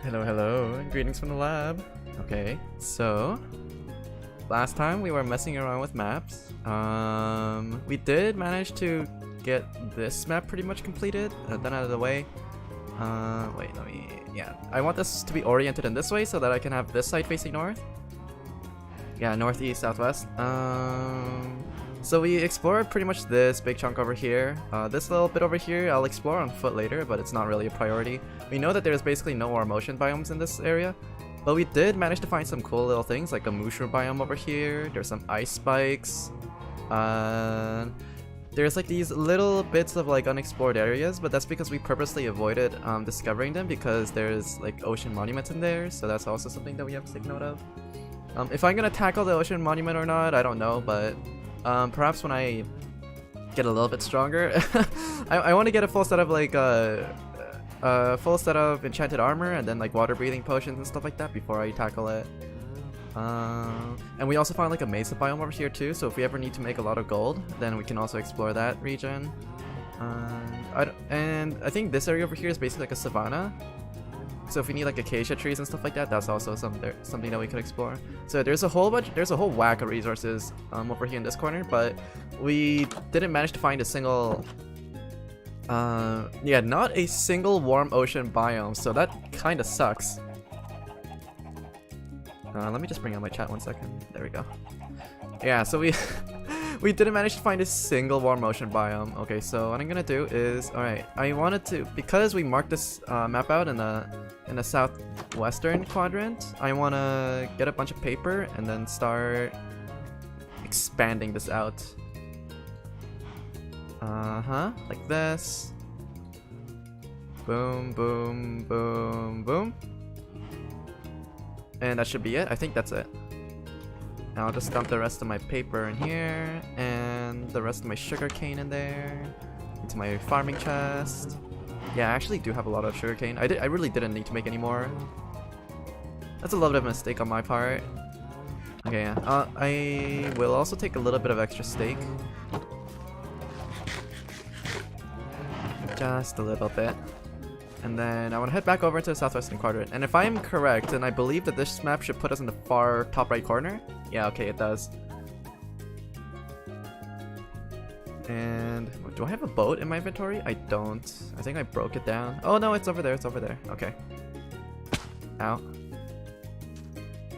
Hello, hello. Greetings from the lab. Okay, so last time we were messing around with maps. We did manage to get this map pretty much completed, done out of the way. Wait, let me. Yeah, I want this to be oriented in this way so that I can have this side facing north. Yeah, northeast, southwest. So we explored pretty much this big chunk over here. This little bit over here I'll explore on foot later, but it's not really a priority. We know that there's basically no more motion biomes in this area, but we did manage to find some cool little things like a mushroom biome over here. There's some ice spikes. There's like these little bits of like unexplored areas, but that's because we purposely avoided discovering them because there's like ocean monuments in there, so that's also something that we have to take note of. If I'm gonna tackle the ocean monument or not, I don't know, but perhaps when I get a little bit stronger. I want to get a full set of like full set of enchanted armor and then like water breathing potions and stuff like that before I tackle it. And we also found like a mesa biome over here too, so if we ever need to make a lot of gold, then we can also explore that region. And I think this area over here is basically like a savanna. So if we need like acacia trees and stuff like that, that's also something that we could explore. So there's a whole whack of resources over here in this corner, but we didn't manage to find a single, yeah, not a single warm ocean biome. So that kind of sucks. Let me just bring out my chat 1 second. There we go. Yeah, so we we didn't manage to find a single warm ocean biome. Okay, so what I'm gonna do is, alright, I wanted to, because we marked this map out in the southwestern quadrant, I wanna get a bunch of paper and then start expanding this out. Like this. Boom, boom, boom, boom. And that should be it. I think that's it. And I'll just dump the rest of my paper in here, and the rest of my sugarcane in there, into my farming chest. Yeah, I actually do have a lot of sugarcane. I really didn't need to make any more. That's a little bit of a mistake on my part. Okay, yeah. I will also take a little bit of extra steak. Just a little bit. And then I want to head back over into the southwestern quadrant. And if I'm correct, and I believe that this map should put us in the far top right corner. Yeah, okay, it does. And do I have a boat in my inventory? I don't. I think I broke it down. Oh no, it's over there. It's over there. Okay. Ow.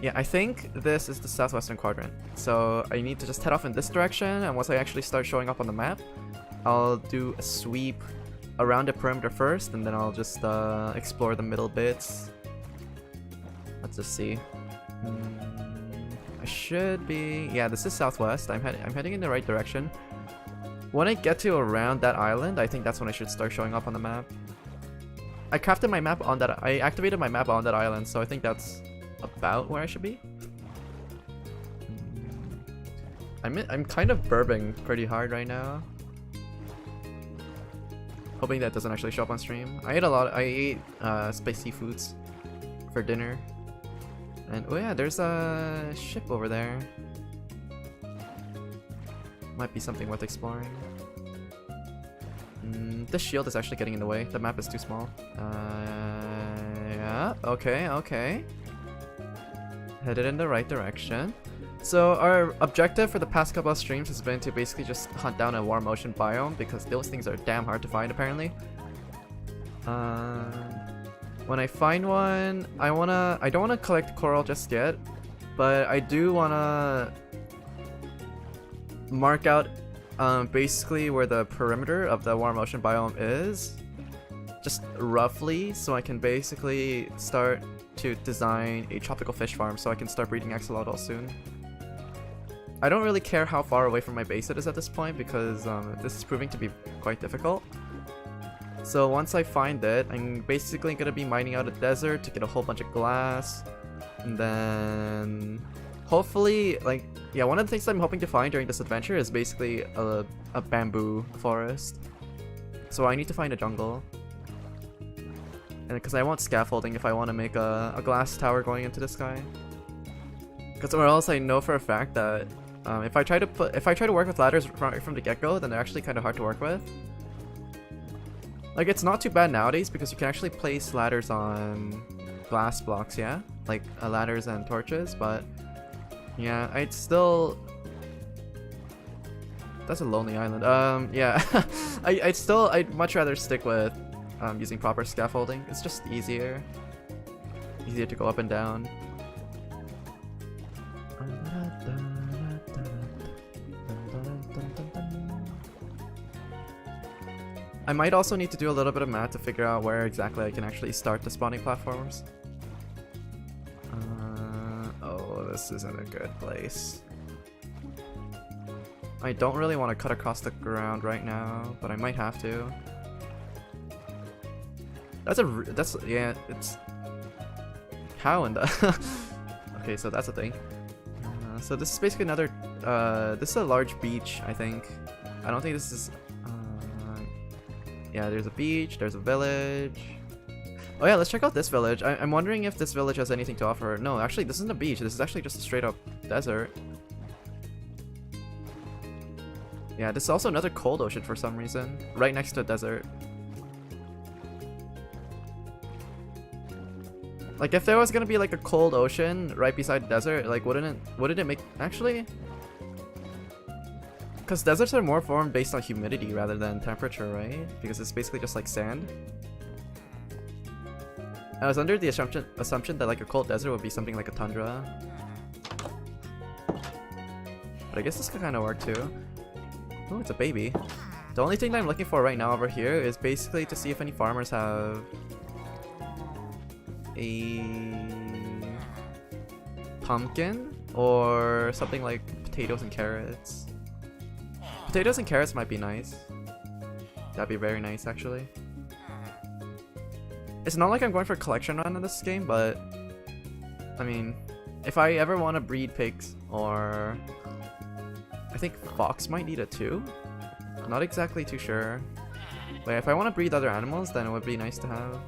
Yeah, I think this is the southwestern quadrant. So I need to just head off in this direction. And once I actually start showing up on the map, I'll do a sweep around the perimeter first, and then I'll just explore the middle bits. Let's just see. I should be. Yeah, this is southwest. I'm heading in the right direction. When I get to around that island, I think that's when I should start showing up on the map. I crafted my map on that. I activated my map on that island, so I think that's about where I should be. I'm kind of burping pretty hard right now. Hoping that doesn't actually show up on stream. I ate spicy foods for dinner. And oh yeah, there's a ship over there. Might be something worth exploring. This shield is actually getting in the way. The map is too small. Yeah, okay. Headed in the right direction. So our objective for the past couple of streams has been to basically just hunt down a warm ocean biome because those things are damn hard to find apparently. When I find one, I don't wanna collect coral just yet, but I do wanna mark out basically where the perimeter of the warm ocean biome is, just roughly, so I can basically start to design a tropical fish farm so I can start breeding axolotls soon. I don't really care how far away from my base it is at this point because this is proving to be quite difficult. So once I find it, I'm basically going to be mining out a desert to get a whole bunch of glass. And then hopefully, like, yeah, one of the things I'm hoping to find during this adventure is basically a bamboo forest. So I need to find a jungle. And because I want scaffolding if I want to make a glass tower going into the sky. Because or else I know for a fact that if I try to work with ladders from the get-go, then they're actually kind of hard to work with. Like, it's not too bad nowadays because you can actually place ladders on glass blocks, yeah, like ladders and torches, but yeah, I'd still. That's a lonely island. Yeah, I'd much rather stick with using proper scaffolding. It's just easier to go up and down. I might also need to do a little bit of math to figure out where exactly I can actually start the spawning platforms. Oh, this isn't a good place. I don't really want to cut across the ground right now, but I might have to. Yeah, it's how in the okay, so that's a thing. So this is basically another this is a large beach, I think. I don't think this is yeah, there's a beach, there's a village. Oh yeah, let's check out this village. I'm wondering if this village has anything to offer. No, actually this isn't a beach, this is actually just a straight up desert. Yeah, this is also another cold ocean for some reason, right next to a desert. Like if there was gonna be like a cold ocean right beside the desert, like wouldn't it make actually? Because deserts are more formed based on humidity rather than temperature, right? Because it's basically just like sand. I was under the assumption that like a cold desert would be something like a tundra. But I guess this could kind of work too. Oh, it's a baby. The only thing that I'm looking for right now over here is basically to see if any farmers have a pumpkin or something like potatoes and carrots. Potatoes and carrots might be nice. That'd be very nice, actually. It's not like I'm going for a collection run in this game, but I mean, if I ever want to breed pigs, or I think fox might need it too. Not exactly too sure. But if I want to breed other animals, then it would be nice to have.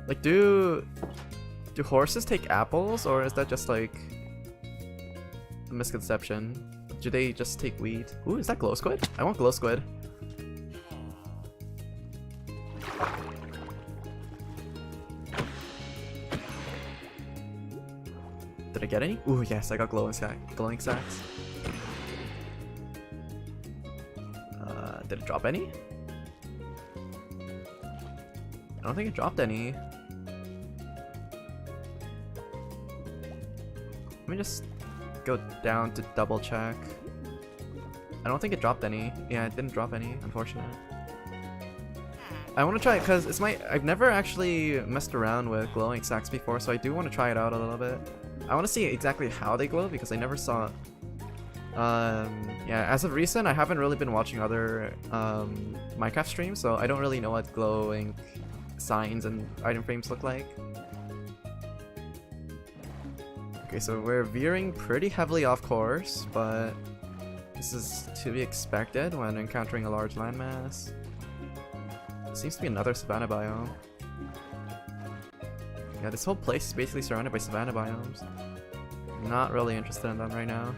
Like, do horses take apples, or is that just like a misconception? Do they just take wheat? Ooh, is that glow squid? I want glow squid. Did I get any? Ooh, yes, I got glowing sacks. Did it drop any? I don't think it dropped any. Let me just go down to double check. I don't think it dropped any. Yeah, it didn't drop any, unfortunate. I want to try it because it's I've never actually messed around with glowing sacks before, so I do want to try it out a little bit. I want to see exactly how they glow because I never saw it. Yeah, as of recent, I haven't really been watching other Minecraft streams, so I don't really know what glowing signs and item frames look like. Okay, so we're veering pretty heavily off course, but this is to be expected when encountering a large landmass. It seems to be another savanna biome. Yeah, this whole place is basically surrounded by savanna biomes. Not really interested in them right now.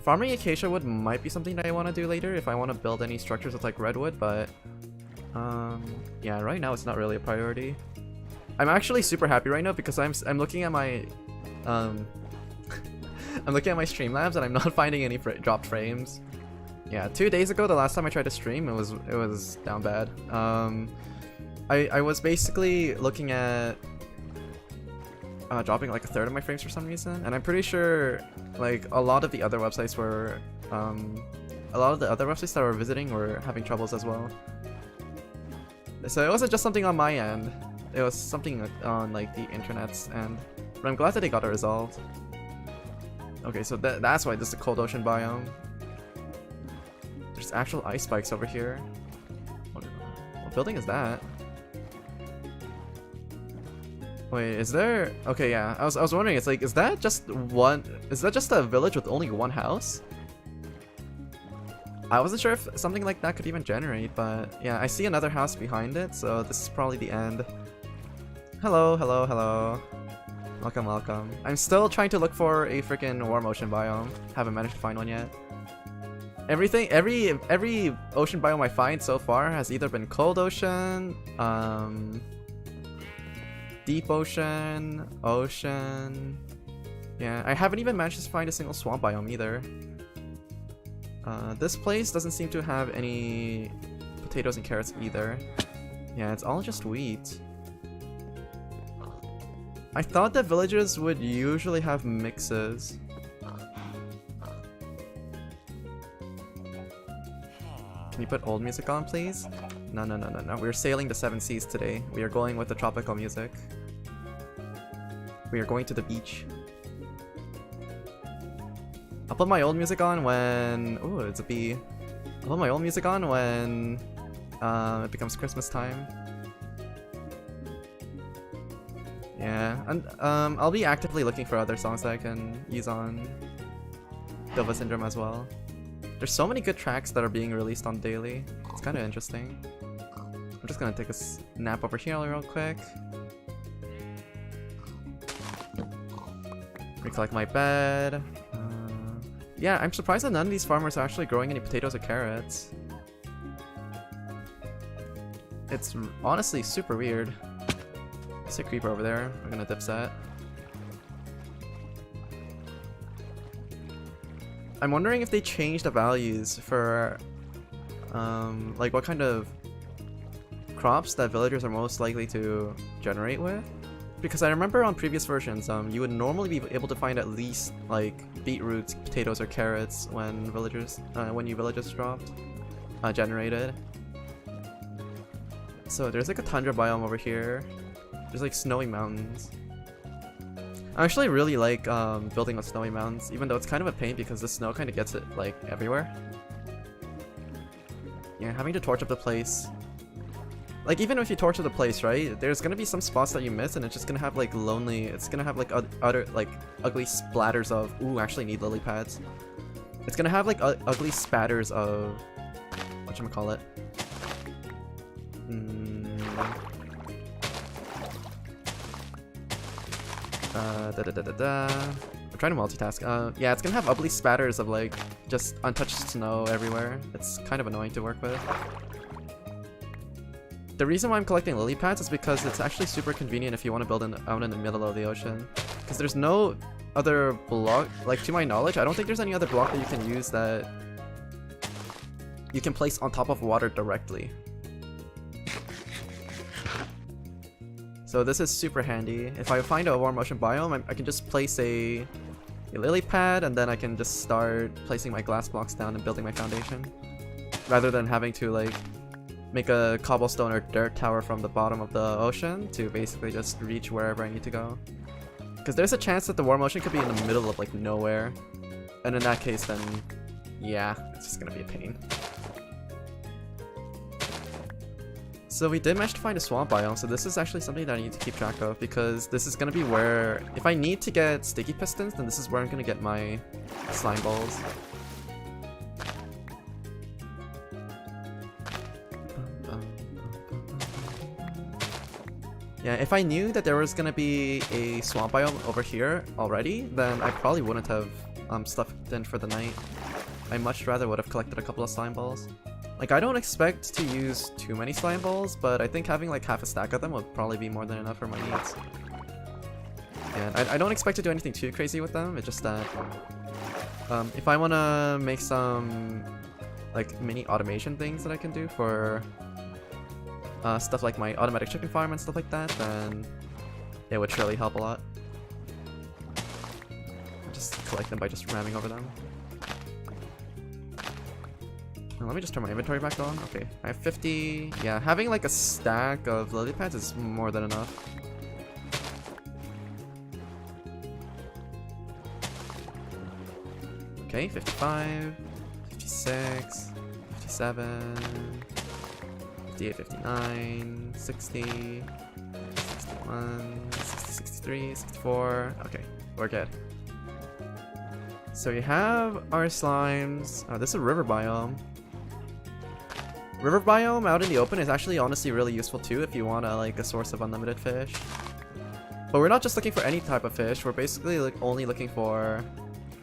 Farming acacia wood might be something that I want to do later if I want to build any structures with like redwood, but yeah, right now it's not really a priority. I'm actually super happy right now because I'm looking at my I'm looking at my Streamlabs and I'm not finding any dropped frames. Yeah, 2 days ago, the last time I tried to stream, it was down bad. I was basically looking at dropping like a third of my frames for some reason, and I'm pretty sure like a lot of the other websites were a lot of the other websites that I were visiting were having troubles as well. So it wasn't just something on my end, it was something on like the internet's end, but I'm glad that they got it resolved. Okay, so that's why this is a cold ocean biome. There's actual ice spikes over here. What building is that? Wait, is there? Okay, yeah. I was wondering. It's like, is that just a village with only one house? I wasn't sure if something like that could even generate, but yeah, I see another house behind it, so this is probably the end. Hello, hello, hello. Welcome, welcome. I'm still trying to look for a freaking warm ocean biome. Haven't managed to find one yet. Every ocean biome I find so far has either been cold ocean, deep ocean, ocean. Yeah, I haven't even managed to find a single swamp biome either. This place doesn't seem to have any potatoes and carrots either. Yeah, it's all just wheat. I thought that villages would usually have mixes. Can you put old music on, please? No, no, no, no, no. We're sailing the 7 seas today. We are going with the tropical music. We are going to the beach. I'll put my old music on when... Ooh, it's a bee. I'll put my old music on when it becomes Christmas time. Yeah, and I'll be actively looking for other songs that I can use on DOVA-SYNDROME as well. There's so many good tracks that are being released on daily. It's kind of interesting. I'm just gonna take a nap over here real quick. Recollect my bed. Yeah, I'm surprised that none of these farmers are actually growing any potatoes or carrots. It's honestly super weird. There's a creeper over there. We're gonna dipset. I'm wondering if they changed the values for like what kind of crops that villagers are most likely to generate with. Because I remember on previous versions, you would normally be able to find at least like beetroots, potatoes, or carrots when new villagers dropped, generated. So there's like a tundra biome over here. There's like snowy mountains. I actually really like building on snowy mountains, even though it's kind of a pain because the snow kind of gets it like everywhere. Yeah, having to torch up the place. Like even if you torch up the place, right? There's gonna be some spots that you miss, and it's just gonna have like lonely. It's gonna have like other like ugly splatters of. Ooh, actually need lily pads. It's gonna have like ugly spatters of. Whatchamacallit? I'm trying to multitask. Yeah, it's gonna have ugly spatters of like just untouched snow everywhere. It's kind of annoying to work with. The reason why I'm collecting lily pads is because it's actually super convenient if you want to build out in the middle of the ocean. Because there's no other block, like to my knowledge, I don't think there's any other block that you can use that you can place on top of water directly. So this is super handy. If I find a warm ocean biome, I can just place a lily pad, and then I can just start placing my glass blocks down and building my foundation. Rather than having to like make a cobblestone or dirt tower from the bottom of the ocean to basically just reach wherever I need to go. Because there's a chance that the warm ocean could be in the middle of like nowhere. And in that case then, yeah, it's just gonna be a pain. So we did manage to find a swamp biome, so this is actually something that I need to keep track of, because this is gonna be where, if I need to get sticky pistons, then this is where I'm gonna get my slime balls. Yeah, if I knew that there was gonna be a swamp biome over here already, then I probably wouldn't have stuffed in for the night. I much rather would have collected a couple of slime balls. Like, I don't expect to use too many slime balls, but I think having like half a stack of them would probably be more than enough for my needs. And I don't expect to do anything too crazy with them, it's just that if I want to make some like mini automation things that I can do for stuff like my automatic chicken farm and stuff like that, then it would surely help a lot. I'll just collect them by just ramming over them. Let me just turn my inventory back on. Okay, I have 50. Yeah, having like a stack of lily pads is more than enough. Okay, 55, 56, 57, 58, 59, 60, 61, 60, 63, 64. Okay, we're good. So we have our slimes. Oh, this is a river biome. River biome out in the open is actually honestly really useful too if you want like a source of unlimited fish. But we're not just looking for any type of fish, we're basically like only looking for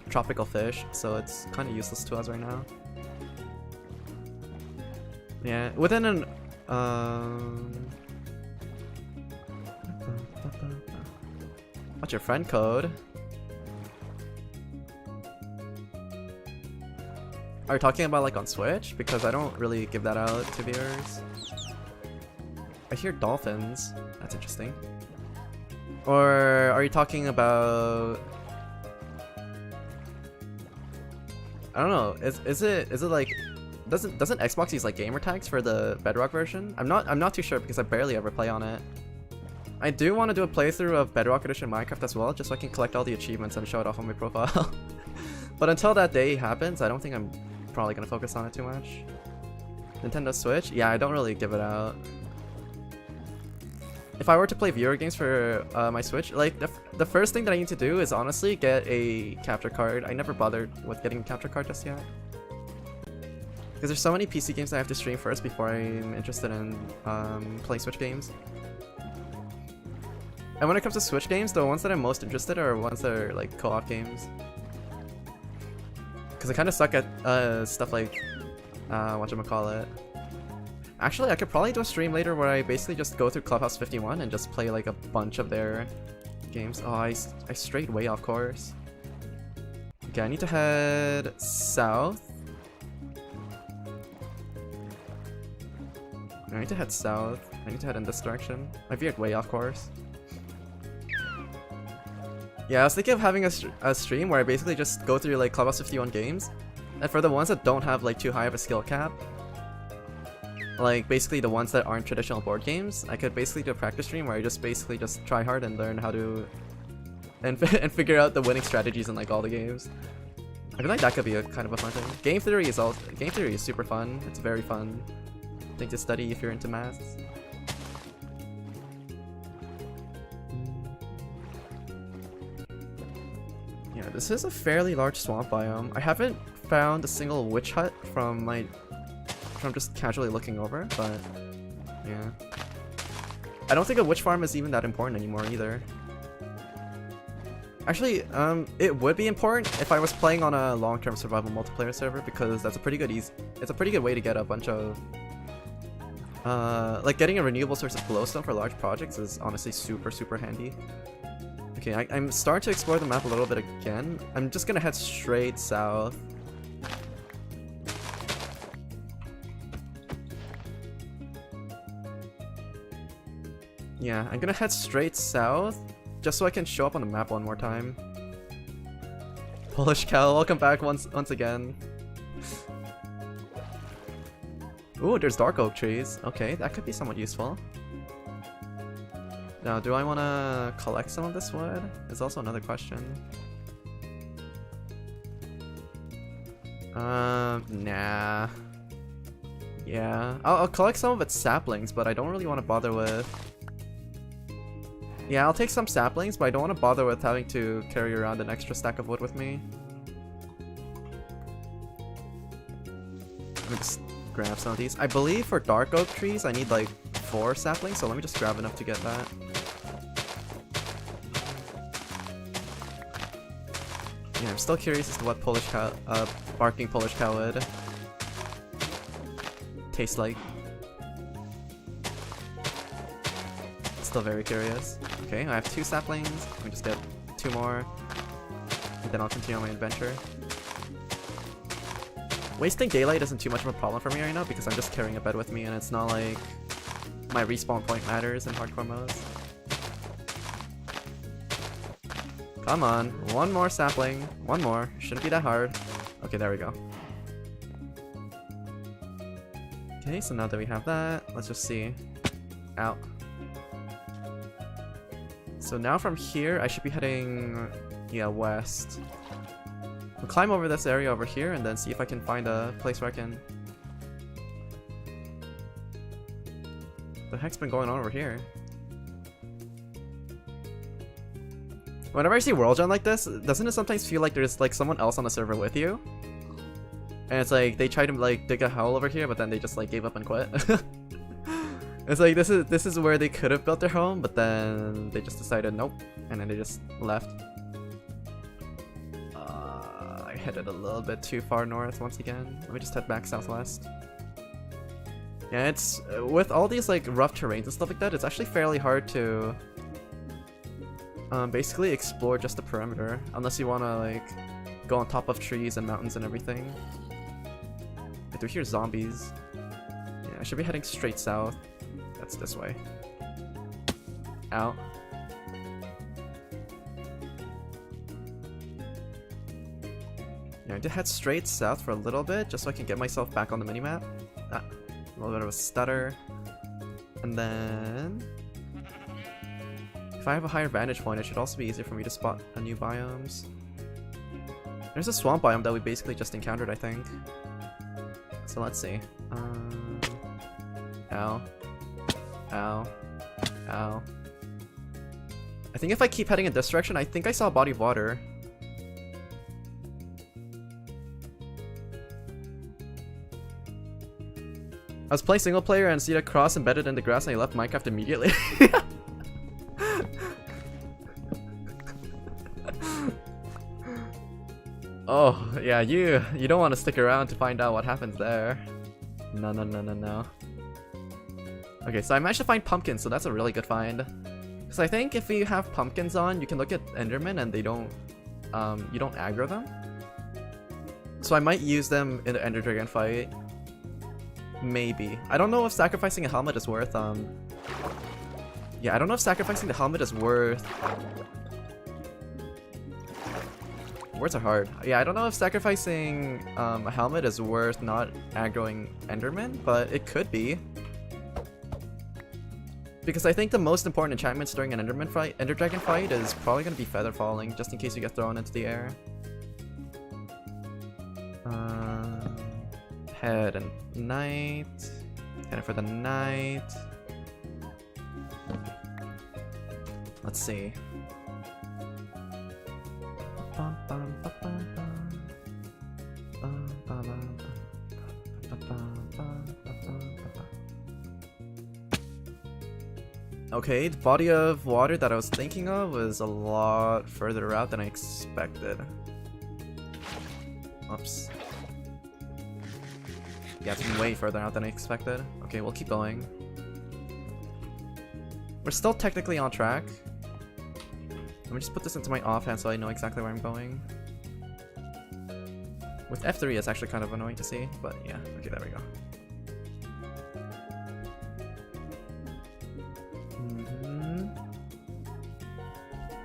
tropical fish, so it's kind of useless to us right now. Yeah, within an What's your friend code? Are you talking about like on Switch? Because I don't really give that out to viewers. I hear dolphins. That's interesting. Or are you talking about? I don't know. Is it like doesn't Xbox use like gamer tags for the Bedrock version? I'm not too sure because I barely ever play on it. I do want to do a playthrough of Bedrock Edition Minecraft as well, just so I can collect all the achievements and show it off on my profile. But until that day happens, I don't think I'm probably gonna focus on it too much. Nintendo Switch? Yeah, I don't really give it out. If I were to play viewer games for my Switch, like the first thing that I need to do is honestly get a capture card. I never bothered with getting a capture card just yet. Because there's so many PC games that I have to stream first before I'm interested in playing Switch games. And when it comes to Switch games, the ones that I'm most interested in are ones that are like co-op games. Because I kind of suck at stuff like, whatchamacallit. Actually, I could probably do a stream later where I basically just go through Clubhouse 51 and just play like a bunch of their games. Oh, I strayed way off course. Okay, I need to head south. I need to head south. I need to head in this direction. I veered way off course. Yeah, I was thinking of having a stream where I basically just go through like Clubhouse 51 games. And for the ones that don't have like too high of a skill cap, like basically the ones that aren't traditional board games, I could basically do a practice stream where I just basically just try hard and learn how to and figure out the winning strategies in like all the games. I feel like that could be a kind of a fun thing. Game theory is super fun. It's a very fun thing to study if you're into maths. Yeah, this is a fairly large swamp biome. I haven't found a single witch hut from just casually looking over, but yeah. I don't think a witch farm is even that important anymore either. Actually, it would be important if I was playing on a long-term survival multiplayer server, because that's a pretty good it's a pretty good way to get a bunch of like getting a renewable source of glowstone for large projects is honestly super handy. Okay, I'm starting to explore the map a little bit again. I'm just gonna head straight south. Yeah, I'm gonna head straight south just so I can show up on the map one more time. Polish cow, welcome back once again. Ooh, there's dark oak trees. Okay, that could be somewhat useful. Now, do I want to collect some of this wood? Is also another question. Nah. Yeah, I'll collect some of its saplings, but I don't really want to bother with... Yeah, I'll take some saplings, but I don't want to bother with having to carry around an extra stack of wood with me. Let me just grab some of these. I believe for dark oak trees, I need like 4 saplings, so let me just grab enough to get that. Yeah, I'm still curious as to what Polish cow, barking Polish cow would taste like. Still very curious. Okay, I have 2 saplings. Let me just get 2 more, and then I'll continue on my adventure. Wasting daylight isn't too much of a problem for me right now because I'm just carrying a bed with me, and it's not like my respawn point matters in hardcore modes. Come on, 1 more sapling. 1 more. Shouldn't be that hard. Okay, there we go. Okay, so now that we have that, let's just see. Ow. So now from here, I should be heading, yeah, west. I'll climb over this area over here and then see if I can find a place where I can... What the heck's been going on over here? Whenever I see World Gen like this, doesn't it sometimes feel like there's like someone else on the server with you? And it's like they try to like dig a hole over here, but then they just like gave up and quit. It's like this is where they could have built their home, but then they just decided nope, and then they just left. I headed a little bit too far north once again. Let me just head back southwest. Yeah, it's with all these like rough terrains and stuff like that, it's actually fairly hard to basically explore just the perimeter, unless you want to like go on top of trees and mountains and everything. I do hear zombies. Yeah, I should be heading straight south. That's this way. Out. Yeah, I did head straight south for a little bit, just so I can get myself back on the minimap. Ah, a little bit of a stutter. And then... if I have a higher vantage point, it should also be easier for me to spot a new biomes. There's a swamp biome that we basically just encountered, I think. So let's see. Ow. Ow. Ow. I think if I keep heading in this direction, I think I saw a body of water. I was playing single player and see a cross embedded in the grass and I left Minecraft immediately. Oh, yeah, you don't want to stick around to find out what happens there. No, no, no, no, no. Okay, so I managed to find pumpkins, so that's a really good find. Because I think if you have pumpkins on, you can look at Endermen and they don't, you don't aggro them. So I might use them in the Ender Dragon fight. Maybe. I don't know if sacrificing a helmet is worth, yeah, I don't know if sacrificing the helmet is worth... Words are hard. Yeah, I don't know if sacrificing a helmet is worth not aggroing Enderman, but it could be. Because I think the most important enchantments during an Ender Dragon fight is probably going to be Feather Falling, just in case you get thrown into the air. Head and night. Heading for the night. Let's see. Okay, the body of water that I was thinking of was a lot further out than I expected. Oops. Yeah, it's way further out than I expected. Okay, we'll keep going. We're still technically on track. Let me just put this into my offhand so I know exactly where I'm going. With F3 it's actually kind of annoying to see, but yeah, okay, there we go.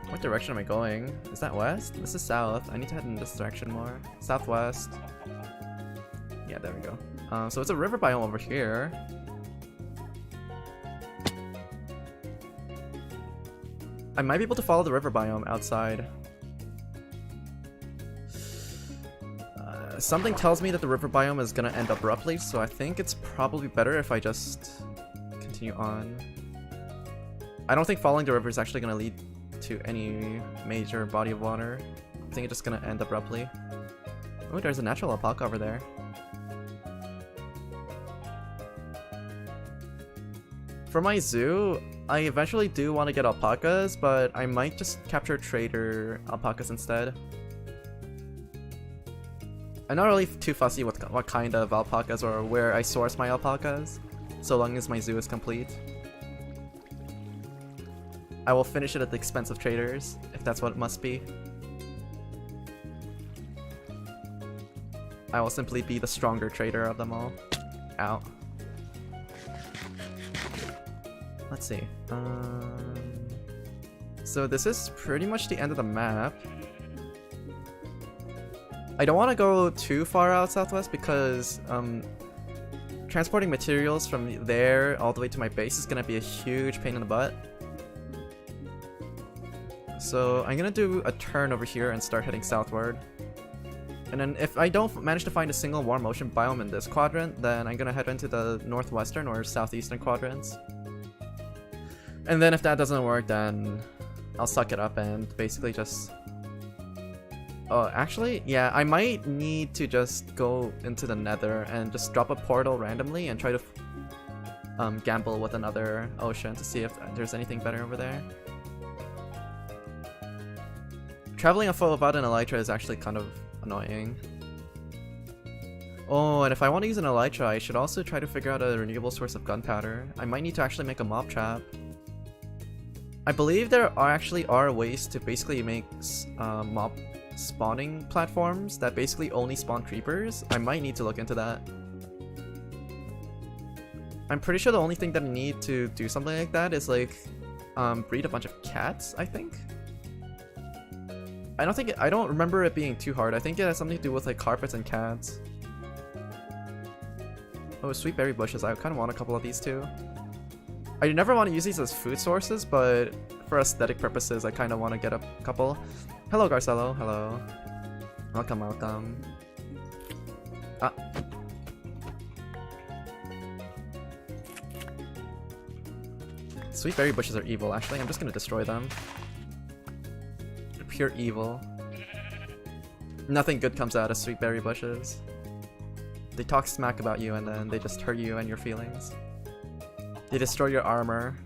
What direction am I going? Is that west? This is south. I need to head in this direction more. Southwest. Yeah, there we go. So it's a river biome over here. I might be able to follow the river biome outside. Something tells me that the river biome is gonna end abruptly, so I think it's probably better if I just continue on. I don't think following the river is actually gonna lead to any major body of water. I think it's just gonna end abruptly. Oh, there's a natural alpaca over there. For my zoo, I eventually do want to get alpacas, but I might just capture trader alpacas instead. I'm not really too fussy with what kind of alpacas or where I source my alpacas, so long as my zoo is complete. I will finish it at the expense of traders, if that's what it must be. I will simply be the stronger trader of them all. Ow. Let's see. So this is pretty much the end of the map. I don't want to go too far out southwest because transporting materials from there all the way to my base is going to be a huge pain in the butt. So I'm going to do a turn over here and start heading southward. And then if I don't manage to find a single warm ocean biome in this quadrant, then I'm going to head into the northwestern or southeastern quadrants. And then if that doesn't work, then I'll suck it up and basically just... Oh, actually, yeah, I might need to just go into the nether and just drop a portal randomly and try to gamble with another ocean to see if there's anything better over there. Traveling without an elytra is actually kind of annoying. Oh, and if I want to use an elytra, I should also try to figure out a renewable source of gunpowder. I might need to actually make a mob trap. I believe there are ways to basically make mob spawning platforms that basically only spawn creepers. I might need to look into that. I'm pretty sure the only thing that I need to do something like that is like breed a bunch of cats, I think. I don't remember it being too hard. I think it has something to do with like carpets and cats. Oh, sweet berry bushes. I kind of want a couple of these too. I never want to use these as food sources, but for aesthetic purposes, I kind of want to get a couple. Hello, Garcello. Hello. Welcome, welcome. Ah. Sweet berry bushes are evil, actually. I'm just gonna destroy them. They're pure evil. Nothing good comes out of sweet berry bushes. They talk smack about you and then they just hurt you and your feelings. They destroy your armor.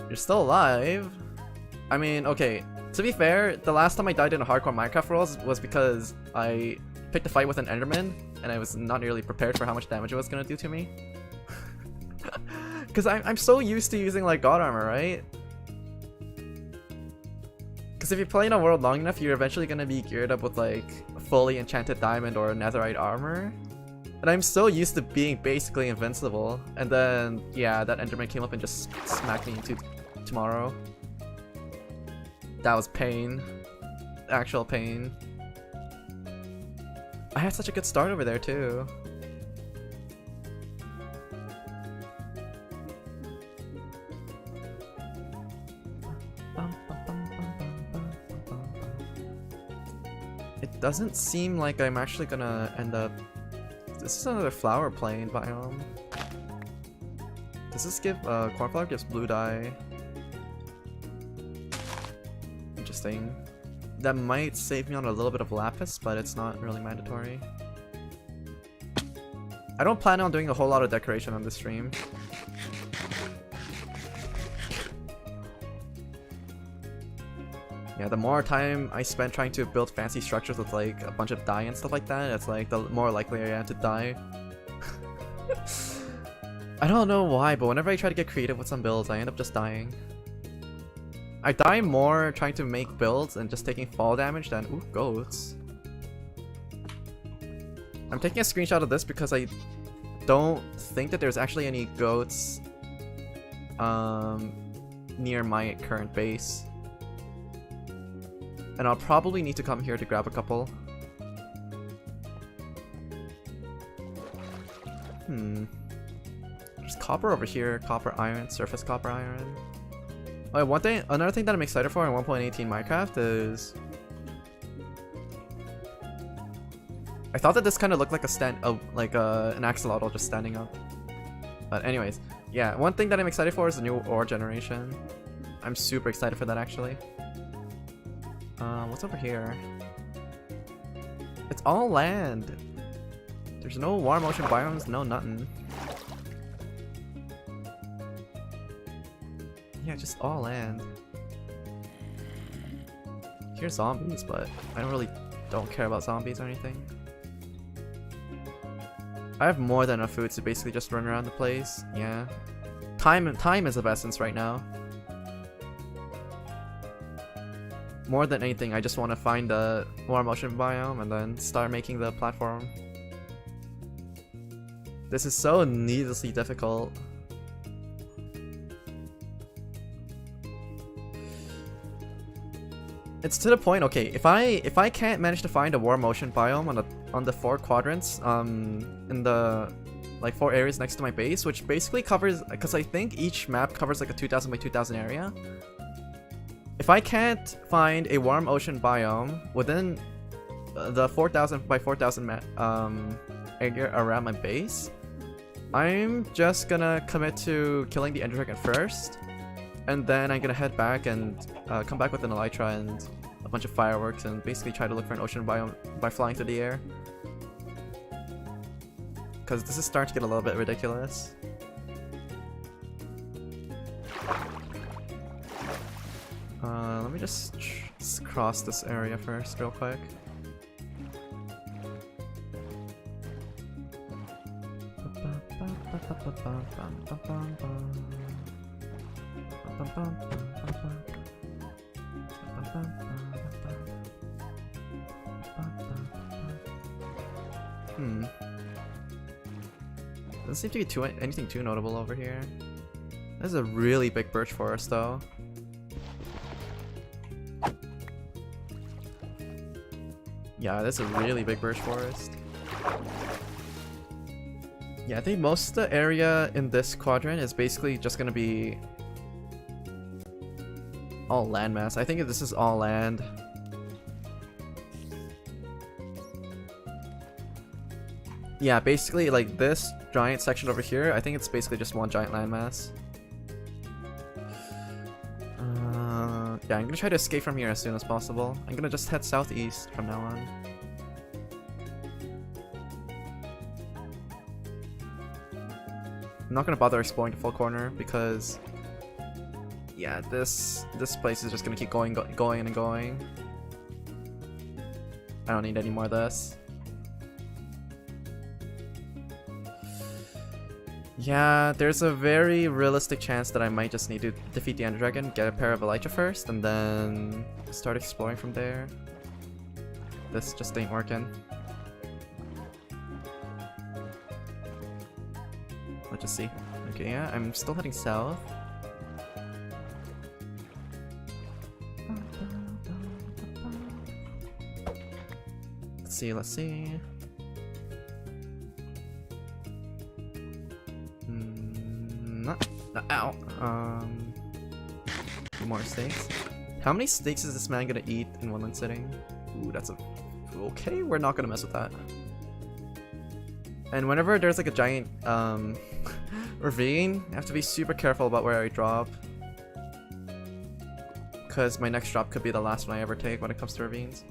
You're still alive. I mean, okay, to be fair, the last time I died in a hardcore Minecraft world was because I picked a fight with an Enderman and I was not nearly prepared for how much damage it was gonna do to me. Because I'm so used to using like god armor, right? Because if you play in a world long enough, you're eventually gonna be geared up with like fully enchanted diamond or netherite armor. And I'm so used to being basically invincible. And then, yeah, that Enderman came up and just smacked me into tomorrow. That was pain. Actual pain. I had such a good start over there too. It doesn't seem like I'm actually gonna end up... This is another flower plane biome. Does this give... cornflower gives blue dye. Interesting. That might save me on a little bit of lapis, but it's not really mandatory. I don't plan on doing a whole lot of decoration on this stream. Yeah, the more time I spend trying to build fancy structures with like a bunch of dye and stuff like that, it's like the more likely I am to die. I don't know why, but whenever I try to get creative with some builds, I end up just dying. I die more trying to make builds and just taking fall damage than... Ooh, goats. I'm taking a screenshot of this because I don't think that there's actually any goats near my current base. And I'll probably need to come here to grab a couple. There's copper over here, copper iron, surface copper iron. Oh, another thing that I'm excited for in 1.18 Minecraft is... I thought that this kind of looked like an axolotl just standing up. But anyways, yeah, one thing that I'm excited for is the new ore generation. I'm super excited for that actually. What's over here? It's all land. There's no warm ocean biomes, no nothing. Yeah, just all land. Here's zombies, but I don't care about zombies or anything. I have more than enough food to basically just run around the place. Yeah. Time is of essence right now. More than anything, I just want to find the warm ocean biome and then start making the platform. This is so needlessly difficult. It's to the point, okay, if I can't manage to find a warm ocean biome on the 4 quadrants, in the like 4 areas next to my base, which basically covers, because I think each map covers like a 2000 by 2000 area. If I can't find a warm ocean biome within the 4000 by 4000 area around my base, I'm just gonna commit to killing the Ender Dragon first, and then I'm gonna head back and come back with an elytra and a bunch of fireworks and basically try to look for an ocean biome by flying through the air. Because this is starting to get a little bit ridiculous. Let me just cross this area first real quick. Doesn't seem to be anything too notable over here. This is a really big birch forest though. Yeah, this is a really big birch forest. Yeah, I think most of the area in this quadrant is basically just gonna be all landmass. I think this is all land. Yeah, basically like this giant section over here, I think it's basically just one giant landmass. Yeah, I'm gonna try to escape from here as soon as possible. I'm gonna just head southeast from now on. I'm not gonna bother exploring the full corner because, yeah, this place is just gonna keep going and going. I don't need any more of this. Yeah, there's a very realistic chance that I might just need to defeat the Ender Dragon, get a pair of Elytra first, and then start exploring from there. This just ain't working. Let's just see. Okay, yeah, I'm still heading south. Let's see. Ow. More steaks. How many steaks is this man gonna eat in one sitting? Ooh, that's a... Okay, we're not gonna mess with that. And whenever there's like a giant ravine, I have to be super careful about where I drop. Because my next drop could be the last one I ever take when it comes to ravines.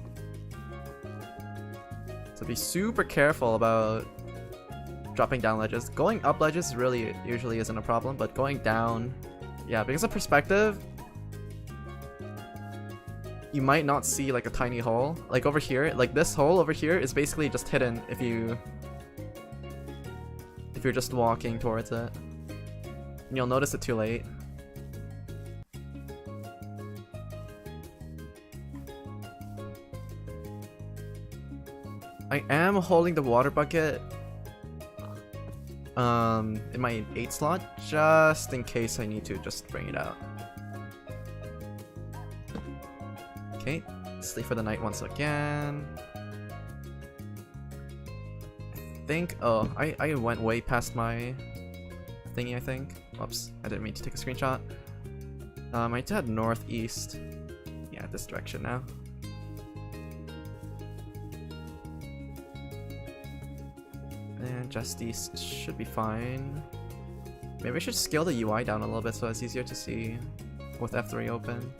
So be super careful about dropping down ledges. Going up ledges really usually isn't a problem, but going down, yeah, because of perspective, you might not see like a tiny hole. Like over here, like this hole over here is basically just hidden if you're just walking towards it. And you'll notice it too late. I am holding the water bucket in my 8 slot, just in case I need to just bring it out. Okay, sleep for the night once again. I think, oh, I went way past my thingy, I think. Whoops, I didn't mean to take a screenshot. I need to head northeast. Yeah, this direction now. And just east should be fine. Maybe I should scale the UI down a little bit so it's easier to see with F3 open.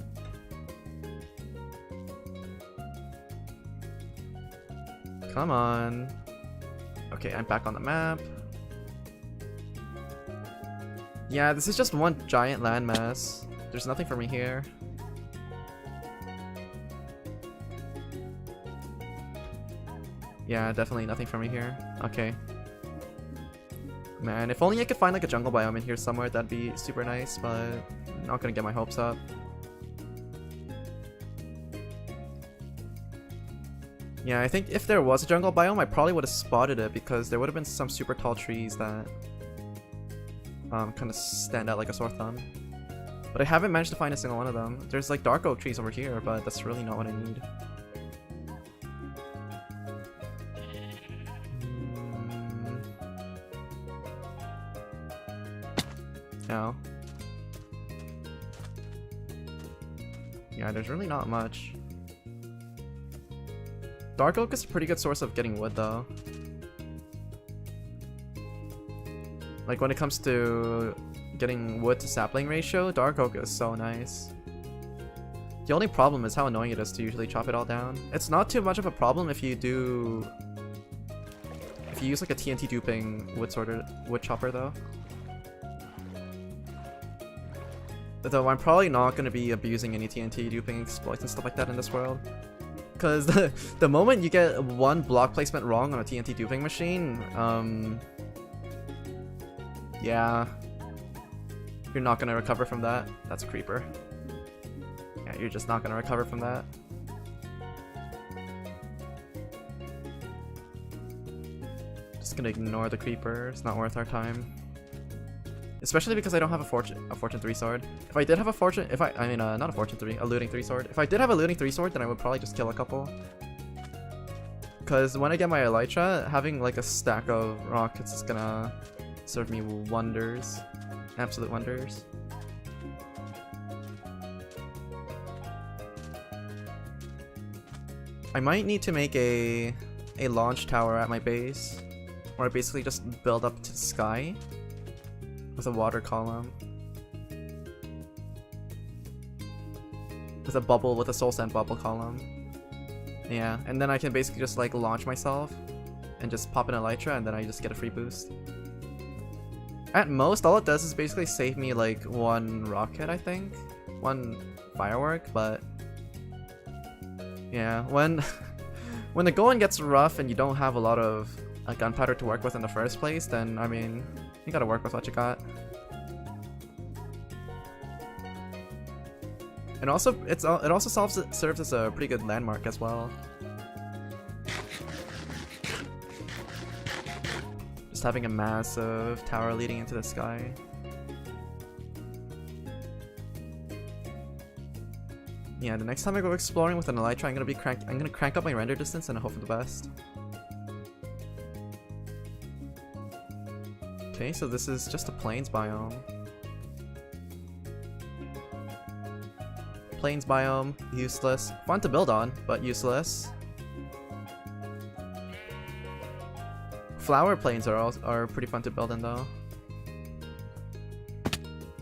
Come on. Okay, I'm back on the map. Yeah, this is just one giant landmass. There's nothing for me here. Yeah, definitely nothing for me here. Okay. Man, if only I could find like a jungle biome in here somewhere, that'd be super nice, but I'm not gonna get my hopes up. Yeah, I think if there was a jungle biome, I probably would have spotted it because there would have been some super tall trees that kind of stand out like a sore thumb. But I haven't managed to find a single one of them. There's like dark oak trees over here, but that's really not what I need. No. Yeah, there's really not much. Dark oak is a pretty good source of getting wood though. Like when it comes to getting wood to sapling ratio, dark oak is so nice. The only problem is how annoying it is to usually chop it all down. It's not too much of a problem if you use like a TNT duping wood chopper though. Though I'm probably not going to be abusing any TNT duping exploits and stuff like that in this world. Because the moment you get one block placement wrong on a TNT duping machine, Yeah. You're not gonna recover from that. That's a creeper. Yeah, you're just not gonna recover from that. Just gonna ignore the creeper. It's not worth our time. Especially because I don't have a fortune 3 sword. If I did have a fortune, not a fortune 3, a looting 3 sword. If I did have a looting 3 sword, then I would probably just kill a couple. Because when I get my elytra, having like a stack of rockets is gonna serve me wonders. Absolute wonders. I might need to make a launch tower at my base, where I basically just build up to the sky with a water column. With a bubble, with a soul sand bubble column. Yeah, and then I can basically just like launch myself and just pop an elytra and then I just get a free boost. At most, all it does is basically save me like 1 rocket, I think. 1 firework, but yeah, when the going gets rough and you don't have a lot of gunpowder to work with in the first place, then I mean, you gotta work with what you got. And also, it also serves as a pretty good landmark as well. Just having a massive tower leading into the sky. Yeah, the next time I go exploring with an elytra, I'm gonna crank up my render distance and hope for the best. Okay, so this is just a plains biome. Plains biome, useless. Fun to build on, but useless. Flower plains are pretty fun to build in though.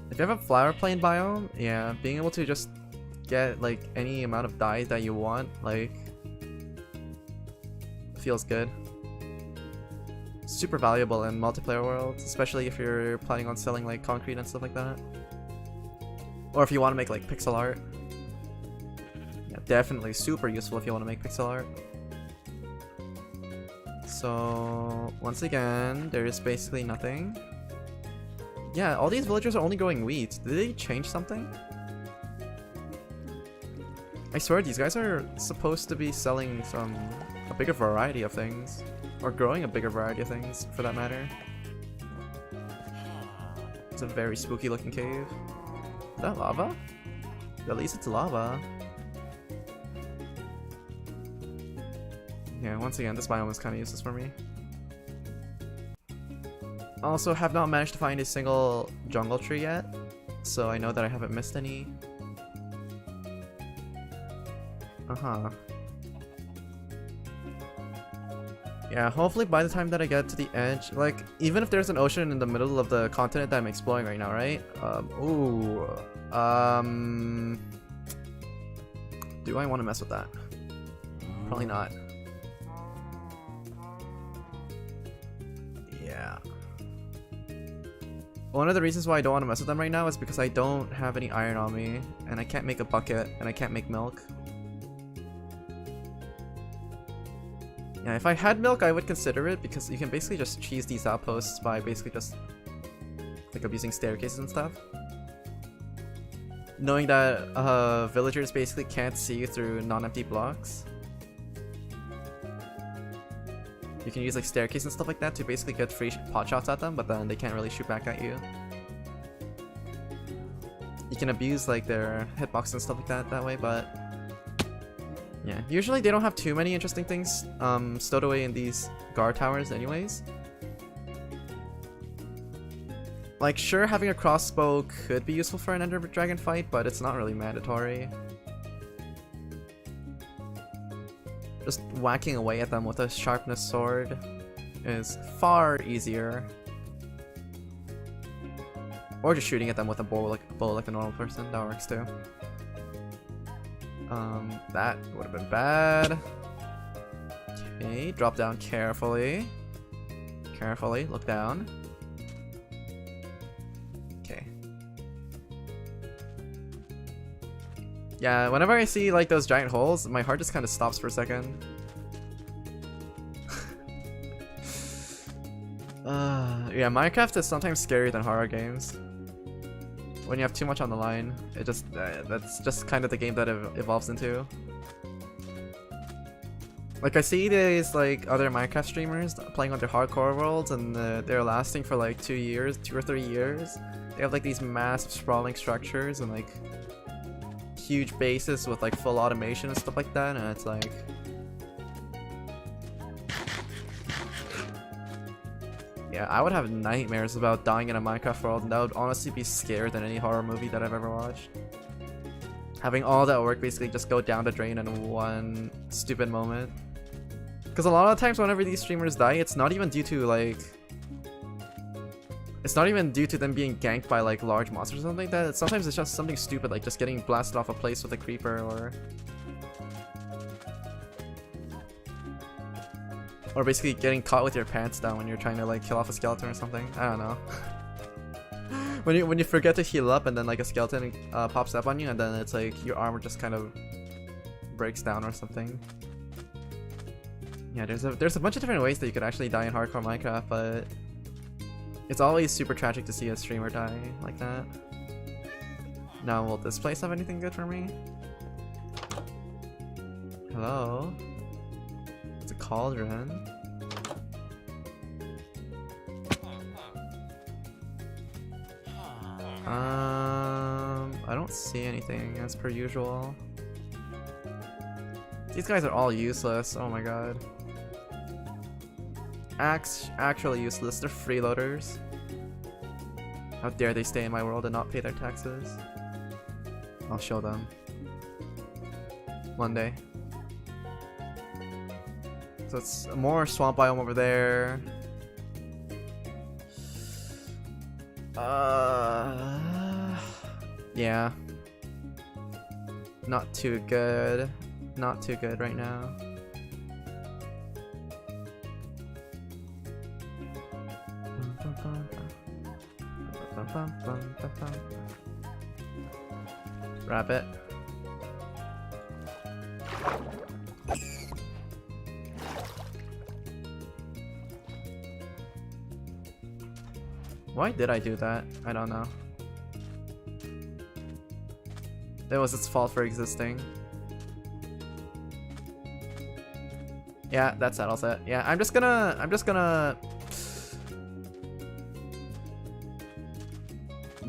If you have a flower plain biome, yeah, being able to just get like any amount of dyes that you want, like, feels good. Super valuable in multiplayer worlds, especially if you're planning on selling like concrete and stuff like that. Or if you want to make like pixel art. Yeah, definitely super useful if you want to make pixel art. So once again, there is basically nothing. Yeah, all these villagers are only growing wheat. Did they change something? I swear these guys are supposed to be selling a bigger variety of things. Or growing a bigger variety of things, for that matter. It's a very spooky looking cave. Is that lava? At least it's lava. Yeah, once again, this biome is kind of useless for me. Also, have not managed to find a single jungle tree yet, so I know that I haven't missed any. Yeah, hopefully by the time that I get to the edge, like, even if there's an ocean in the middle of the continent that I'm exploring right now, right? Do I want to mess with that? Probably not. Yeah. One of the reasons why I don't want to mess with them right now is because I don't have any iron on me, and I can't make a bucket, and I can't make milk. Yeah, if I had milk, I would consider it, because you can basically just cheese these outposts by basically just like abusing staircases and stuff. Knowing that villagers basically can't see you through non-empty blocks. You can use like staircases and stuff like that to basically get free pot shots at them, but then they can't really shoot back at you. You can abuse like their hitbox and stuff like that way, but yeah, usually they don't have too many interesting things stowed away in these guard towers anyways. Like, sure, having a crossbow could be useful for an Ender Dragon fight, but it's not really mandatory. Just whacking away at them with a sharpness sword is far easier. Or just shooting at them with a bow like a normal person, that works too. That would have been bad. Okay, drop down carefully. Carefully, look down. Okay. Yeah, whenever I see like those giant holes, my heart just kind of stops for a second. Yeah, Minecraft is sometimes scarier than horror games. When you have too much on the line, it just that's just kind of the game that it evolves into. Like I see these like other Minecraft streamers playing on their hardcore worlds, and they're lasting for like 2 years, 2 or 3 years. They have like these massive sprawling structures and like huge bases with like full automation and stuff like that, and it's like, yeah, I would have nightmares about dying in a Minecraft world, and that would honestly be scarier than any horror movie that I've ever watched. Having all that work basically just go down the drain in one stupid moment. Because a lot of times whenever these streamers die, it's not even due to like... It's not even due to them being ganked by like large monsters or something like that. Sometimes it's just something stupid, like just getting blasted off a place with a creeper, or basically getting caught with your pants down when you're trying to like kill off a skeleton or something. I don't know. when you forget to heal up and then like a skeleton pops up on you, and then it's like your armor just kind of breaks down or something. Yeah, there's a bunch of different ways that you could actually die in hardcore Minecraft, but it's always super tragic to see a streamer die like that. Now, will this place have anything good for me? Hello? It's a cauldron. I don't see anything as per usual. These guys are all useless. Oh my god. Actually useless. They're freeloaders. How dare they stay in my world and not pay their taxes? I'll show them. One day. So it's more swamp biome over there. Yeah. Not too good. Not too good right now. Rabbit. Why did I do that? I don't know. It was its fault for existing. Yeah, that settles it. Yeah, I'm just gonna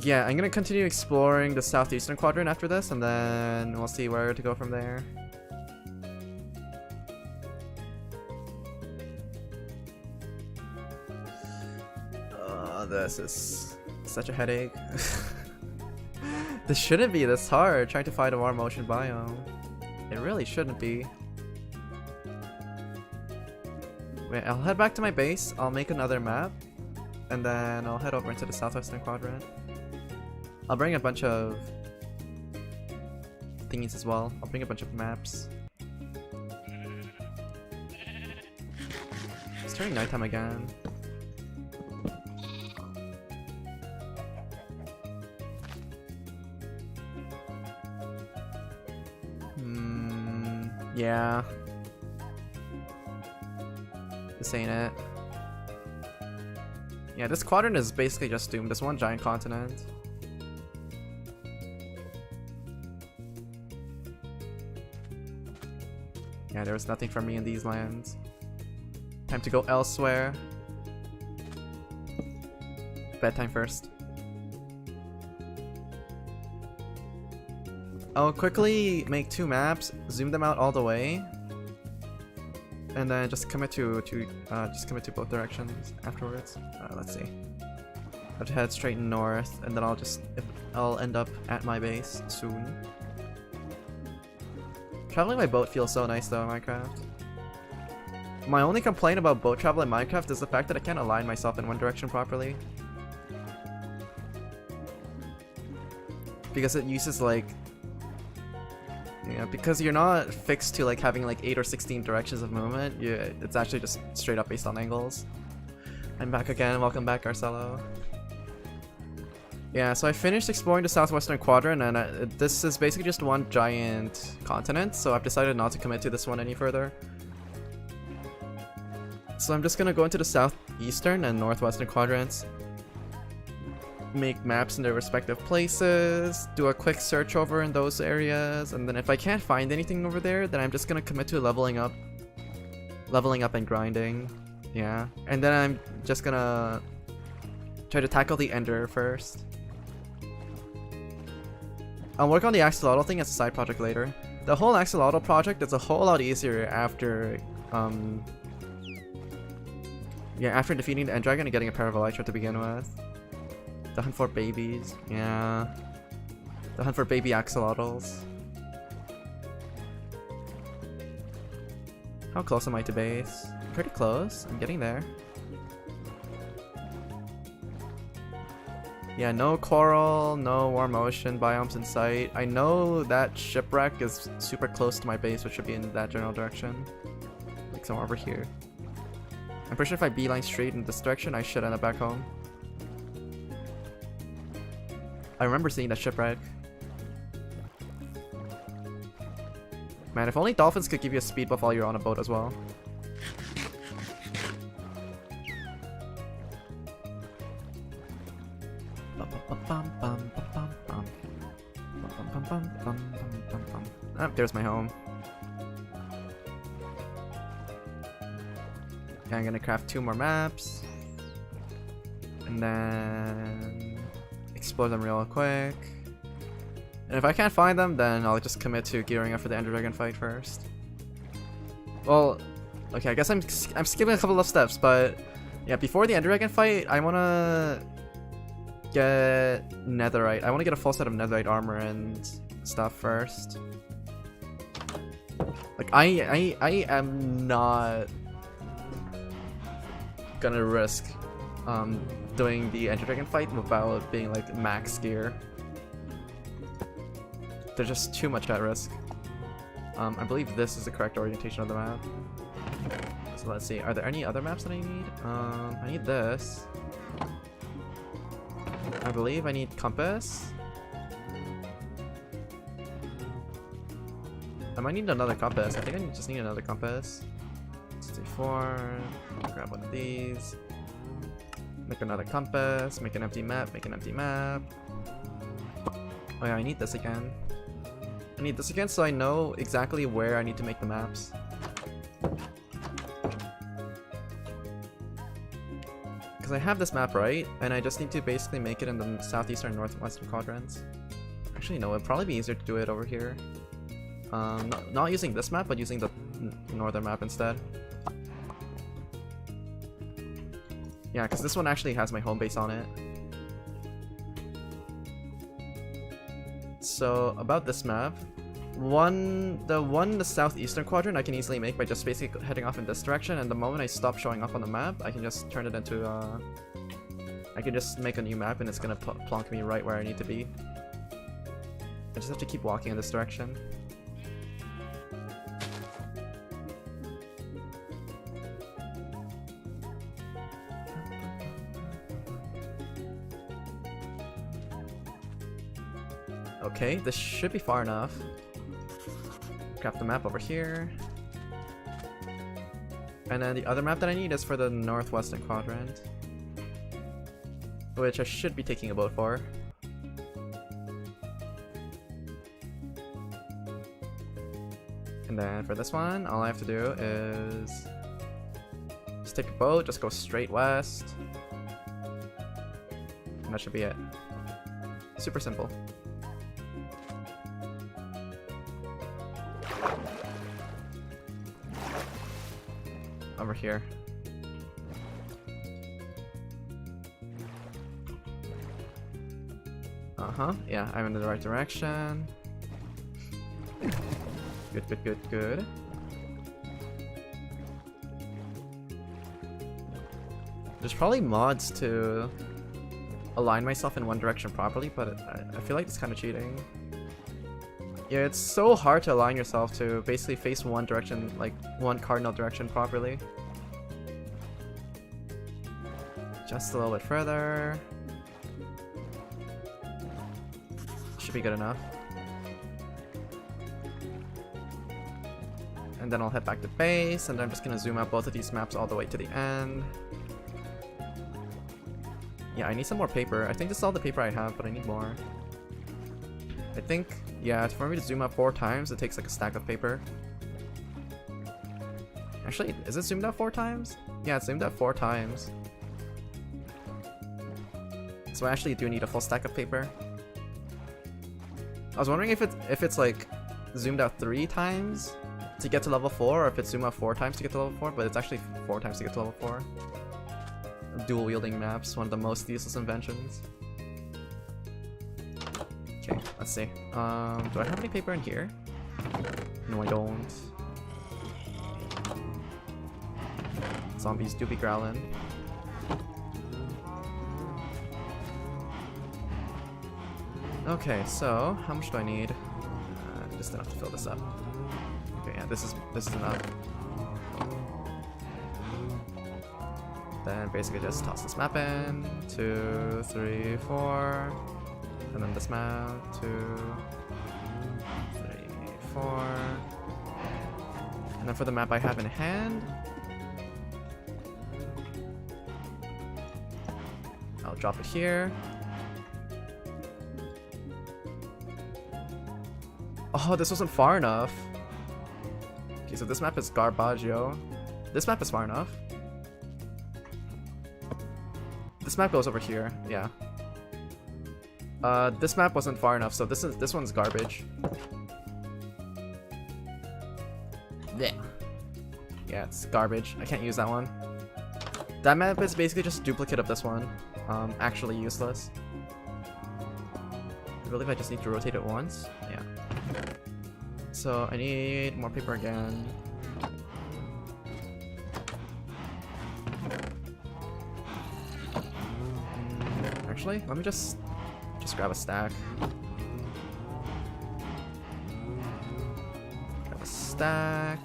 yeah, I'm gonna continue exploring the southeastern quadrant after this, and then we'll see where to go from there. This is such a headache. This shouldn't be this hard, trying to find a warm ocean biome. It really shouldn't be. Wait, I'll head back to my base, I'll make another map, and then I'll head over into the southwestern quadrant. I'll bring a bunch of thingies as well. I'll bring a bunch of maps. It's turning nighttime again. Yeah. This ain't it. Yeah, this quadrant is basically just doomed. This one giant continent. Yeah, there was nothing for me in these lands. Time to go elsewhere. Bedtime first. I'll quickly make 2 maps, zoom them out all the way, and then just commit to both directions afterwards. Let's see. I have to head straight north, and then I'll end up at my base soon. Traveling by boat feels so nice though in Minecraft. My only complaint about boat travel in Minecraft is the fact that I can't align myself in one direction properly. Because it uses like... Yeah, because you're not fixed to like having like 8 or 16 directions of movement. It's actually just straight up based on angles. I'm back again. Welcome back, Arcello. Yeah, so I finished exploring the southwestern quadrant, and this is basically just one giant continent, so I've decided not to commit to this one any further. So I'm just gonna go into the southeastern and northwestern quadrants, make maps in their respective places, do a quick search over in those areas, and then if I can't find anything over there, then I'm just gonna commit to leveling up and grinding. Yeah, and then I'm just gonna try to tackle the ender first. I'll work on the axolotl thing as a side project later. The whole axolotl project is a whole lot easier after after defeating the end dragon and getting a pair of elytra to begin with. The hunt for babies, yeah. The hunt for baby axolotls. How close am I to base? Pretty close, I'm getting there. Yeah, no coral, no warm ocean biomes in sight. I know that shipwreck is super close to my base, which should be in that general direction. Like somewhere over here. I'm pretty sure if I beeline straight in this direction, I should end up back home. I remember seeing that shipwreck. Man, if only dolphins could give you a speed buff while you're on a boat as well. Ah, there's my home. Okay, I'm gonna craft 2 more maps. And then explore them real quick. And if I can't find them, then I'll just commit to gearing up for the Ender Dragon fight first. Well, okay, I guess I'm skipping a couple of steps, but yeah, before the Ender Dragon fight, I wanna get netherite. I wanna get a full set of netherite armor and stuff first. Like, I am not gonna risk doing the Ender Dragon fight without being like max gear. There's just too much at risk. I believe this is the correct orientation of the map. So let's see, are there any other maps that I need? I need this. I believe I need compass. I might need another compass. I think I just need another compass. 64. Grab one of these. Make another compass. Make an empty map. Make an empty map. Oh yeah, I need this again. I need this again so I know exactly where I need to make the maps. Because I have this map right, and I just need to basically make it in the southeastern and northwestern quadrants. Actually, no, it'd probably be easier to do it over here. Not using this map, but using the northern map instead. Yeah, because this one actually has my home base on it. So, about this map, the southeastern quadrant I can easily make by just basically heading off in this direction, and the moment I stop showing up on the map, I can just turn it into, I can just make a new map and it's gonna plonk me right where I need to be. I just have to keep walking in this direction. Okay, this should be far enough. Craft the map over here. And then the other map that I need is for the northwestern quadrant, which I should be taking a boat for. And then for this one, all I have to do is just take a boat, just go straight west. And that should be it. Super simple. Over here. Yeah, I'm in the right direction. Good, good, good, good. There's probably mods to align myself in one direction properly, but I feel like it's kind of cheating. Yeah, it's so hard to align yourself to basically face one direction, like one cardinal direction properly. Just a little bit further. Should be good enough. and then I'll head back to base, and then I'm just gonna zoom out both of these maps all the way to the end. Yeah, I need some more paper. I think this is all the paper I have, but I need more. I think, yeah, for me to zoom out 4 times, it takes like a stack of paper. Actually, is it zoomed out 4 times? Yeah, it's zoomed out 4 times. So I actually do need a full stack of paper. I was wondering if it's like zoomed out 3 times to get to level 4, or if it's zoomed out 4 times to get to level 4, but it's actually 4 times to get to level 4. Dual wielding maps, one of the most useless inventions. Okay, let's see. Do I have any paper in here? No, I don't. Zombies do be growling. Okay, so how much do I need? Just enough to fill this up. Okay, yeah, this is enough. Then basically just toss this map in. 2, 3, 4. And then this map. 2, 3, 4. And then for the map I have in hand, I'll drop it here. Oh, this wasn't far enough. Okay, so this map is Garbaggio. This map is far enough. This map goes over here, yeah. This map wasn't far enough, so this one's garbage. Yeah. Yeah, it's garbage. I can't use that one. That map is basically just a duplicate of this one. Actually useless. I believe I just need to rotate it once. Yeah. So I need more paper again. Actually, let me just grab a stack. Grab a stack.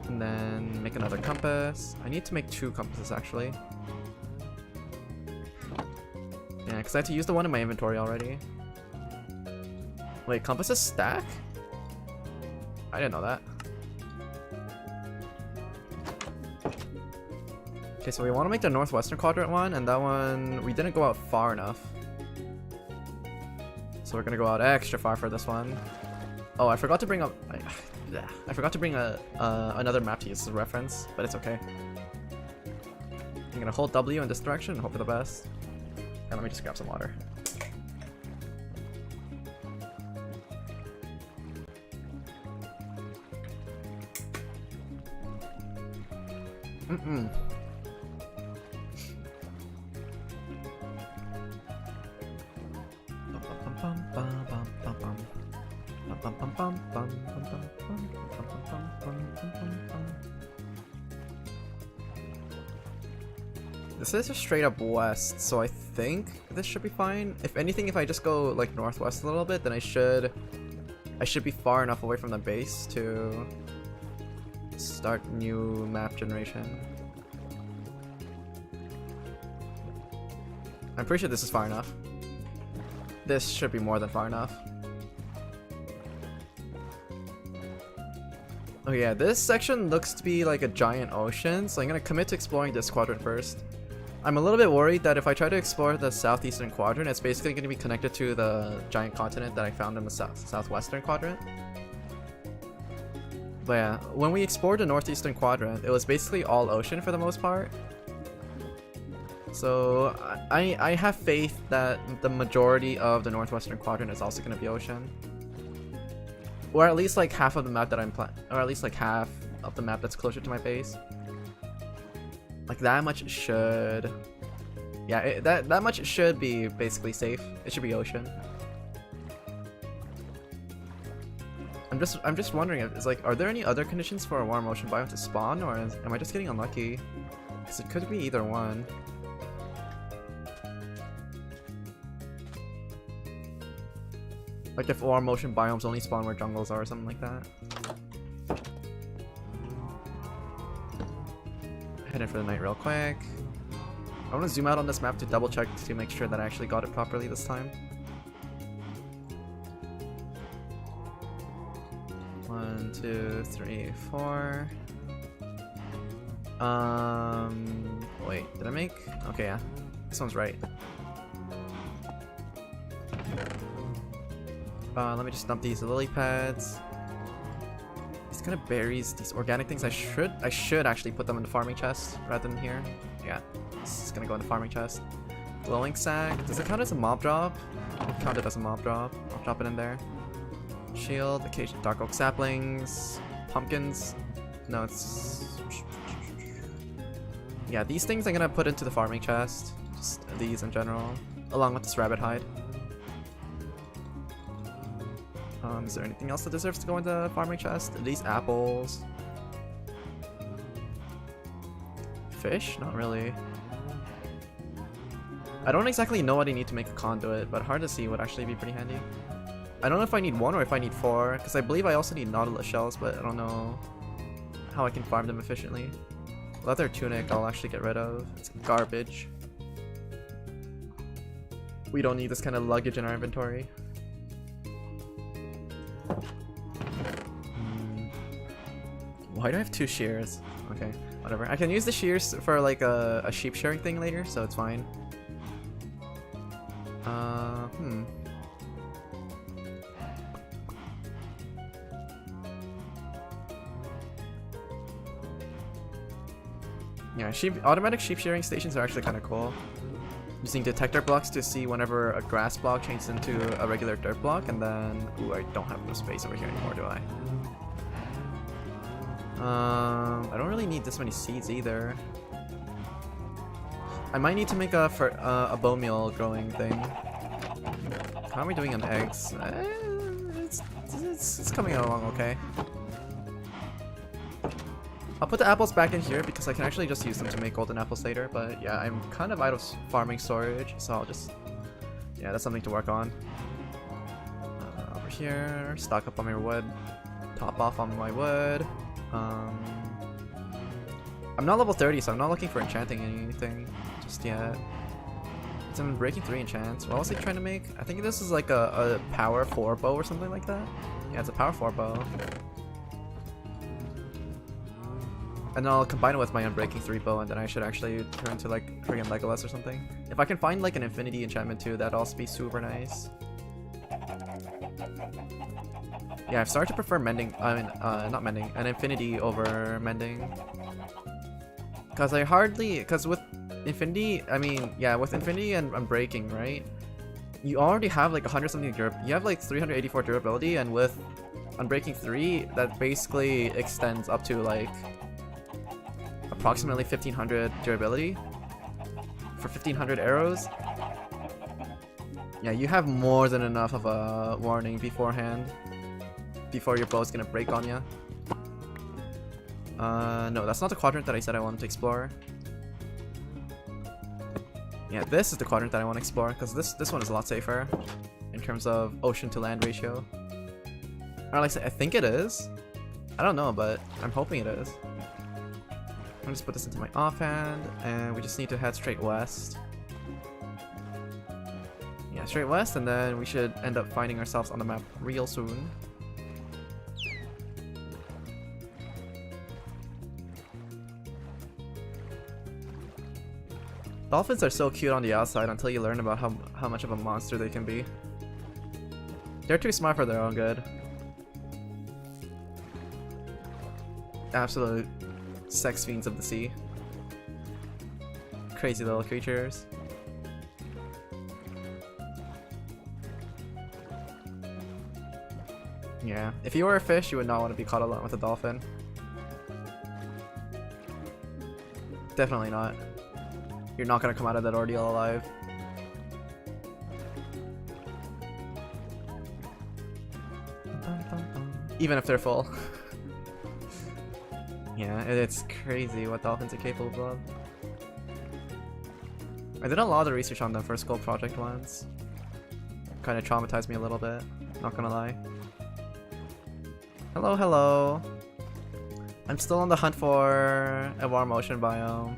And then make another compass. I need to make 2 compasses actually. Yeah, because I had to use the one in my inventory already. Wait, compasses stack? I didn't know that. Okay, so we want to make the northwestern quadrant one, and that one, we didn't go out far enough. So we're gonna go out extra far for this one. Oh, I forgot to bring up... I forgot to bring another map to use as a reference, but it's okay. I'm gonna hold W in this direction and hope for the best. And let me just grab some water. This is just straight up west, so I think this should be fine. If anything, if I just go like northwest a little bit, then I should be far enough away from the base to start new map generation. I'm pretty sure this is far enough. This should be more than far enough. Oh yeah, this section looks to be like a giant ocean, so I'm gonna commit to exploring this quadrant first. I'm a little bit worried that if I try to explore the southeastern quadrant, it's basically going to be connected to the giant continent that I found in the southwestern quadrant. But yeah, when we explored the northeastern quadrant, it was basically all ocean for the most part. So I have faith that the majority of the northwestern quadrant is also going to be ocean. Or at least like half of the map that I'm or at least like half of the map that's closer to my base. Like that much should, yeah, that much should be basically safe. It should be ocean. I'm just wondering if it's like, are there any other conditions for a warm ocean biome to spawn, or am I just getting unlucky? Because it could be either one. Like if warm ocean biomes only spawn where jungles are or something like that. Head in for the night real quick. I want to zoom out on this map to double check to make sure that I actually got it properly this time. 1, 2, 3, 4. Wait, did I make? Okay, yeah. This one's right. Let me just dump these lily pads. These kind of berries, these organic things, I should actually put them in the farming chest rather than here. Yeah, this is gonna go in the farming chest. Glowing sack, does it count as a mob drop? Count it as a mob drop. I'll drop it in there. Shield, occasional dark oak saplings, pumpkins. No, it's... Yeah, these things I'm gonna put into the farming chest. Just these in general, along with this rabbit hide. Is there anything else that deserves to go in the farming chest? These apples. Fish? Not really. I don't exactly know what I need to make a conduit, but hard to see would actually be pretty handy. I don't know if I need 1 or if I need 4, because I believe I also need nautilus shells, but I don't know how I can farm them efficiently. Leather tunic I'll actually get rid of. It's garbage. We don't need this kind of luggage in our inventory. Why do I have 2 shears? Okay, whatever. I can use the shears for like a sheep shearing thing later, so it's fine. Yeah, automatic sheep shearing stations are actually kind of cool. Using detector blocks to see whenever a grass block changes into a regular dirt block, and then... Ooh, I don't have enough space over here anymore, do I? I don't really need this many seeds either. I might need to make a bone meal growing thing. How are we doing on eggs? It's coming along okay. I'll put the apples back in here because I can actually just use them to make golden apples later, but yeah, I'm kind of out of farming storage, so I'll just... Yeah, that's something to work on. Over here, stock up on my wood, top off on my wood. I'm not level 30, so I'm not looking for enchanting anything just yet. It's in breaking 3 enchants. What was I trying to make? I think this is like a power 4 bow or something like that. Yeah, it's a power 4 bow. And then I'll combine it with my Unbreaking 3 bow, and then I should actually turn into like friggin' Legolas or something. If I can find like an infinity enchantment too, that'd also be super nice. Yeah, I've started to prefer mending, not mending, an infinity over mending. Cause with infinity, I mean, yeah, with infinity and Unbreaking, right? You already have like 100 something durability. You have like 384 durability, and with Unbreaking 3, that basically extends up to like approximately 1500 durability for 1500 arrows. Yeah, you have more than enough of a warning beforehand before your bow's gonna break on you. No, that's not the quadrant that I said I wanted to explore. Yeah, this is the quadrant that I want to explore, because this one is a lot safer in terms of ocean to land ratio. Or like I think it is. I don't know, but I'm hoping it is. I'm just put this into my offhand, and we just need to head straight west. Yeah, straight west, and then we should end up finding ourselves on the map real soon. Dolphins are so cute on the outside until you learn about how much of a monster they can be. They're too smart for their own good. Absolute sex fiends of the sea. Crazy little creatures. Yeah, if you were a fish, you would not want to be caught alone with a dolphin. Definitely not. You're not gonna come out of that ordeal alive. Even if they're full. Yeah, it's crazy what dolphins are capable of. I did a lot of research on the first school project once. Kind of traumatized me a little bit, not gonna lie. Hello, hello. I'm still on the hunt for a warm ocean biome.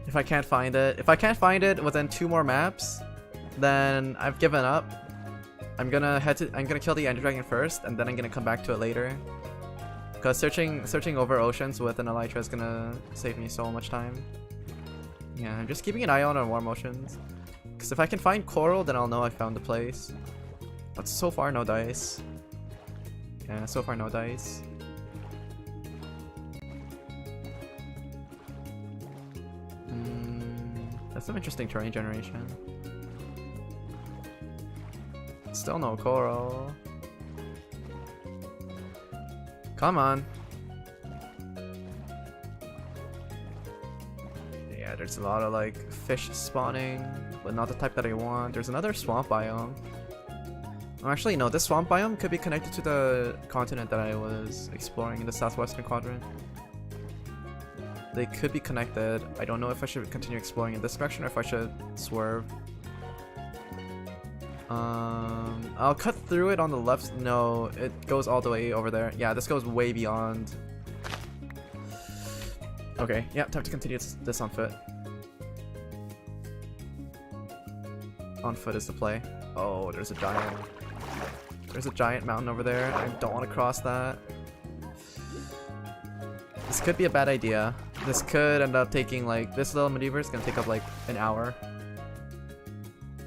If I can't find it, within 2 more maps, then I've given up. I'm gonna kill the Ender Dragon first, and then I'm gonna come back to it later. Cause searching over oceans with an Elytra is gonna save me so much time. Yeah, I'm just keeping an eye on warm oceans. Cause if I can find coral, then I'll know I found the place. But so far, no dice. Yeah, so far no dice. That's some interesting terrain generation. Still no coral. Come on. Yeah, there's a lot of like fish spawning, but not the type that I want. There's another swamp biome. Actually, no, this swamp biome could be connected to the continent that I was exploring in the southwestern quadrant. They could be connected. I don't know if I should continue exploring in this direction or if I should swerve. I'll cut through it on the left. No, it goes all the way over there. Yeah, this goes way beyond. Okay, yeah, time to continue this on foot. On foot is the play. Oh, there's a giant mountain over there. I don't want to cross that. This could be a bad idea. This could end up taking like, this little maneuver is gonna take up like an hour.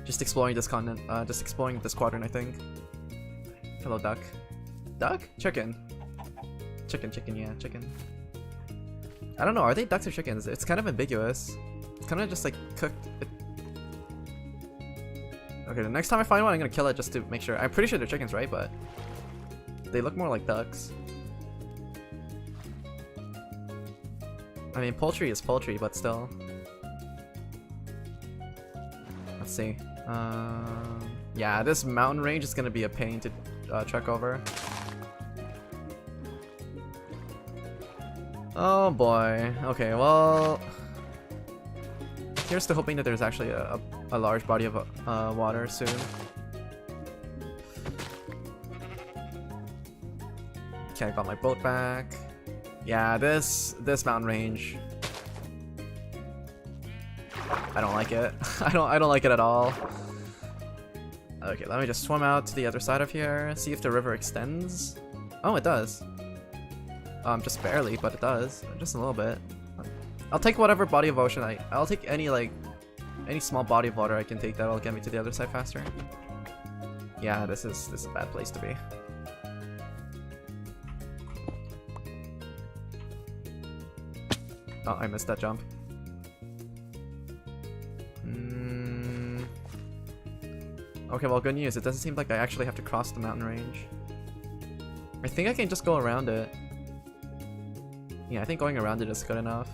Just exploring this continent, just exploring this quadrant, I think. Hello, duck. Duck? Chicken. Chicken, yeah, chicken. I don't know, are they ducks or chickens? It's kind of ambiguous. It's kind of just like cooked. Okay, the next time I find one, I'm gonna kill it just to make sure. I'm pretty sure they're chickens, right? But they look more like ducks. I mean, poultry is poultry, but still. Let's see. Yeah, this mountain range is gonna be a pain to trek over. Oh boy. Okay, well, here's to hoping that there's actually a large body of water soon. Okay, I got my boat back. Yeah, this mountain range, I don't like it. I don't like it at all. Okay, let me just swim out to the other side of here, see if the river extends. Oh, it does. Just barely, but it does. Just a little bit. I'll take whatever body of ocean I'll take any small body of water I can take that'll get me to the other side faster. Yeah, this is a bad place to be. Oh, I missed that jump. Okay, well, good news. It doesn't seem like I actually have to cross the mountain range. I think I can just go around it. Yeah, I think going around it is good enough.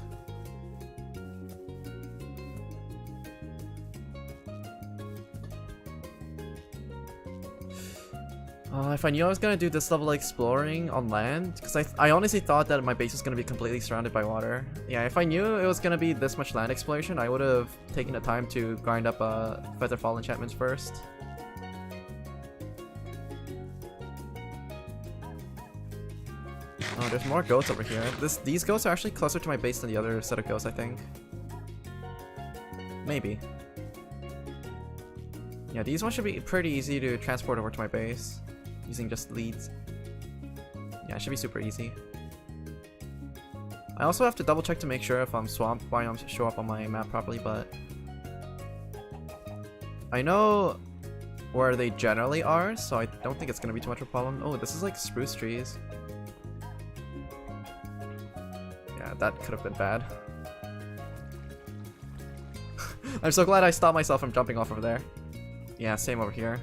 If I knew I was gonna do this level exploring on land, because I honestly thought that my base was gonna be completely surrounded by water. Yeah, if I knew it was gonna be this much land exploration, I would have taken the time to grind up Featherfall enchantments first. Oh, there's more goats over here. These goats are actually closer to my base than the other set of goats, I think. Maybe. Yeah, these ones should be pretty easy to transport over to my base. Using just leads. Yeah, it should be super easy. I also have to double check to make sure if swamp biomes show up on my map properly, but I know where they generally are, so I don't think it's gonna be too much of a problem. Oh, this is like spruce trees. Yeah, that could have been bad. I'm so glad I stopped myself from jumping off over there. Yeah, same over here.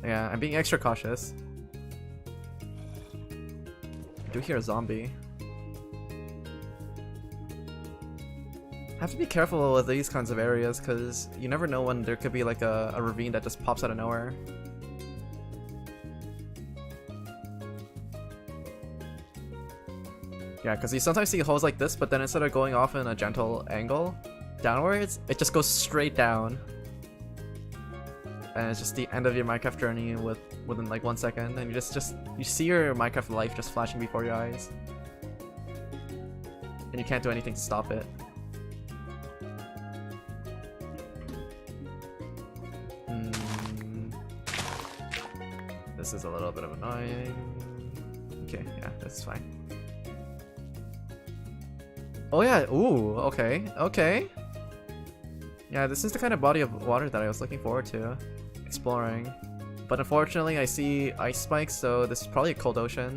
Yeah, I'm being extra cautious. I do hear a zombie. I have to be careful with these kinds of areas because you never know when there could be like a ravine that just pops out of nowhere. Yeah, because you sometimes see holes like this, but then instead of going off in a gentle angle downwards, it just goes straight down. And it's just the end of your Minecraft journey within like 1 second, and you see your Minecraft life just flashing before your eyes, and you can't do anything to stop it. This is a little bit of annoying. Okay, yeah, that's fine. Oh yeah, ooh, okay, okay. Yeah, this is the kind of body of water that I was looking forward to exploring. But unfortunately, I see ice spikes, so this is probably a cold ocean.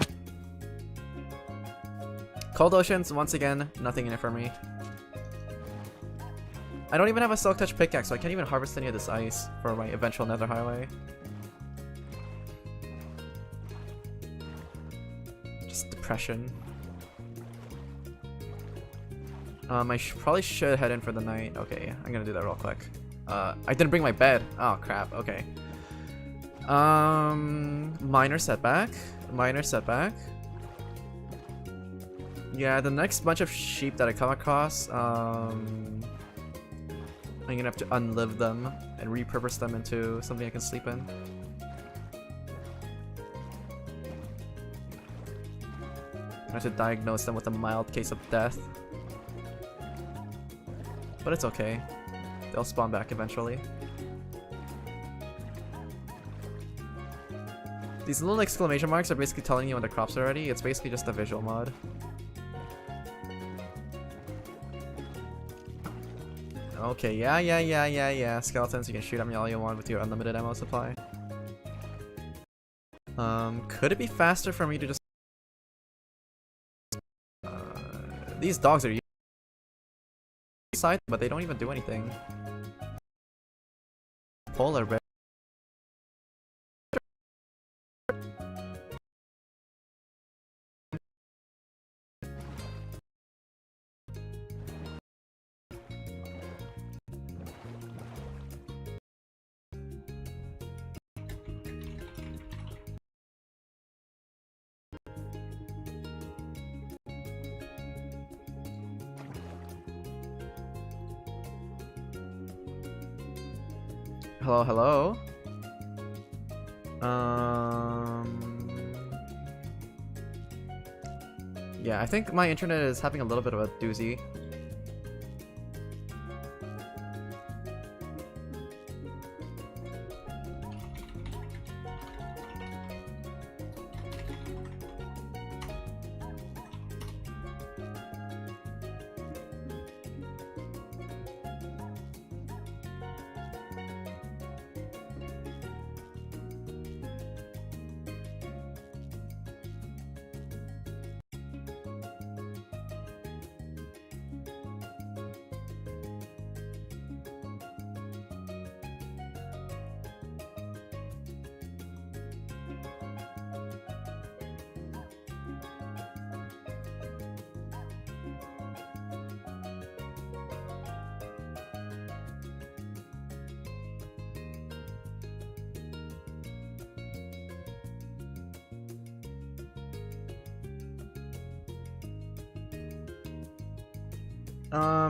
Cold oceans, once again, nothing in it for me. I don't even have a Silk Touch pickaxe, so I can't even harvest any of this ice for my eventual nether highway. Just depression. I probably should head in for the night. Okay, I'm gonna do that real quick. I didn't bring my bed. Oh crap, okay. Minor setback. Minor setback. Yeah, the next bunch of sheep that I come across, I'm gonna have to unlive them and repurpose them into something I can sleep in. I have to diagnose them with a mild case of death. But it's okay. They'll spawn back eventually. These little exclamation marks are basically telling you when the crops are ready. It's basically just a visual mod. Okay, yeah. Skeletons, you can shoot at me all you want with your unlimited ammo supply. Could it be faster for me to just... these dogs are side, but they don't even do anything. Polar bear. Hello, hello. Yeah, I think my internet is having a little bit of a doozy.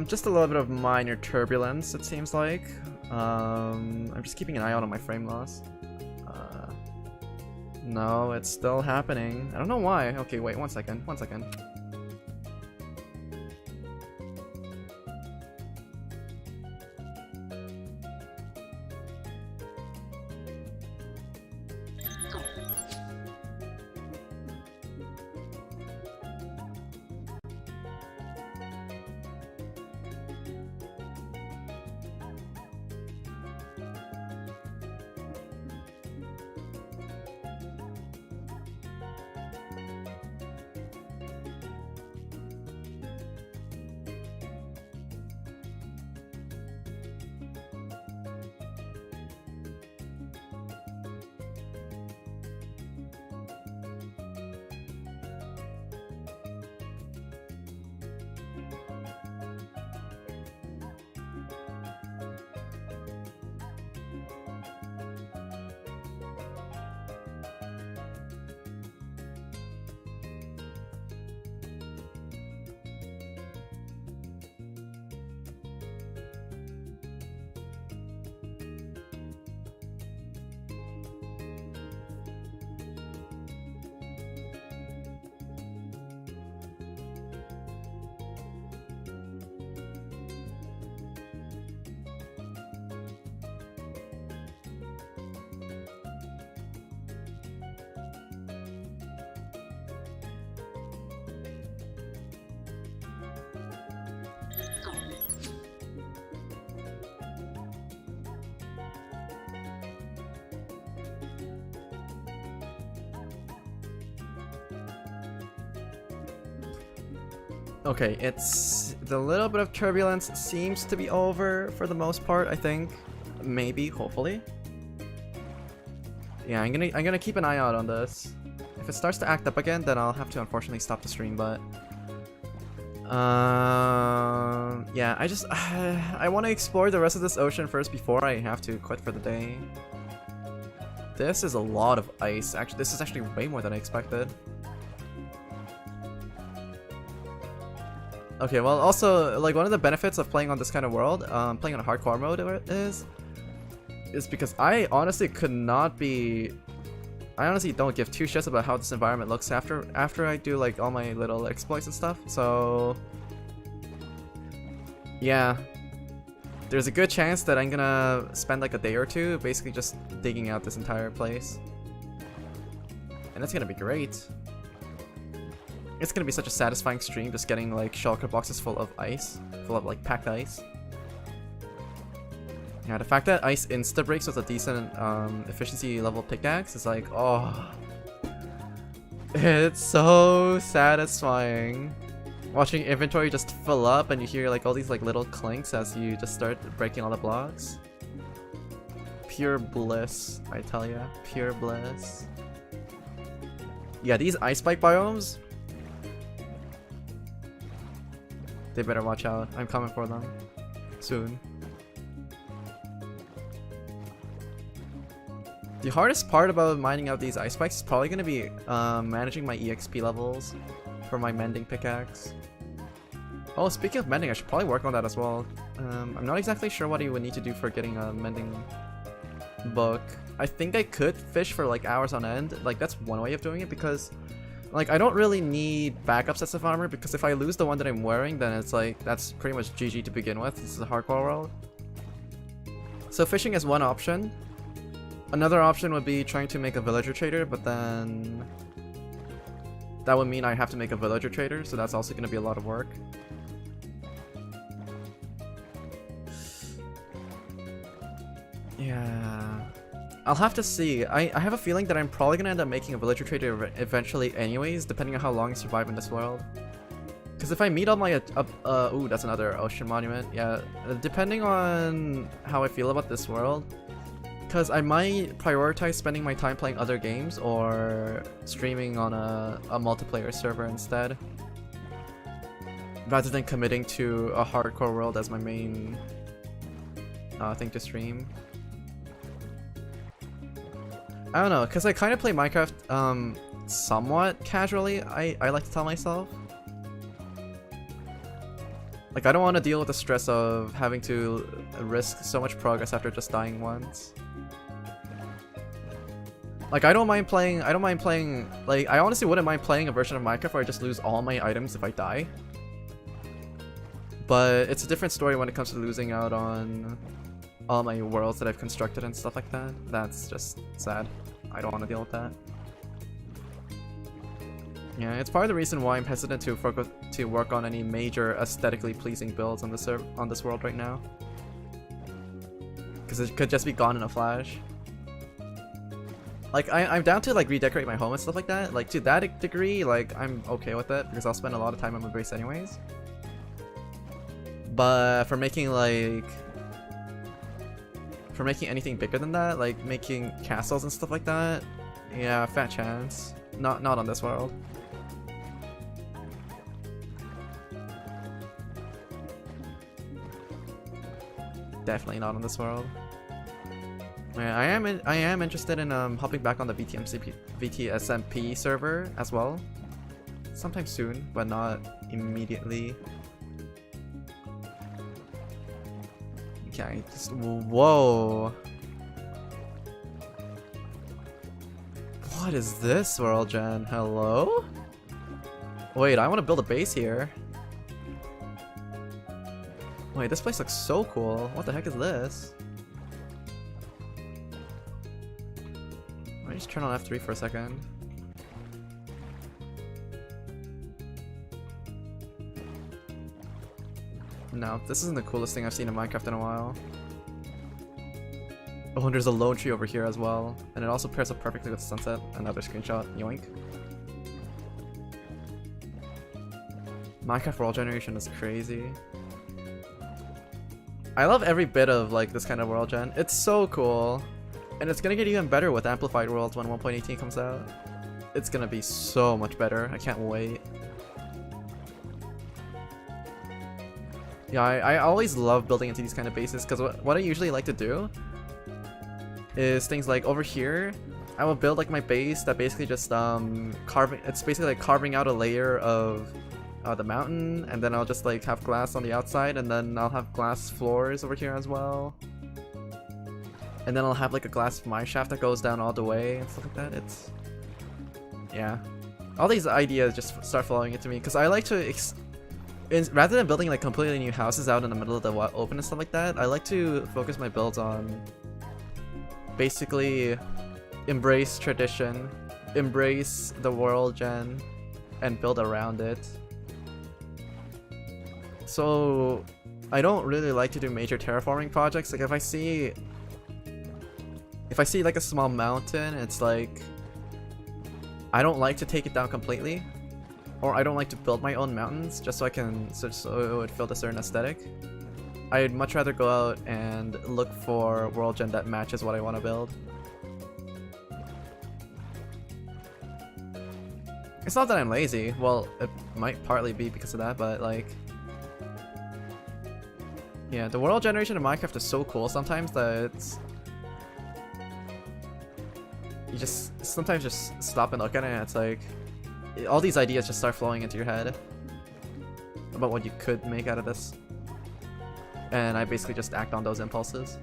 Just a little bit of minor turbulence, it seems like. I'm just keeping an eye out on my frame loss. No, it's still happening. I don't know why. Okay, wait, one second. Okay, it's the little bit of turbulence seems to be over for the most part, I think. Maybe, hopefully. Yeah, I'm gonna keep an eye out on this. If it starts to act up again, then I'll have to unfortunately stop the stream, but yeah, I want to explore the rest of this ocean first before I have to quit for the day. This is a lot of ice. Actually, this is actually way more than I expected. Okay, well, also, like, one of the benefits of playing on this kind of world, playing on a hardcore mode is because I honestly don't give two shits about how this environment looks after I do, like, all my little exploits and stuff, so yeah. There's a good chance that I'm gonna spend, like, a day or two basically just digging out this entire place. And it's gonna be great. It's gonna be such a satisfying stream just getting like shulker boxes full of ice, full of like packed ice. Yeah, the fact that ice insta breaks with a decent efficiency level pickaxe is like, oh, it's so satisfying. Watching inventory just fill up and you hear like all these like little clinks as you just start breaking all the blocks. Pure bliss, I tell ya, pure bliss. Yeah, these ice spike biomes, they better watch out. I'm coming for them soon. The hardest part about mining out these ice spikes is probably going to be managing my EXP levels for my mending pickaxe. Oh, speaking of mending, I should probably work on that as well. I'm not exactly sure what you would need to do for getting a mending book. I think I could fish for like hours on end. Like, that's one way of doing it, because like, I don't really need backup sets of armor, because if I lose the one that I'm wearing, then it's like, that's pretty much GG to begin with. This is a hardcore world. So fishing is one option. Another option would be trying to make a villager trader, but then that would mean I have to make a villager trader, so that's also going to be a lot of work. Yeah, I'll have to see. I have a feeling that I'm probably gonna end up making a villager trader eventually anyways, depending on how long I survive in this world. Because if I meet all my ooh, that's another ocean monument. Yeah, depending on how I feel about this world, because I might prioritize spending my time playing other games or streaming on a multiplayer server instead, rather than committing to a hardcore world as my main thing to stream. I don't know, because I kind of play Minecraft somewhat casually, I like to tell myself. Like, I don't want to deal with the stress of having to risk so much progress after just dying once. Like, I don't mind playing, like, I honestly wouldn't mind playing a version of Minecraft where I just lose all my items if I die. But it's a different story when it comes to losing out on all my worlds that I've constructed and stuff like that. That's just sad. I don't want to deal with that. Yeah, it's part of the reason why I'm hesitant to work on any major aesthetically pleasing builds on this world right now, because it could just be gone in a flash. Like, I'm down to like redecorate my home and stuff like that. Like, to that degree, like, I'm okay with it, because I'll spend a lot of time on my base anyways. But for making anything bigger than that, like making castles and stuff like that, yeah, fat chance. Not on this world. Definitely not on this world. Yeah, I am interested in hopping back on the VTSMP server as well, sometime soon, but not immediately. Okay, just whoa. What is this world, Jen? Hello? Wait, I want to build a base here. Wait, this place looks so cool. What the heck is this? Let me just turn on F3 for a second. No, this isn't the coolest thing I've seen in Minecraft in a while. Oh, and there's a lone tree over here as well. And it also pairs up perfectly with the sunset. Another screenshot. Yoink. Minecraft world generation is crazy. I love every bit of like this kind of world gen. It's so cool. And it's gonna get even better with amplified worlds when 1.18 comes out. It's gonna be so much better. I can't wait. Yeah, I always love building into these kind of bases because what I usually like to do is things like over here, I will build like my base that basically just it's basically like carving out a layer of the mountain, and then I'll just like have glass on the outside, and then I'll have glass floors over here as well. And then I'll have like a glass mineshaft that goes down all the way and stuff like that. It's... yeah. All these ideas just start flowing into me because I like to rather than building like completely new houses out in the middle of the open and stuff like that, I like to focus my builds on basically embrace tradition, embrace the world gen, and build around it. So I don't really like to do major terraforming projects. Like if I see like a small mountain, it's like I don't like to take it down completely, or I don't like to build my own mountains just so it would feel a certain aesthetic. I'd much rather go out and look for world gen that matches what I want to build. It's not that I'm lazy. Well, it might partly be because of that, but like, yeah, the world generation of Minecraft is so cool sometimes that it's... you just sometimes just stop and look at it and it's like all these ideas just start flowing into your head about what you could make out of this, and I basically just act on those impulses.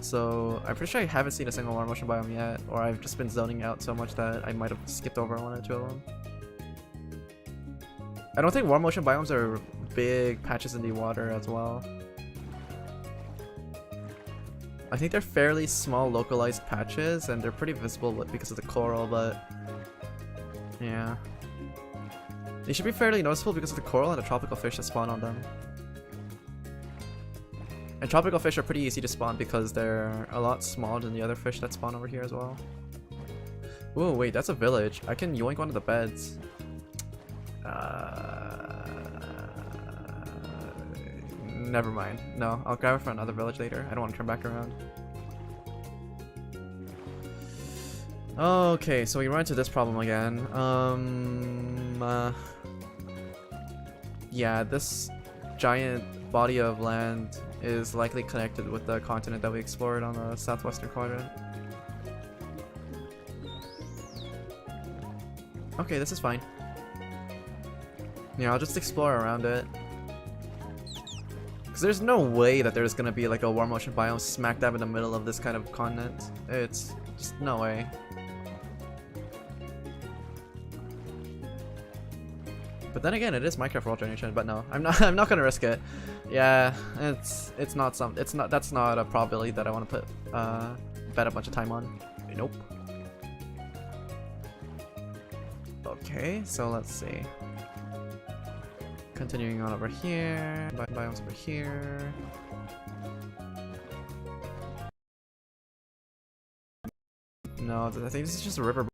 So I'm pretty sure I haven't seen a single War Motion biome yet, or I've just been zoning out so much that I might have skipped over one or two of them. I don't think War Motion biomes are big patches in the water as well. I think they're fairly small localized patches and they're pretty visible because of the coral, but yeah. They should be fairly noticeable because of the coral and the tropical fish that spawn on them. And tropical fish are pretty easy to spawn because they're a lot smaller than the other fish that spawn over here as well. Ooh, wait, that's a village. I can yoink one of the beds. Never mind. No, I'll grab it from another village later. I don't want to turn back around. Okay, so we run into this problem again. Yeah, this giant body of land is likely connected with the continent that we explored on the southwestern quadrant. Okay, this is fine. Yeah, I'll just explore around it. Because there's no way that there's gonna be like a War Motion biome smack dab in the middle of this kind of continent. It's just no way. But then again, it is Minecraft world generation. But no, I'm not gonna risk it. Yeah, that's not a probability that I want to put bet a bunch of time on. Nope. Okay, so let's see. Continuing on over here, biomes over here. No, I think this is just a river.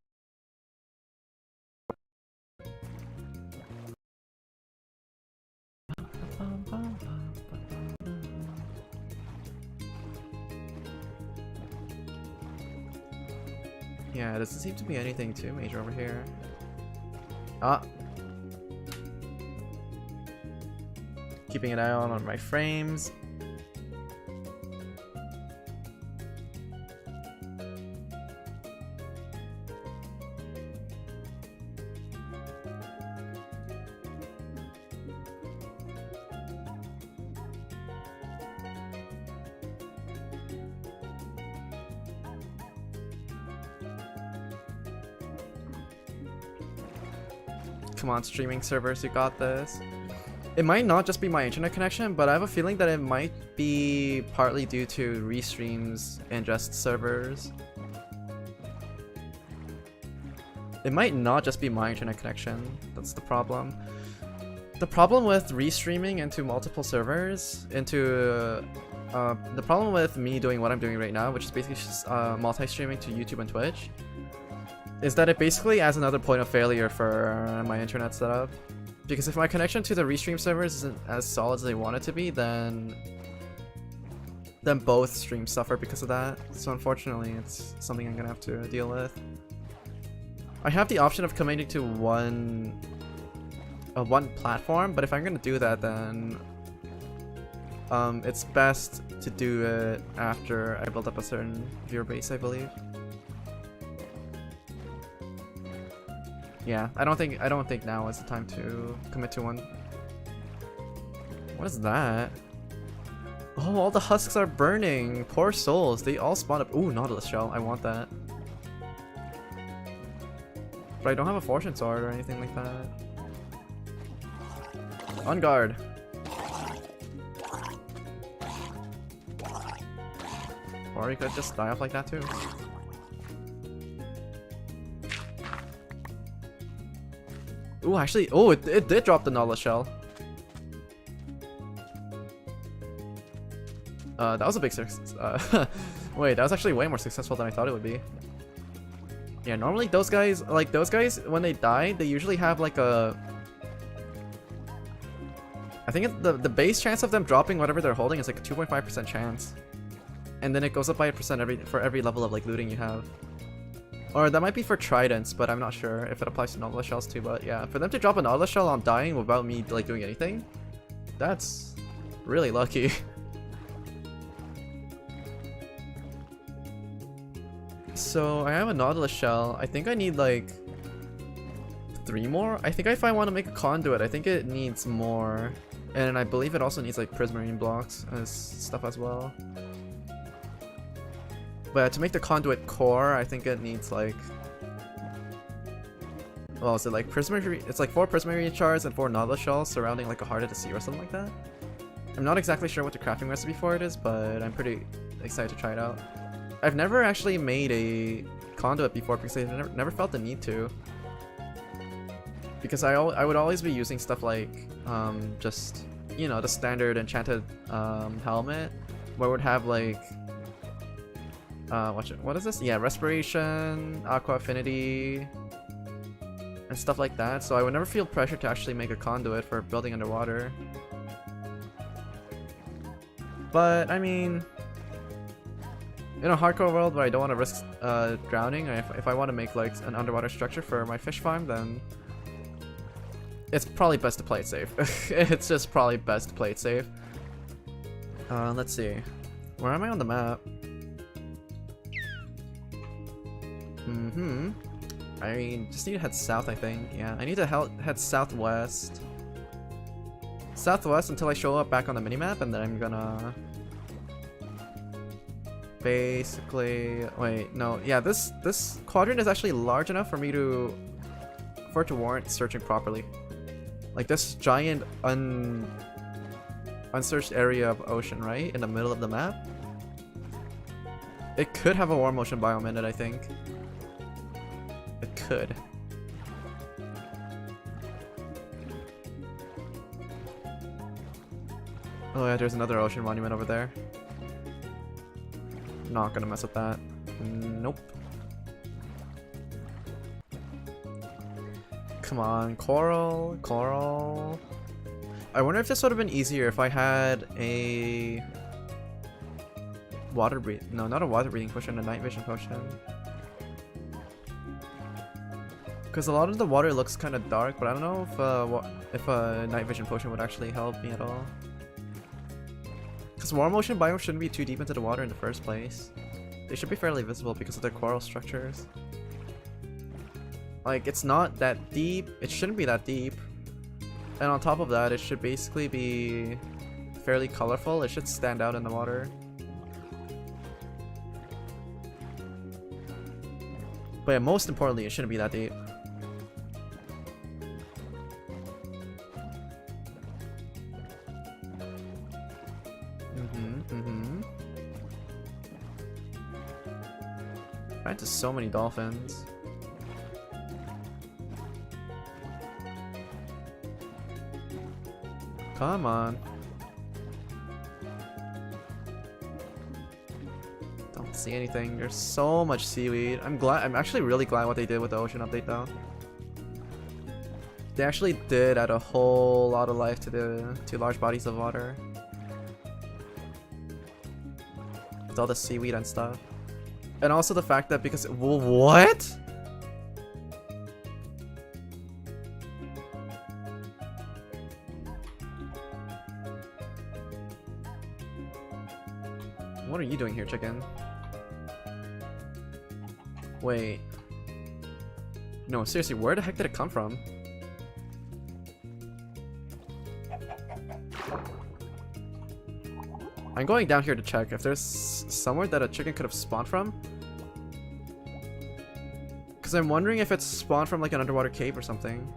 Yeah, it doesn't seem to be anything too major over here. Ah. Keeping an eye on my frames. Come on, streaming servers, you got this. It might not just be my internet connection, but I have a feeling that it might be partly due to restreams and just servers. It might not just be my internet connection. That's the problem. The problem with restreaming into multiple servers, the problem with me doing what I'm doing right now, which is basically just multi-streaming to YouTube and Twitch, is that it basically adds another point of failure for my internet setup. Because if my connection to the Restream servers isn't as solid as they want it to be, then both streams suffer because of that. So unfortunately, it's something I'm gonna have to deal with. I have the option of committing to one platform, but if I'm gonna do that, then it's best to do it after I build up a certain viewer base, I believe. Yeah, I don't think now is the time to commit to one. What is that? Oh, all the husks are burning. Poor souls. They all spawn up. Ooh, Nautilus shell. I want that. But I don't have a fortune sword or anything like that. On guard. Or you could just die off like that too. Ooh, actually, oh, it did drop the Nautilus shell. That was a big success. Wait, that was actually way more successful than I thought it would be. Yeah, normally those guys, when they die, they usually have like a... I think the base chance of them dropping whatever they're holding is like a 2.5% chance. And then it goes up by 1% for every level of like looting you have. Or that might be for tridents, but I'm not sure if it applies to Nautilus shells too. But yeah, for them to drop a Nautilus shell on dying without me like doing anything, that's really lucky. So I have a Nautilus shell. I think I need like 3 more. I think if I want to make a conduit, I think it needs more. And I believe it also needs like prismarine blocks as stuff as well. But to make the conduit core, I think it needs like... Well, is it like prismarine? It's like 4 prismarine shards and 4 Nautilus shells surrounding like a heart of the sea or something like that. I'm not exactly sure what the crafting recipe for it is, but I'm pretty excited to try it out. I've never actually made a conduit before because I never felt the need to. Because I would always be using stuff like just, you know, the standard enchanted helmet, where it would have like what is this? Yeah, respiration, aqua affinity, and stuff like that. So I would never feel pressure to actually make a conduit for building underwater. But I mean, in a hardcore world where I don't want to risk drowning, or if I want to make like an underwater structure for my fish farm, then it's probably best to play it safe. It's just probably best to play it safe. Let's see. Where am I on the map? I just need to head south, I think. Yeah, I need to head southwest. Southwest until I show up back on the minimap, and then I'm gonna... basically... Wait, no. Yeah, this quadrant is actually large enough for me to... for it to warrant searching properly. Like this giant unsearched area of ocean, right? In the middle of the map. It could have a warm ocean biome in it, I think. It could. Oh yeah, there's another ocean monument over there. Not gonna mess with that. Nope. Come on, coral, coral. I wonder if this would have been easier if I had a water breath. No, not a water breathing potion, a night vision potion. Because a lot of the water looks kind of dark, but I don't know if a night vision potion would actually help me at all. Because warm ocean biomes shouldn't be too deep into the water in the first place. They should be fairly visible because of their coral structures. Like, it's not that deep. It shouldn't be that deep. And on top of that, it should basically be fairly colorful. It should stand out in the water. But yeah, most importantly, it shouldn't be that deep. Ran into so many dolphins. Come on. Don't see anything. There's so much seaweed. I'm actually really glad what they did with the ocean update though. They actually did add a whole lot of life to the large bodies of water. With all the seaweed and stuff. And also the fact that because what? What are you doing here, chicken? Wait. No, seriously, where the heck did it come from? I'm going down here to check if there's somewhere that a chicken could have spawned from. Because I'm wondering if it's spawned from like an underwater cave or something.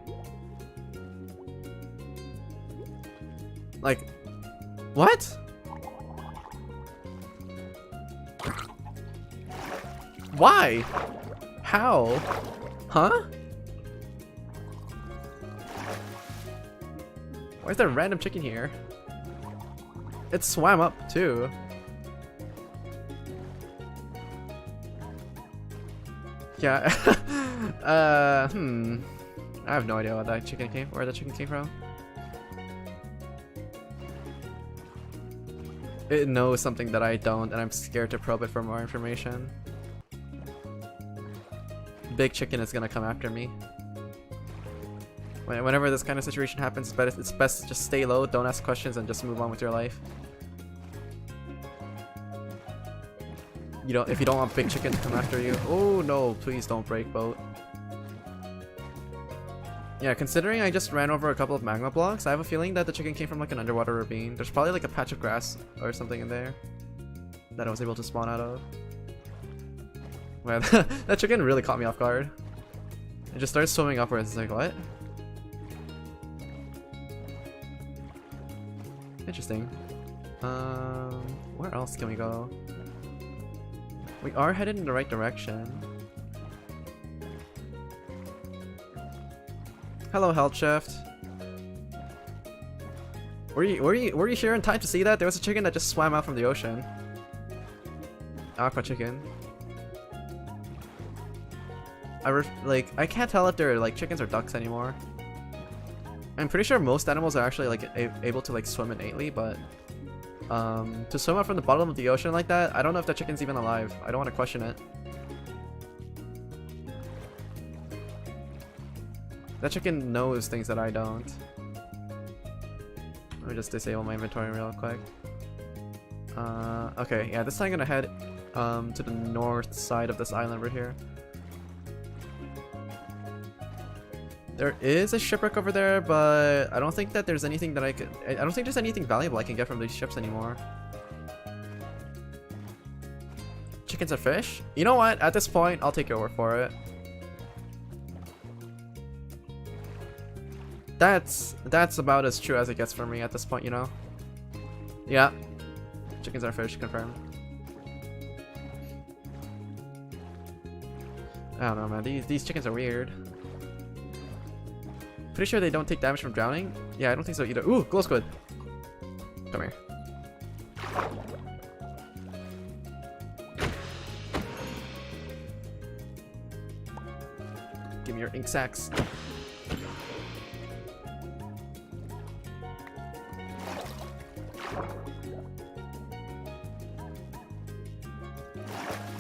Like, what? Why? How? Huh? Why is there a random chicken here? It swam up too. Yeah. I have no idea where that chicken came from. It knows something that I don't, and I'm scared to probe it for more information. Big chicken is gonna come after me. Whenever this kind of situation happens, it's best to just stay low, don't ask questions, and just move on with your life. If you don't want big chicken to come after you. Oh no, please don't break boat. Yeah, considering I just ran over a couple of magma blocks, I have a feeling that the chicken came from like an underwater ravine. There's probably like a patch of grass or something in there that I was able to spawn out of. Man, that chicken really caught me off guard. It just started swimming upwards. It's like, what? Interesting. Where else can we go? We are headed in the right direction. Hello, Health Shift. Were you here in time to see that? There was a chicken that just swam out from the ocean. Aqua chicken. I can't tell if they're like chickens or ducks anymore. I'm pretty sure most animals are actually like able to like swim innately, but to swim out from the bottom of the ocean like that, I don't know if that chicken's even alive. I don't want to question it. That chicken knows things that I don't. Let me just disable my inventory real quick. Okay, yeah, this time I'm gonna head to the north side of this island right here. There is a shipwreck over there, but I don't think that there's anything that I don't think there's anything valuable I can get from these ships anymore. Chickens are fish? You know what? At this point, I'll take your word for it. That's about as true as it gets for me at this point, you know? Yeah. Chickens are fish, confirmed. I don't know, man. These chickens are weird. Pretty sure they don't take damage from drowning. Yeah, I don't think so either. Ooh, glow squid. Come here. Give me your ink sacs.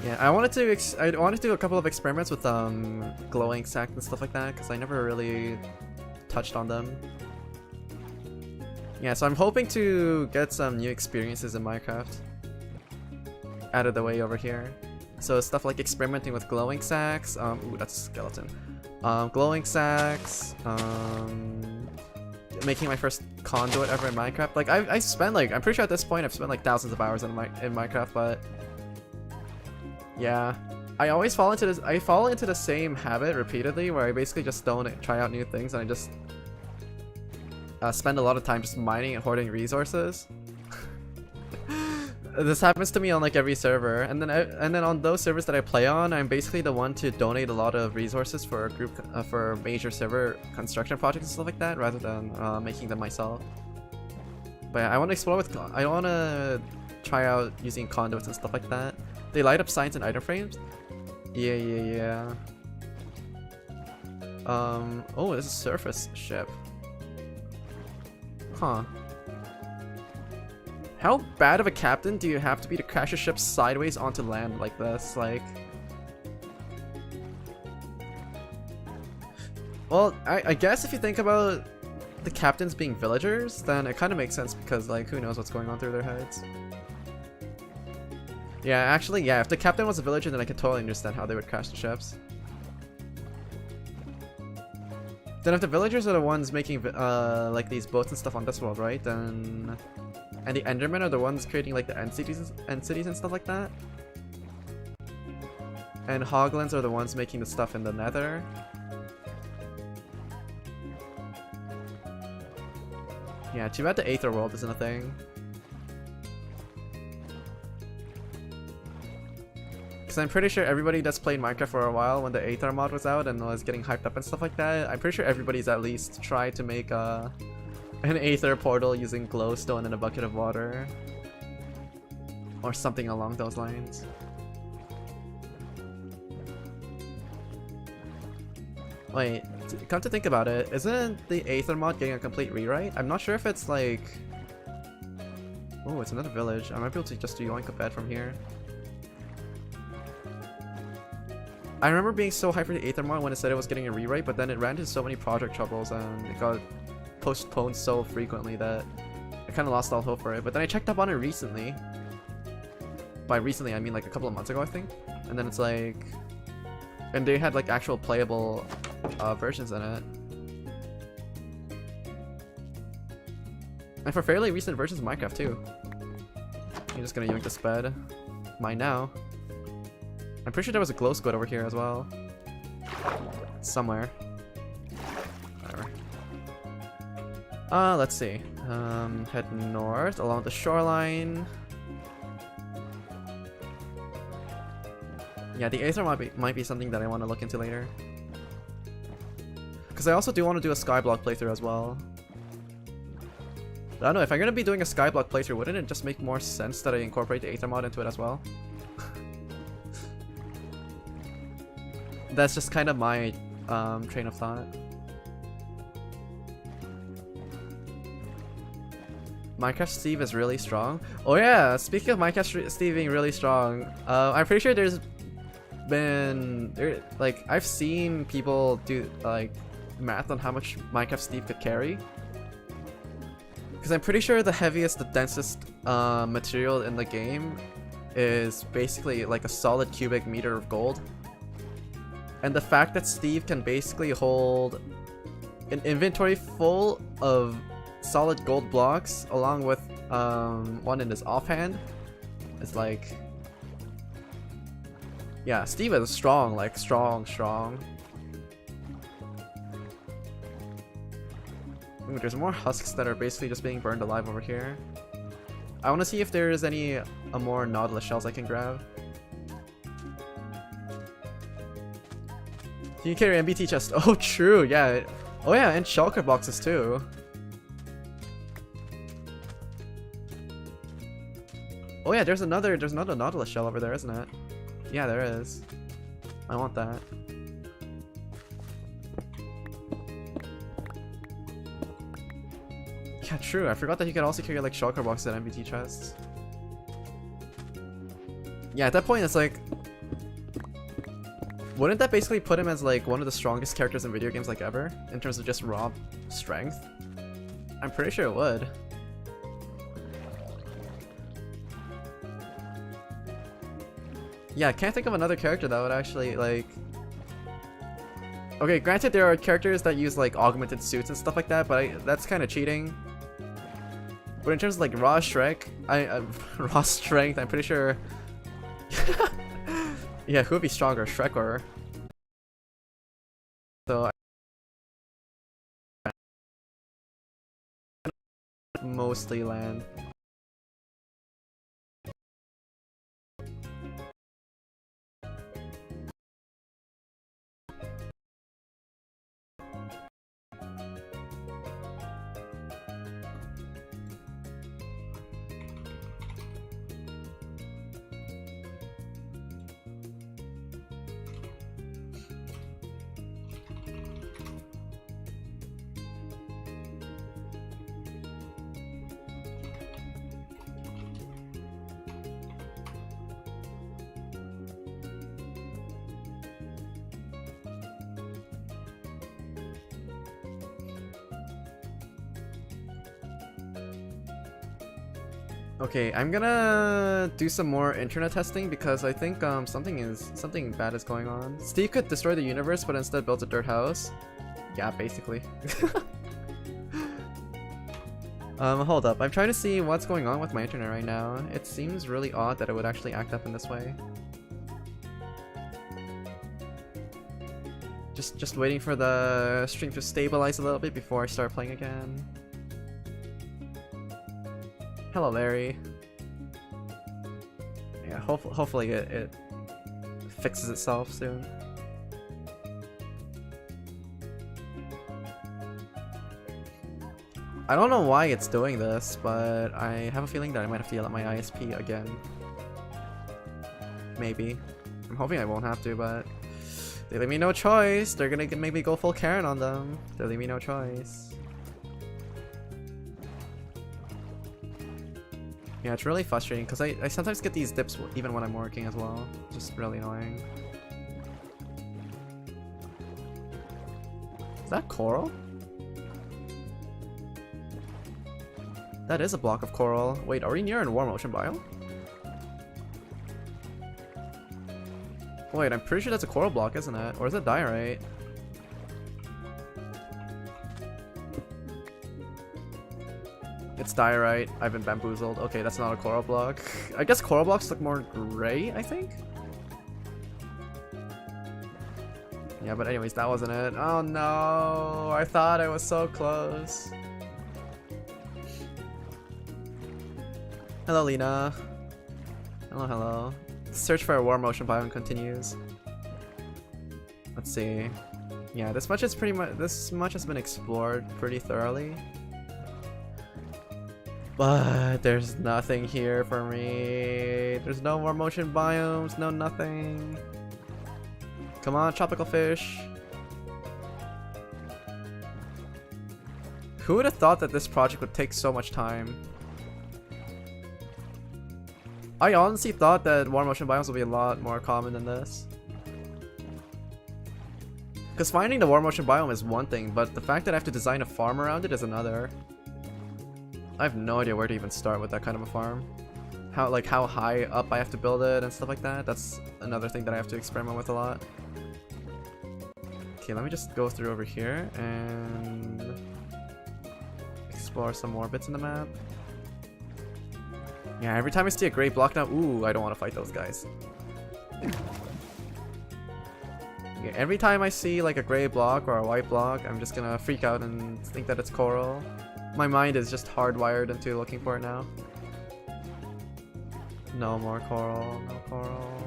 Yeah, I wanted to do a couple of experiments with glowing sacs and stuff like that because I never really touched on them. Yeah, so I'm hoping to get some new experiences in Minecraft out of the way over here. So stuff like experimenting with glowing sacs. Ooh, that's a skeleton. Glowing sacs. Making my first conduit ever in Minecraft. Like I spent like, I'm pretty sure at this point I've spent like thousands of hours in Minecraft, but yeah, I always fall into this. I fall into the same habit repeatedly, where I basically just don't try out new things, and I just spend a lot of time just mining and hoarding resources. This happens to me on like every server, and then on those servers that I play on, I'm basically the one to donate a lot of resources for a group for major server construction projects and stuff like that, rather than making them myself. But yeah, I want to explore with. I want to try out using conduits and stuff like that. They light up signs and item frames. Yeah. Oh, this is a surface ship. Huh. How bad of a captain do you have to be to crash a ship sideways onto land like this? Like... Well, I guess if you think about the captains being villagers, then it kind of makes sense because, like, who knows what's going on through their heads. Yeah, actually, yeah, if the captain was a villager, then I could totally understand how they would crash the ships. Then if the villagers are the ones making, like, these boats and stuff on this world, right, then... And the Endermen are the ones creating, like, the end cities and stuff like that. And Hoglins are the ones making the stuff in the Nether. Yeah, too bad the Aether world isn't a thing. Because I'm pretty sure everybody that's played Minecraft for a while when the Aether mod was out and was getting hyped up and stuff like that, I'm pretty sure everybody's at least tried to make an Aether portal using glowstone and a bucket of water. Or something along those lines. Wait, come to think about it, isn't the Aether mod getting a complete rewrite? I'm not sure if it's like... Oh, it's another village. I might be able to just yoink a bed from here. I remember being so hyped for the Aether mod when it said it was getting a rewrite, but then it ran into so many project troubles and it got postponed so frequently that I kind of lost all hope for it. But then I checked up on it recently. By recently, I mean like a couple of months ago, I think. And then it's like... And they had like actual playable versions in it. And for fairly recent versions of Minecraft too. I'm just gonna yoink this bed. Mine now. I'm pretty sure there was a glow squid over here as well. Somewhere. Whatever. Let's see. Head north along the shoreline. Yeah, the Aether might be something that I want to look into later. Because I also do want to do a Skyblock playthrough as well. But I don't know, if I'm going to be doing a Skyblock playthrough, wouldn't it just make more sense that I incorporate the Aether mod into it as well? That's just kind of my train of thought. Minecraft Steve is really strong. Oh yeah, speaking of Minecraft Steve being really strong, I'm pretty sure there's been like I've seen people do like math on how much Minecraft Steve could carry. Because I'm pretty sure the heaviest, the densest material in the game is basically like a solid cubic meter of gold. And the fact that Steve can basically hold an inventory full of solid gold blocks along with one in his offhand is like... Yeah, Steve is strong, like strong. Ooh, there's more husks that are basically just being burned alive over here. I want to see if there is any more Nautilus shells I can grab. Can you carry MBT chest? Oh, true, yeah. Oh yeah, and shulker boxes too. Oh yeah, there's another Nautilus shell over there, isn't it? Yeah, there is. I want that. Yeah, true. I forgot that you could also carry like shulker boxes and MBT chests. Yeah, at that point it's like... Wouldn't that basically put him as like one of the strongest characters in video games like ever? In terms of just raw strength? I'm pretty sure it would. Yeah, I can't think of another character that would actually like... Okay, granted there are characters that use like augmented suits and stuff like that, but that's kind of cheating. But in terms of like raw strength, raw strength, I'm pretty sure... Yeah, who would be stronger, Shrek or... So... Mostly land. Okay, I'm gonna do some more internet testing because I think something bad is going on. Steve could destroy the universe, but instead builds a dirt house. Yeah, basically. Hold up. I'm trying to see what's going on with my internet right now. It seems really odd that it would actually act up in this way. Just waiting for the stream to stabilize a little bit before I start playing again. Hello, Larry. Yeah, hopefully it fixes itself soon. I don't know why it's doing this, but I have a feeling that I might have to yell at my ISP again. Maybe. I'm hoping I won't have to, but they leave me no choice. They're gonna maybe go full Karen on them. They leave me no choice. Yeah, it's really frustrating because I sometimes get these dips even when I'm working as well. Just really annoying. Is that coral? That is a block of coral. Wait, are we near a warm ocean biome? Wait, I'm pretty sure that's a coral block, isn't it? Or is it diorite? It's diorite. I've been bamboozled. Okay, that's not a coral block. I guess coral blocks look more gray, I think? Yeah, but anyways, that wasn't it. Oh no! I thought I was so close. Hello, Lena. Hello, hello. Search for a warm ocean biome continues. Let's see. Yeah, this much has been explored pretty thoroughly. But there's nothing here for me. There's no more motion biomes, no nothing. Come on, tropical fish. Who would have thought that this project would take so much time? I honestly thought that warm ocean biomes would be a lot more common than this. Because finding the warm ocean biome is one thing, but the fact that I have to design a farm around it is another. I have no idea where to even start with that kind of a farm. How high up I have to build it and stuff like that. That's another thing that I have to experiment with a lot. Okay, let me just go through over here and explore some more bits in the map. Yeah, every time I see a gray block now, ooh, I don't want to fight those guys. Yeah, every time I see like a gray block or a white block, I'm just gonna freak out and think that it's coral. My mind is just hardwired into looking for it now. No more coral, no coral.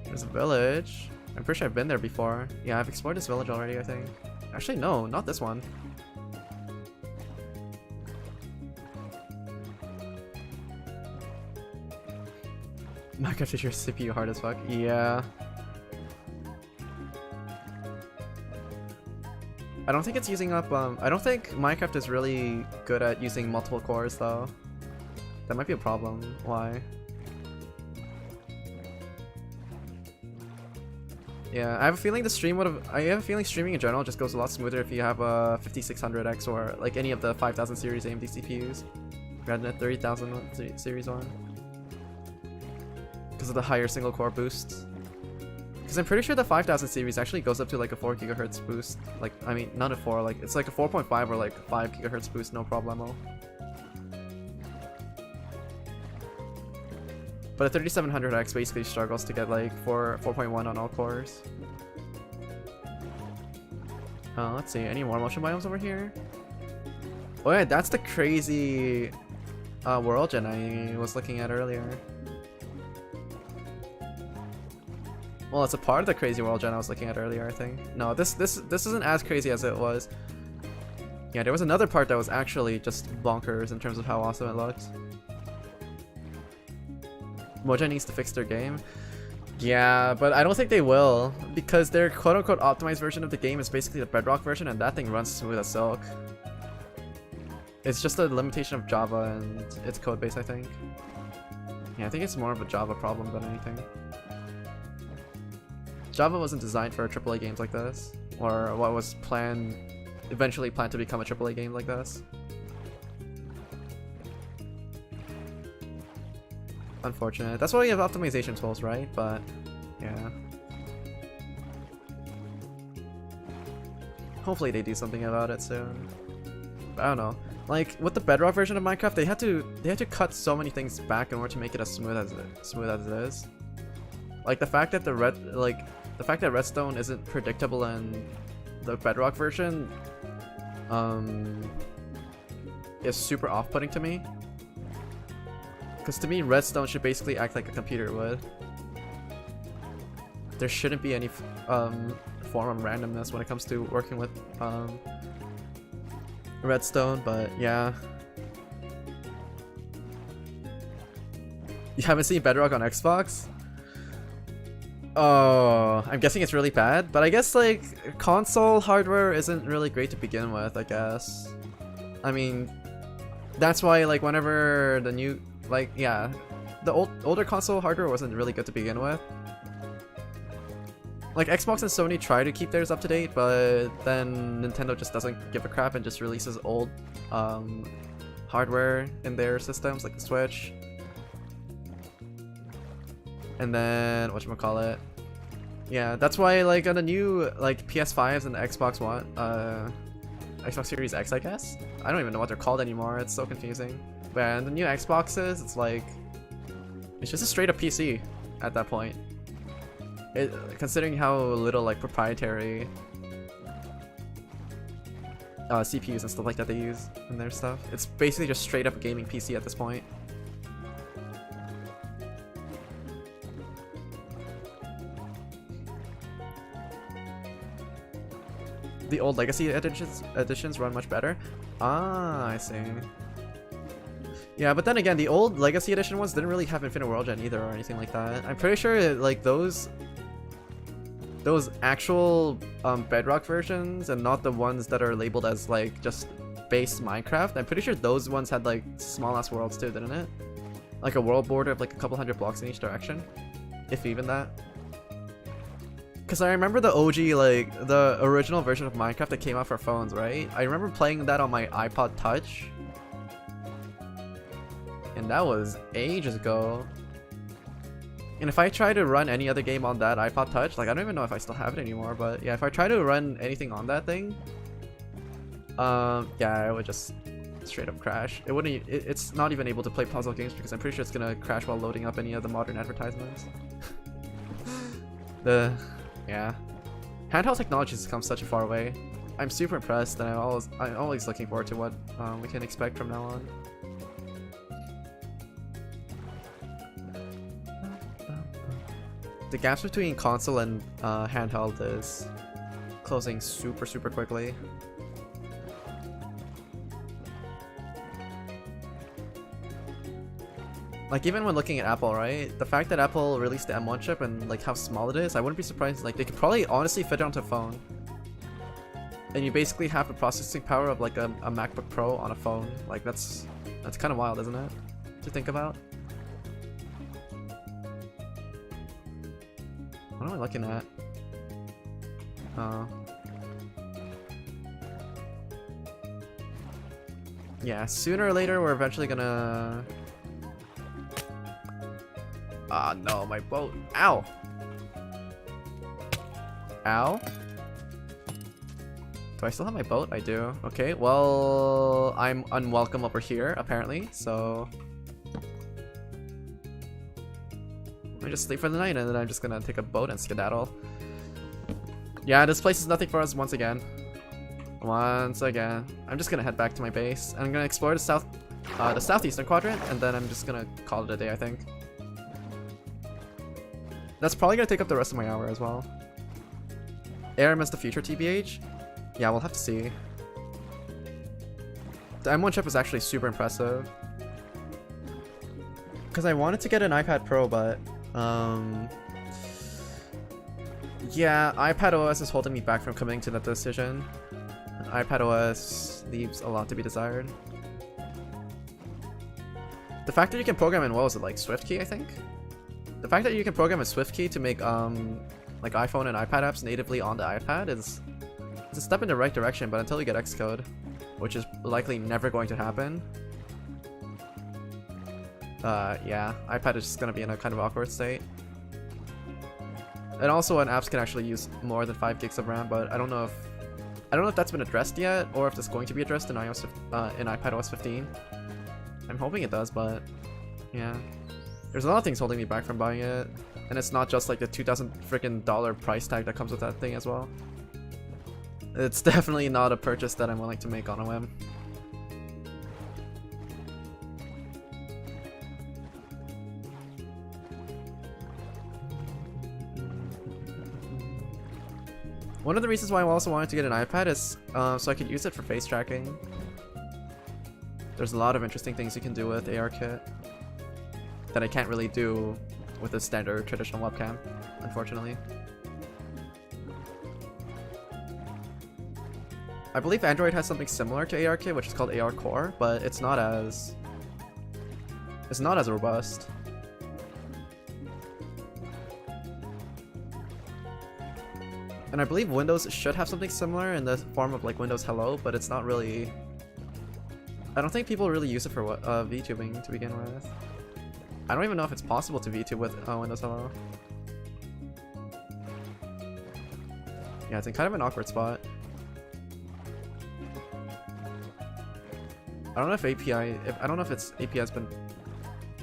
There's a village. I'm pretty sure I've been there before. Yeah, I've explored this village already, I think. Actually, no, not this one. Minecraft is your CPU hard as fuck. Yeah. I don't think it's using up, I don't think Minecraft is really good at using multiple cores though. That might be a problem. Why? Yeah, I have a feeling the stream I have a feeling streaming in general just goes a lot smoother if you have a 5600X or like any of the 5000 series AMD CPUs rather than a 30,000 series one. Because of the higher single core boost. Because I'm pretty sure the 5000 series actually goes up to like a 4 GHz boost. Like, I mean, not a 4, like, it's like a 4.5 or like 5 GHz boost, no problemo. But a 3700X basically struggles to get like 4.1 on all cores. Let's see, any more motion biomes over here? Oh yeah, that's the crazy world gen I was looking at earlier. Well, it's a part of the crazy world gen I was looking at earlier, I think. No, this isn't as crazy as it was. Yeah, there was another part that was actually just bonkers in terms of how awesome it looked. Mojang needs to fix their game. Yeah, but I don't think they will, because their quote-unquote optimized version of the game is basically the Bedrock version, and that thing runs smooth as silk. It's just a limitation of Java and its codebase, I think. Yeah, I think it's more of a Java problem than anything. Java wasn't designed for AAA games like this, or what was eventually planned to become a AAA game like this. unfortunate. That's why we have optimization tools, right? But yeah. Hopefully they do something about it soon. But I don't know. Like with the Bedrock version of Minecraft, they had to cut so many things back in order to make it as smooth as it is. Like the fact that redstone isn't predictable in the Bedrock version is super off-putting to me. Because to me, redstone should basically act like a computer would. There shouldn't be any form of randomness when it comes to working with redstone, but yeah. You haven't seen Bedrock on Xbox? Oh, I'm guessing it's really bad, but I guess like console hardware isn't really great to begin with, I guess. I mean, that's why like whenever the new, like, yeah, the older console hardware wasn't really good to begin with. Like Xbox and Sony try to keep theirs up to date, but then Nintendo just doesn't give a crap and just releases old hardware in their systems, like the Switch. And then whatchamacallit. Yeah, that's why like on the new like PS5s and the Xbox One, Xbox Series X, I guess. I don't even know what they're called anymore. It's so confusing. But yeah, the new Xboxes, it's like it's just a straight up PC at that point. Considering how little like proprietary CPUs and stuff like that they use in their stuff, it's basically just straight up a gaming PC at this point. The old legacy editions run much better. Ah, I see. Yeah, but then again, the old legacy edition ones didn't really have Infinite World Gen either or anything like that. I'm pretty sure like those actual Bedrock versions and not the ones that are labeled as like just base Minecraft, I'm pretty sure those ones had like small ass worlds too, didn't it? Like a world border of like a couple hundred blocks in each direction, if even that. Because I remember the OG, like the original version of Minecraft that came out for phones, right? I remember playing that on my iPod Touch, and that was ages ago. And if I try to run any other game on that iPod Touch, like I don't even know if I still have it anymore, but yeah, if I try to run anything on that thing, yeah, it would just straight up crash. It wouldn't. It's not even able to play puzzle games because I'm pretty sure it's gonna crash while loading up any of the modern advertisements. Yeah, handheld technology has come such a far way. I'm super impressed, and I'm always looking forward to what we can expect from now on. The gaps between console and handheld is closing super quickly. Like even when looking at Apple, right? The fact that Apple released the M1 chip and like how small it is, I wouldn't be surprised. Like they could probably honestly fit it onto a phone. And you basically have the processing power of like a MacBook Pro on a phone. Like that's kind of wild, isn't it? To think about. What am I looking at? Yeah, sooner or later we're eventually gonna... Ah, no, my boat. Ow! Ow? Do I still have my boat? I do. Okay, well, I'm unwelcome over here, apparently, so... Let me just sleep for the night, and then I'm just gonna take a boat and skedaddle. Yeah, this place is nothing for us once again. Once again. I'm just gonna head back to my base, and I'm gonna explore the southeastern quadrant, and then I'm just gonna call it a day, I think. That's probably gonna take up the rest of my hour as well. ARM is the future, TBH? Yeah, we'll have to see. The M1 chip is actually super impressive. Because I wanted to get an iPad Pro, but... yeah, iPad OS is holding me back from committing to that decision. iPad OS leaves a lot to be desired. The fact that you can program in, what was it, like SwiftKey, I think? The fact that you can program a SwiftKey to make like iPhone and iPad apps natively on the iPad is a step in the right direction, but until we get Xcode, which is likely never going to happen, Yeah, iPad is just gonna be in a kind of awkward state. And also, apps can actually use more than 5 gigs of RAM, but I don't know if that's been addressed yet, or if it's going to be addressed in iPadOS 15. I'm hoping it does, but yeah, there's a lot of things holding me back from buying it, and it's not just like the $2,000 freaking price tag that comes with that thing as well. It's definitely not a purchase that I'm willing to make on a whim. One of the reasons why I also wanted to get an iPad is so I could use it for face tracking. There's a lot of interesting things you can do with ARKit that I can't really do with a standard traditional webcam, unfortunately. I believe Android has something similar to ARKit, which is called AR Core, but it's not as robust. And I believe Windows should have something similar in the form of like Windows Hello, but it's not really. I don't think people really use it for VTubing to begin with. I don't even know if it's possible to VTube with Windows Hello. Yeah, it's in kind of an awkward spot. I don't know if I don't know if its API has been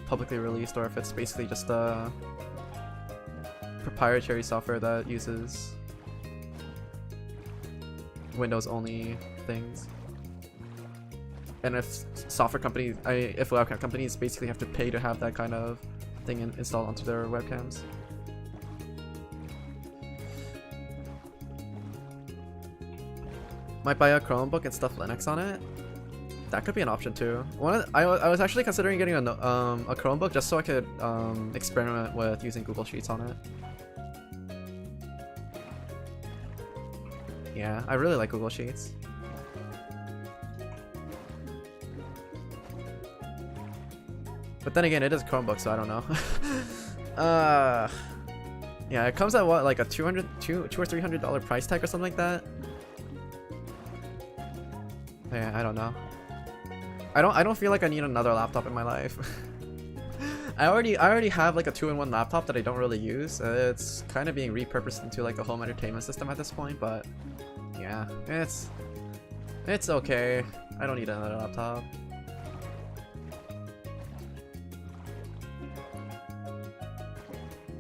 publicly released, or if it's basically just proprietary software that uses Windows only things. And if software companies, if webcam companies basically have to pay to have that kind of thing installed onto their webcams. Might buy a Chromebook and stuff Linux on it. That could be an option too. I was actually considering getting a Chromebook just so I could experiment with using Google Sheets on it. Yeah, I really like Google Sheets. But then again, it is Chromebook, so I don't know. Yeah, it comes at what, like a $200 or $300 price tag or something like that. Yeah, I don't know. I don't feel like I need another laptop in my life. I already have like a 2-in-1 laptop that I don't really use. It's kind of being repurposed into like a home entertainment system at this point, but yeah, it's okay. I don't need another laptop.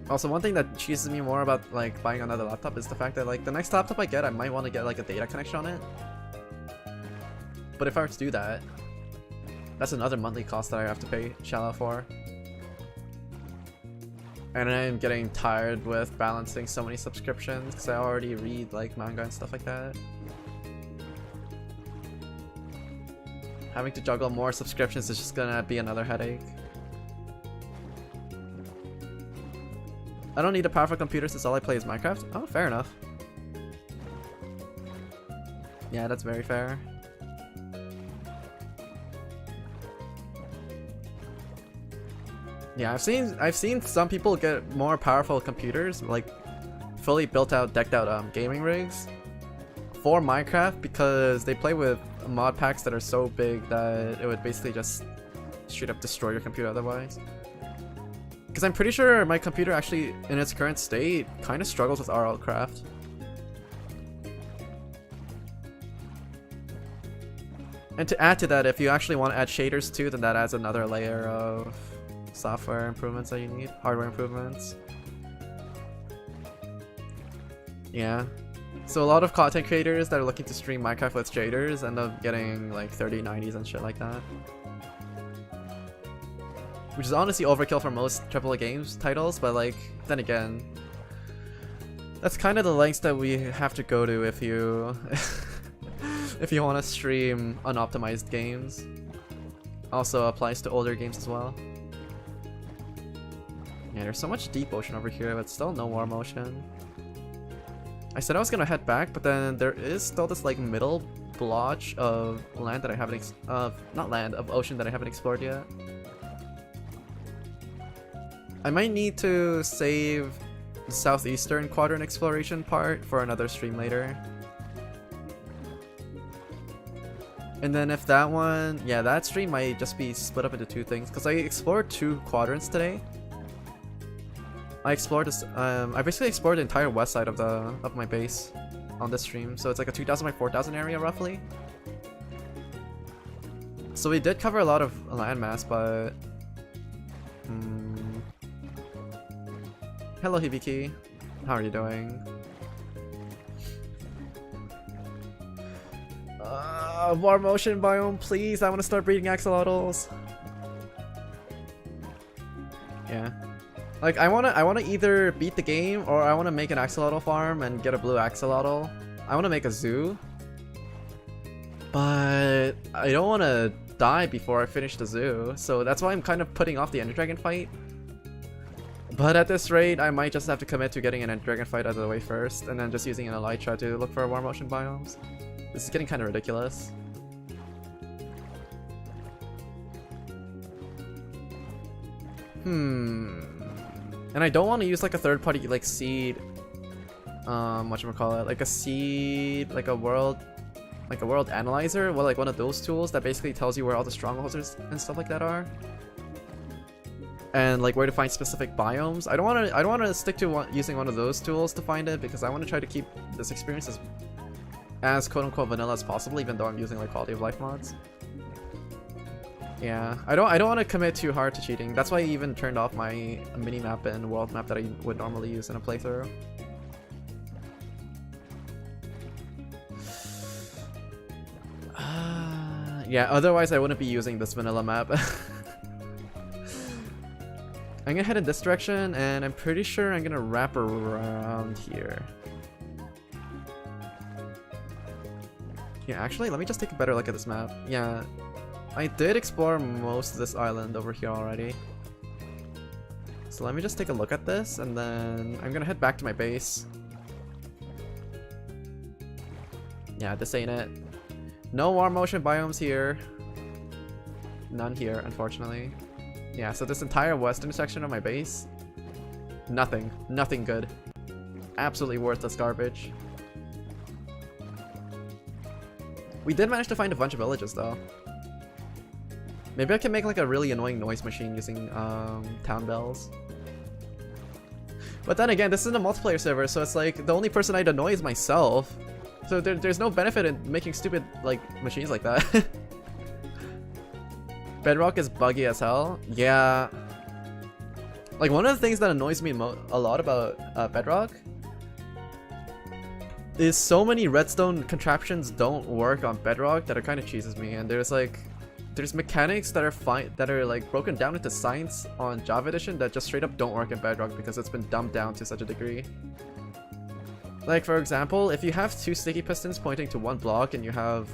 Also, one thing that cheeses me more about like buying another laptop is the fact that like the next laptop I get, I might want to get like a data connection on it. But if I were to do that, that's another monthly cost that I have to shell out for. And I'm getting tired with balancing so many subscriptions because I already read like manga and stuff like that. Having to juggle more subscriptions is just gonna be another headache. I don't need a powerful computer since all I play is Minecraft. Oh, fair enough. Yeah, that's very fair. Yeah, I've seen some people get more powerful computers, like fully built out, decked out gaming rigs for Minecraft because they play with mod packs that are so big that it would basically just straight up destroy your computer otherwise. Because I'm pretty sure my computer actually, in its current state, kind of struggles with RL Craft. And to add to that, if you actually want to add shaders too, then that adds another layer of software improvements that you need, hardware improvements. Yeah. So a lot of content creators that are looking to stream Minecraft with shaders end up getting like 3090s and shit like that. Which is honestly overkill for most AAA games titles, but like, then again, that's kind of the lengths that we have to go to if you if you want to stream unoptimized games. Also applies to older games as well. Yeah, there's so much deep ocean over here, but still no warm ocean. I said I was gonna head back, but then there is still this like middle blotch of land that I haven't of ocean that I haven't explored yet. I might need to save the southeastern quadrant exploration part for another stream later. And then if that one, yeah, that stream might just be split up into two things because I explored 2 quadrants today. I explored this. I basically explored the entire west side of my base on this stream, so it's like a 2,000 by 4,000 area roughly. So we did cover a lot of landmass, but hello Hibiki, how are you doing? War motion biome, please! I want to start breeding axolotls. Yeah. Like I wanna either beat the game or I wanna make an axolotl farm and get a blue axolotl. I wanna make a zoo. But I don't wanna die before I finish the zoo, so that's why I'm kind of putting off the Ender Dragon fight. But at this rate, I might just have to commit to getting an Ender Dragon fight out of the way first, and then just using an Elytra to look for war motion biomes. This is getting kind of ridiculous. And I don't want to use like a third-party like seed, whatchamacallit, like a seed, like a world analyzer, well, like one of those tools that basically tells you where all the strongholds and stuff like that are, and like where to find specific biomes. I don't want to stick to using one of those tools to find it because I want to try to keep this experience as quote-unquote vanilla as possible, even though I'm using like quality of life mods. Yeah, I don't want to commit too hard to cheating. That's why I even turned off my mini map and world map that I would normally use in a playthrough. Yeah, otherwise I wouldn't be using this vanilla map. I'm gonna head in this direction, and I'm pretty sure I'm gonna wrap around here. Yeah, actually, let me just take a better look at this map. Yeah, I did explore most of this island over here already. So let me just take a look at this, and then I'm gonna head back to my base. Yeah, this ain't it. No war motion biomes here. None here, unfortunately. Yeah, so this entire western section of my base, nothing good. Absolutely worthless garbage. We did manage to find a bunch of villages though. Maybe I can make like a really annoying noise machine using town bells. But then again, this isn't a multiplayer server, so it's like the only person I'd annoy is myself. So there's no benefit in making stupid like machines like that. Bedrock is buggy as hell. Yeah. Like one of the things that annoys me a lot about Bedrock is so many redstone contraptions don't work on Bedrock that it kind of cheeses me, and there's mechanics that are like broken down into science on Java Edition that just straight up don't work in Bedrock because it's been dumbed down to such a degree. Like for example, if you have 2 sticky pistons pointing to one block and you have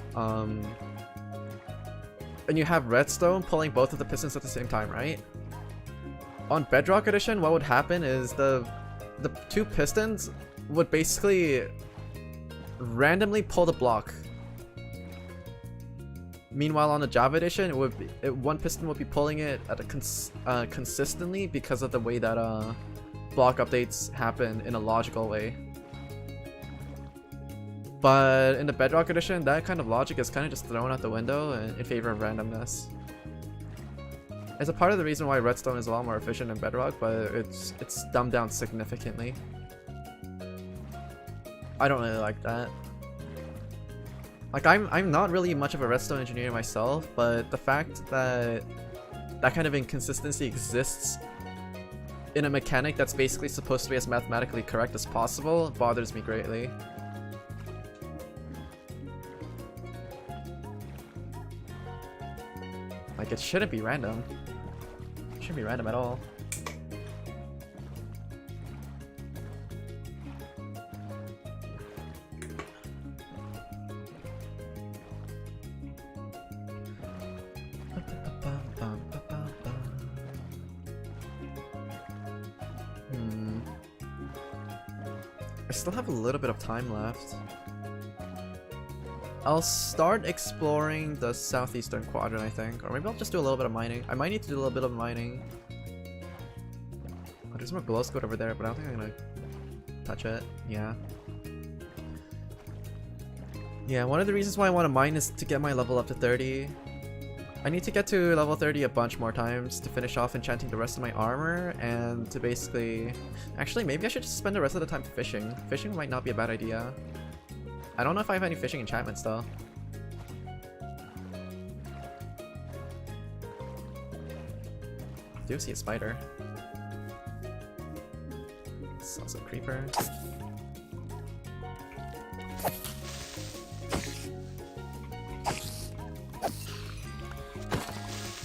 redstone pulling both of the pistons at the same time, right? On Bedrock Edition, what would happen is the 2 pistons would basically randomly pull the block. Meanwhile, on the Java Edition, one piston would be pulling it at a consistently because of the way that block updates happen in a logical way. But in the Bedrock Edition, that kind of logic is kind of just thrown out the window in favor of randomness. It's a part of the reason why redstone is a lot more efficient in Bedrock, but it's dumbed down significantly. I don't really like that. Like I'm not really much of a redstone engineer myself, but the fact that that kind of inconsistency exists in a mechanic that's basically supposed to be as mathematically correct as possible bothers me greatly. Like, it shouldn't be random. It shouldn't be random at all. I still have a little bit of time left. I'll start exploring the southeastern quadrant, I think. Or maybe I'll just do a little bit of mining. I might need to do a little bit of mining. Oh, there's more glow squid over there, but I don't think I'm gonna touch it. Yeah. Yeah, one of the reasons why I want to mine is to get my level up to 30. I need to get to level 30 a bunch more times to finish off enchanting the rest of my armor and to basically... Actually, maybe I should just spend the rest of the time fishing. Fishing might not be a bad idea. I don't know if I have any fishing enchantments though. I do see a spider. It's also a creeper.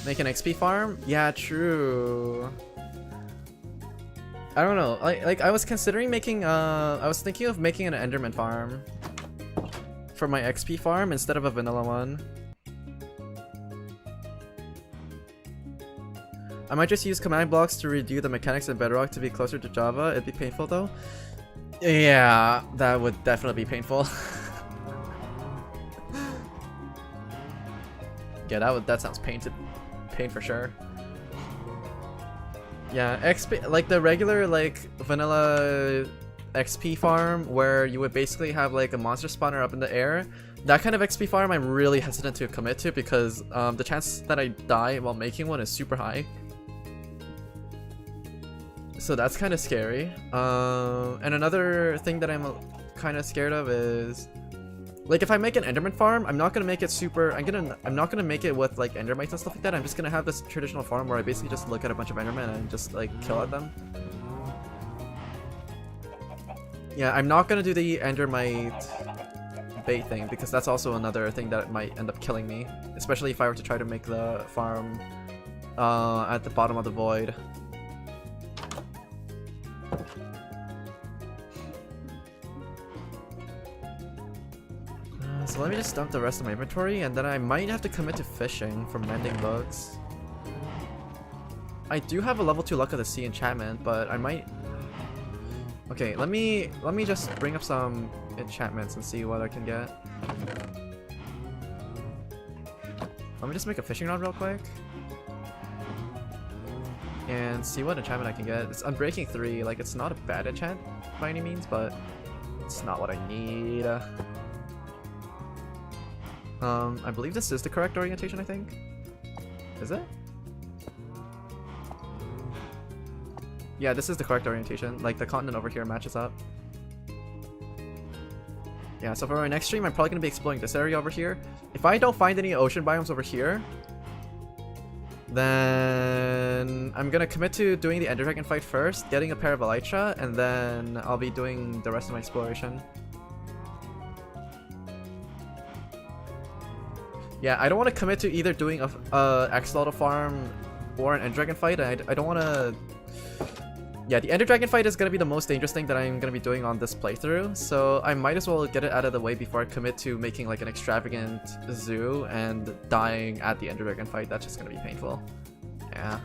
Make an XP farm? Yeah, true. I don't know. Like I was considering making I was thinking of making an Enderman farm for my XP farm instead of a vanilla one. I might just use command blocks to redo the mechanics in Bedrock to be closer to Java. It'd be painful though. Yeah, that would definitely be painful. Yeah, that sounds pain for sure. Yeah, XP, like the regular like vanilla XP farm where you would basically have like a monster spawner up in the air. That kind of XP farm I'm really hesitant to commit to because the chance that I die while making one is super high. So that's kind of scary. And another thing that I'm kind of scared of is, like, if I make an Enderman farm, I'm not gonna make it super. I'm not gonna make it with like Endermites and stuff like that. I'm just gonna have this traditional farm where I basically just look at a bunch of Endermen and just like kill at them. Yeah, I'm not gonna do the Endermite bait thing because that's also another thing that might end up killing me, especially if I were to try to make the farm at the bottom of the void. So let me just dump the rest of my inventory, and then I might have to commit to fishing for mending bugs. I do have a level 2 Luck of the Sea enchantment, but I might... Okay, let me just bring up some enchantments and see what I can get. Let me just make a fishing rod real quick. And see what enchantment I can get. It's Unbreaking 3, like it's not a bad enchant by any means, but it's not what I need. I believe this is the correct orientation, I think. Is it? Yeah, this is the correct orientation. Like, the continent over here matches up. Yeah, so for my next stream, I'm probably going to be exploring this area over here. If I don't find any ocean biomes over here, then I'm going to commit to doing the Ender Dragon fight first, getting a pair of Elytra, and then I'll be doing the rest of my exploration. Yeah, I don't want to commit to either doing a Axolotl farm or an Ender Dragon fight. I don't want to... Yeah, the Ender Dragon fight is going to be the most dangerous thing that I'm going to be doing on this playthrough, so I might as well get it out of the way before I commit to making like an extravagant zoo and dying at the Ender Dragon fight. That's just going to be painful. Yeah.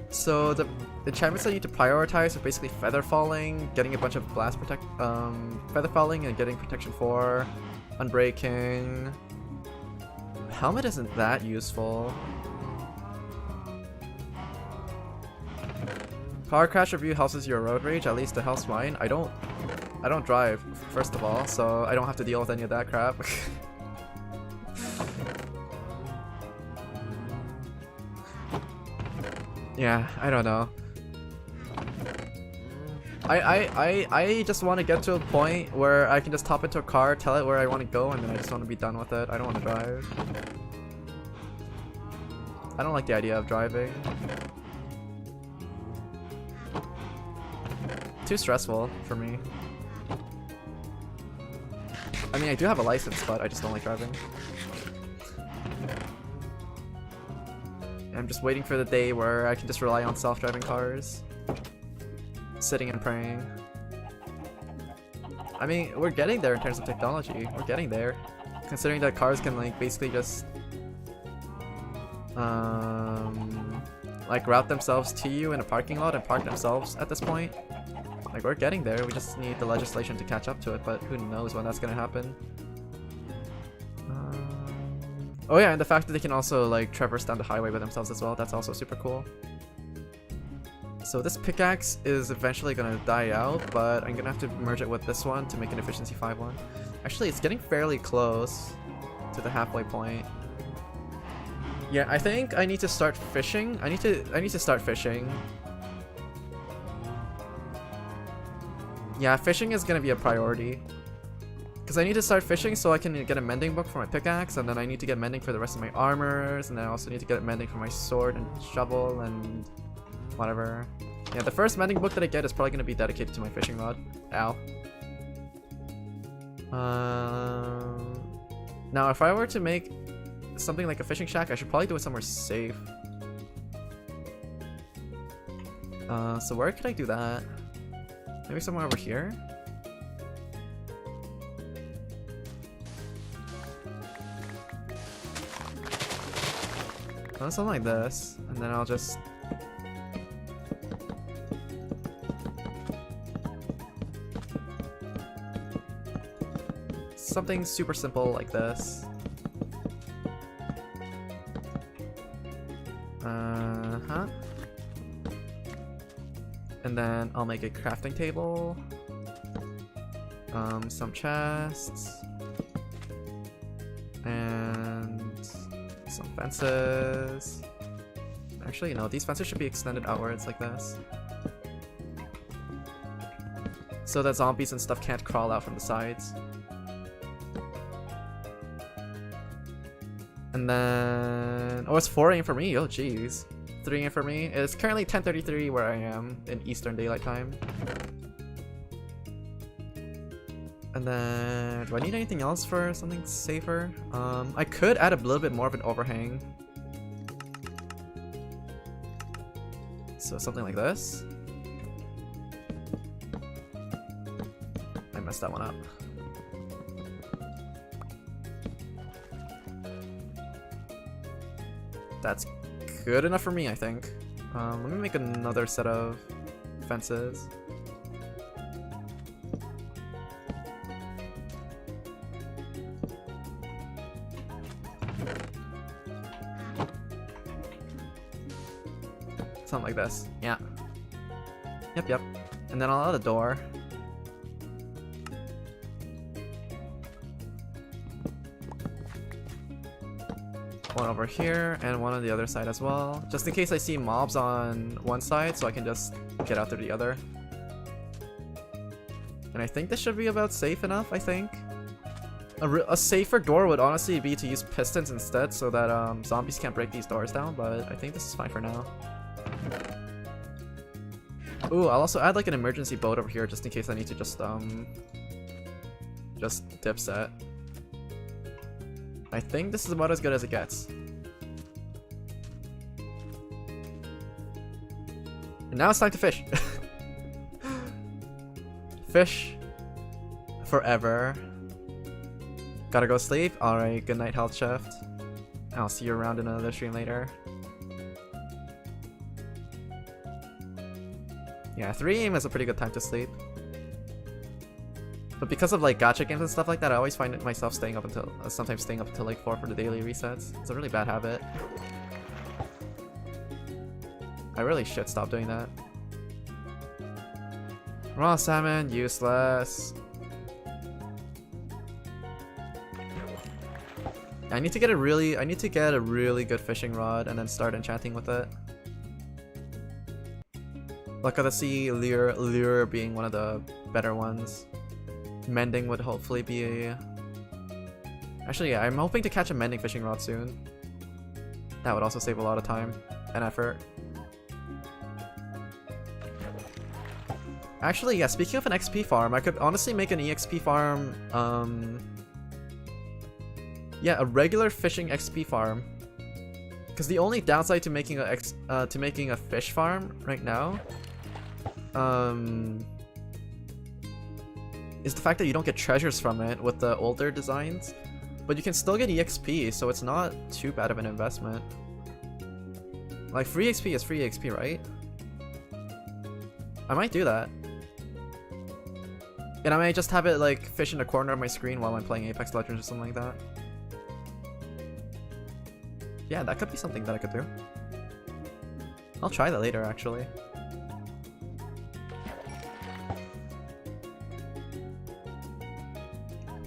So the enchantments I need to prioritize are basically Feather Falling, getting a bunch of blast Feather Falling and getting Protection 4, Unbreaking. Helmet isn't that useful. Car crash review helps your road rage, at least it helps mine. I don't drive, first of all, so I don't have to deal with any of that crap. Yeah, I don't know. I just want to get to a point where I can just hop into a car, tell it where I want to go, and then I just want to be done with it. I don't want to drive. I don't like the idea of driving. Too stressful for me. I mean, I do have a license, but I just don't like driving. I'm just waiting for the day where I can just rely on self-driving cars. Sitting and praying. I mean, we're getting there in terms of technology. We're getting there. Considering that cars can like basically just like route themselves to you in a parking lot and park themselves at this point. Like, we're getting there, we just need the legislation to catch up to it, but who knows when that's gonna happen. Oh yeah, and the fact that they can also, like, traverse down the highway by themselves as well, that's also super cool. So this pickaxe is eventually gonna die out, but I'm gonna have to merge it with this one to make an efficiency 5 one. Actually, it's getting fairly close to the halfway point. Yeah, I think I need to start fishing. I need to start fishing. Yeah, fishing is gonna be a priority. Because I need to start fishing so I can get a mending book for my pickaxe, and then I need to get mending for the rest of my armors, and then I also need to get mending for my sword and shovel and whatever. Yeah, the first mending book that I get is probably gonna be dedicated to my fishing rod. Ow. Now, if I were to make something like a fishing shack, I should probably do it somewhere safe. So where could I do that? Maybe somewhere over here? Something like this, and then I'll just... something super simple like this. And then I'll make a crafting table. Some chests. And some fences. Actually, no, these fences should be extended outwards like this. So that zombies and stuff can't crawl out from the sides. And then... oh, it's 4 AM for me. Oh, jeez. 3 AM for me. It's currently 10:33 where I am in Eastern Daylight Time. And then... do I need anything else for something safer? I could add a little bit more of an overhang. So something like this. I messed that one up. That's good enough for me, I think. Let me make another set of fences. Something like this. Yeah. Yep. And then I'll add a door. One over here, and one on the other side as well. Just in case I see mobs on one side, so I can just get out through the other. And I think this should be about safe enough, I think. A safer door would honestly be to use pistons instead, so that zombies can't break these doors down, but I think this is fine for now. Ooh, I'll also add like an emergency boat over here, just in case I need to just dip set. I think this is about as good as it gets. And now it's time to fish. Fish forever. Gotta go sleep? Alright, good night, health shift. I'll see you around in another stream later. Yeah, 3 AM is a pretty good time to sleep. But because of like gacha games and stuff like that, I always find myself staying up until sometimes staying up until like 4 for the daily resets. It's a really bad habit. I really should stop doing that. Raw salmon, useless. I need to get a really good fishing rod and then start enchanting with it. Luck of the Sea, lure being one of the better ones. Mending would hopefully be a... Actually, yeah, I'm hoping to catch a mending fishing rod soon. That would also save a lot of time and effort. Actually, yeah, speaking of an XP farm, I could honestly make an EXP farm, yeah, a regular fishing XP farm. Because the only downside to making a fish farm right now, is the fact that you don't get treasures from it with the older designs, but you can still get EXP, so it's not too bad of an investment. Like, free XP is free XP, right? I might do that. And I might just have it like fish in the corner of my screen while I'm playing Apex Legends or something like that. Yeah, that could be something that I could do. I'll try that later, actually.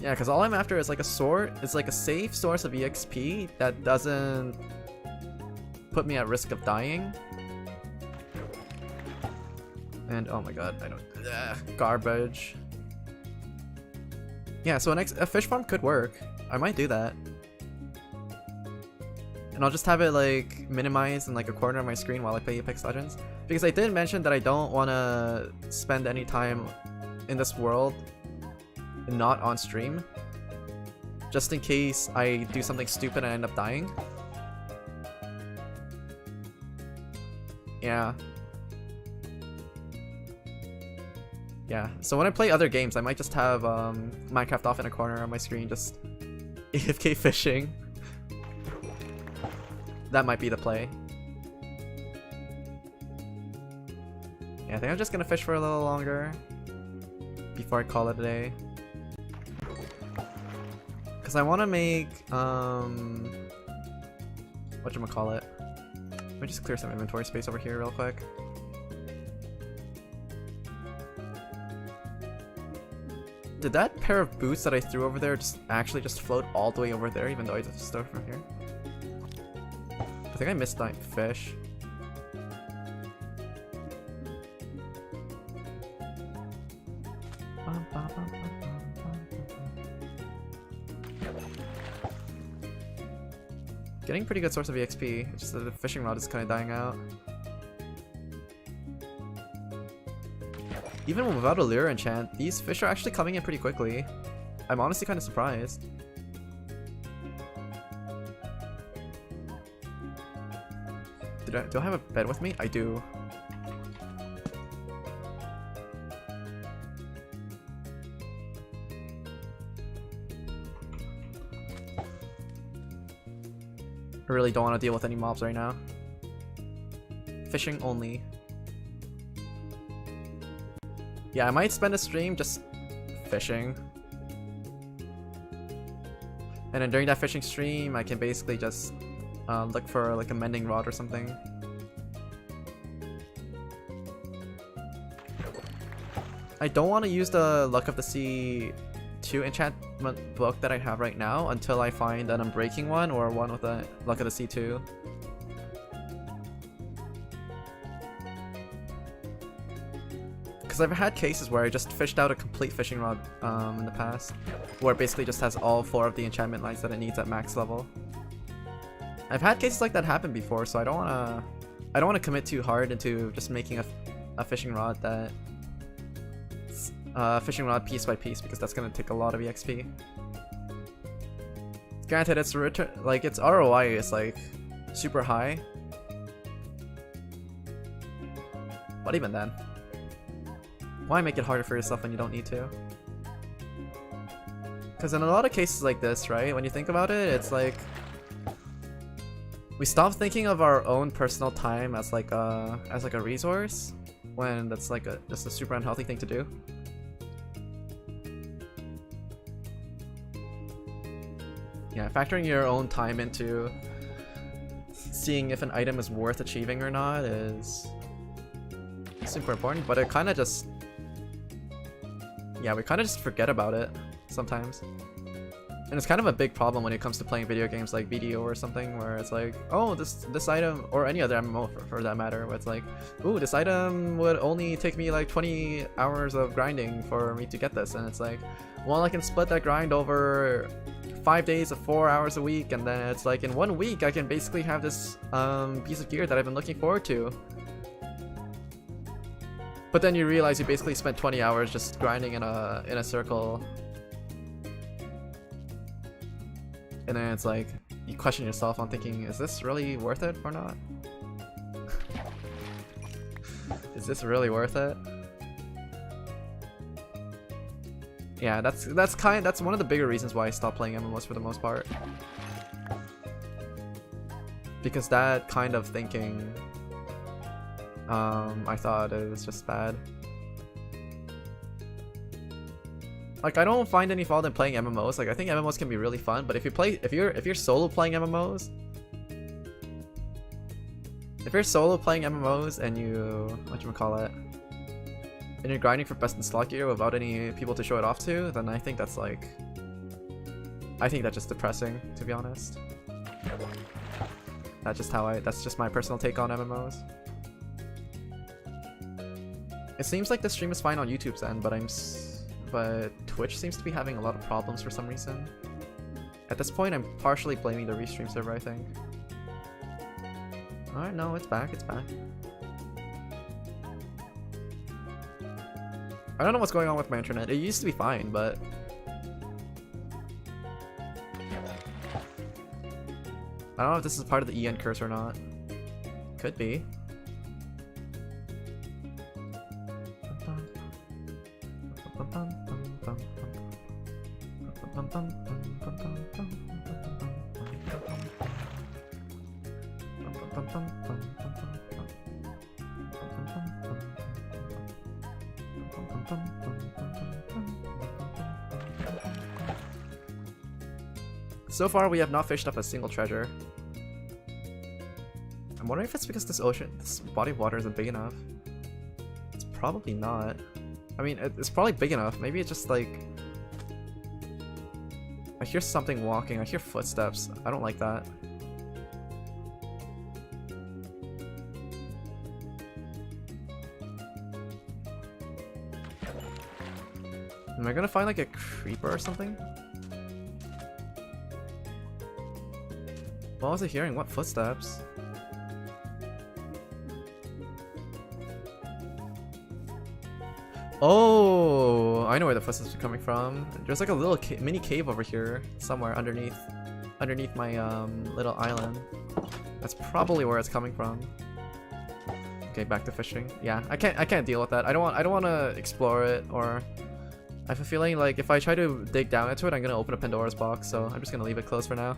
Yeah, because all I'm after is like a sword. It's like a safe source of EXP that doesn't put me at risk of dying. And oh my god, I don't. Garbage. Yeah, so a fish farm could work. I might do that. And I'll just have it like minimized in like a corner of my screen while I play Apex Legends. Because I did mention that I don't want to spend any time in this world not on stream. Just in case I do something stupid and I end up dying. Yeah. Yeah, so when I play other games, I might just have Minecraft off in a corner on my screen, just AFK fishing. That might be the play. Yeah, I think I'm just gonna fish for a little longer before I call it a day. Because I want to make, whatchamacallit. Let me just clear some inventory space over here real quick. Did that pair of boots that I threw over there just actually just float all the way over there, even though I just started from here? I think I missed that fish. Getting pretty good source of EXP, it's just that the fishing rod is kind of dying out. Even without a lure enchant, these fish are actually coming in pretty quickly. I'm honestly kind of surprised. Do I have a bed with me? I do. I really don't want to deal with any mobs right now. Fishing only. Yeah, I might spend a stream just fishing. And then during that fishing stream, I can basically just look for like a mending rod or something. I don't want to use the Luck of the Sea 2 enchantment book that I have right now until I find an Unbreaking one or one with a Luck of the Sea 2. Because I've had cases where I just fished out a complete fishing rod in the past, where it basically just has all 4 of the enchantment lines that it needs at max level. I've had cases like that happen before, so I don't want to commit too hard into just making a fishing rod that fishing rod piece by piece, because that's gonna take a lot of EXP. Granted, its its ROI is like super high, but even then, why make it harder for yourself when you don't need to? Because in a lot of cases like this, right, when you think about it, it's like we stop thinking of our own personal time as like a resource, when that's like just a super unhealthy thing to do. Yeah, factoring your own time into seeing if an item is worth achieving or not is super important, but it kind of just, yeah, we kind of just forget about it sometimes. And it's kind of a big problem when it comes to playing video games like BDO or something, where it's like, oh, this item, or any other MMO for that matter, where it's like, ooh, this item would only take me like 20 hours of grinding for me to get this, and it's like, well, I can split that grind over 5 days of 4 hours a week, and then it's like in 1 week I can basically have this piece of gear that I've been looking forward to. But then you realize you basically spent 20 hours just grinding in a circle. And then it's like, you question yourself on thinking, is this really worth it or not? Is this really worth it? Yeah, that's one of the bigger reasons why I stopped playing MMOs for the most part. Because that kind of thinking, I thought it was just bad. Like, I don't find any fault in playing MMOs. Like, I think MMOs can be really fun, but if you're solo playing MMOs, and you and you're grinding for best in slot gear without any people to show it off to, then I think that's like I think that's just depressing, to be honest. That's just my personal take on MMOs. It seems like the stream is fine on YouTube's end, but Twitch seems to be having a lot of problems for some reason. At this point, I'm partially blaming the restream server, I think. Alright, no, it's back, it's back. I don't know what's going on with my internet. It used to be fine, but... I don't know if this is part of the EN curse or not. Could be. So far, we have not fished up a single treasure. I'm wondering if it's because this body of water isn't big enough. It's probably not. I mean, it's probably big enough. Maybe it's just like... I hear something walking. I hear footsteps. I don't like that. Am I gonna find like a creeper or something? What was I hearing? What footsteps? Oh, I know where the footsteps are coming from. There's like a little mini cave over here somewhere underneath my little island. That's probably where it's coming from. Okay, back to fishing. Yeah, I can't deal with that. I don't want to explore it, or I have a feeling like if I try to dig down into it, I'm gonna open a Pandora's box. So I'm just gonna leave it closed for now.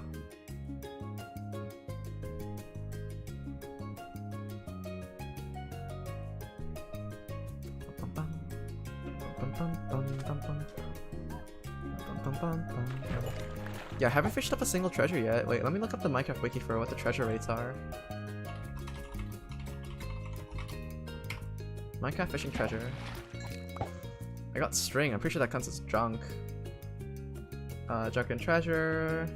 Yeah, I haven't fished up a single treasure yet. Wait, let me look up the Minecraft wiki for what the treasure rates are. Minecraft fishing treasure. I got string. I'm pretty sure that counts as junk. Junk and treasure.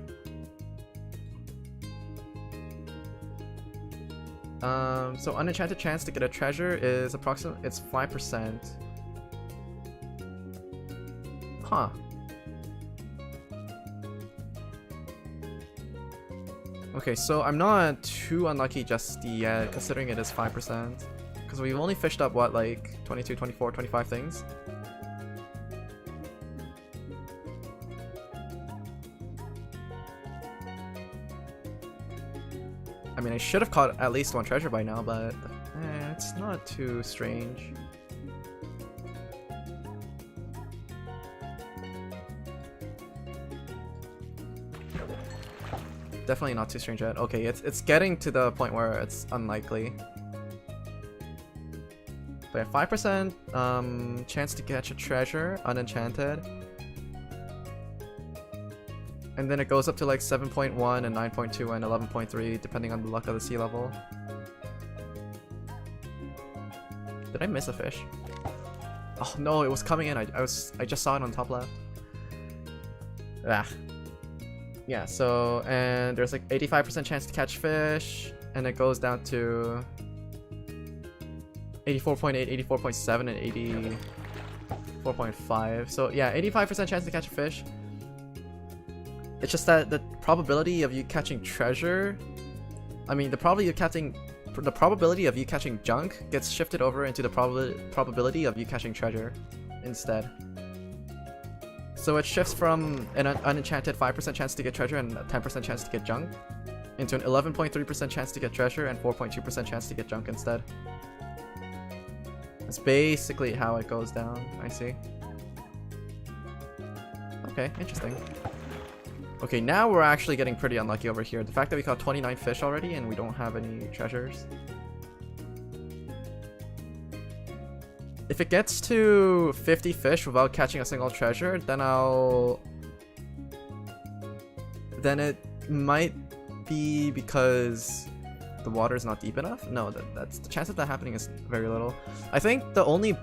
So unenchanted chance to get a treasure is approximately, it's 5%. Huh. Okay, so I'm not too unlucky just yet, considering it is 5%. Because we've only fished up, what, like 22, 24, 25 things? I mean, I should have caught at least one treasure by now, but it's not too strange. Definitely not too strange yet. Okay, it's getting to the point where it's unlikely. But yeah, 5% chance to catch a treasure, unenchanted. And then it goes up to like 7.1 and 9.2 and 11.3 depending on the luck of the sea level. Did I miss a fish? Oh no, it was coming in. I just saw it on top left. Ah. Yeah, so, and there's like 85% chance to catch fish, and it goes down to 84.8, 84.7, and 84.5. So yeah, 85% chance to catch a fish. It's just that the probability of you catching treasure, I mean, the probability of you catching junk gets shifted over into the probability of you catching treasure instead. So it shifts from an unenchanted 5% chance to get treasure and a 10% chance to get junk into an 11.3% chance to get treasure and 4.2% chance to get junk instead. That's basically how it goes down, I see. Okay, interesting. Okay, now we're actually getting pretty unlucky over here. The fact that we caught 29 fish already and we don't have any treasures. If it gets to 50 fish without catching a single treasure, then it might be because the water is not deep enough. No, that's the chance of that happening is very little. I think the only,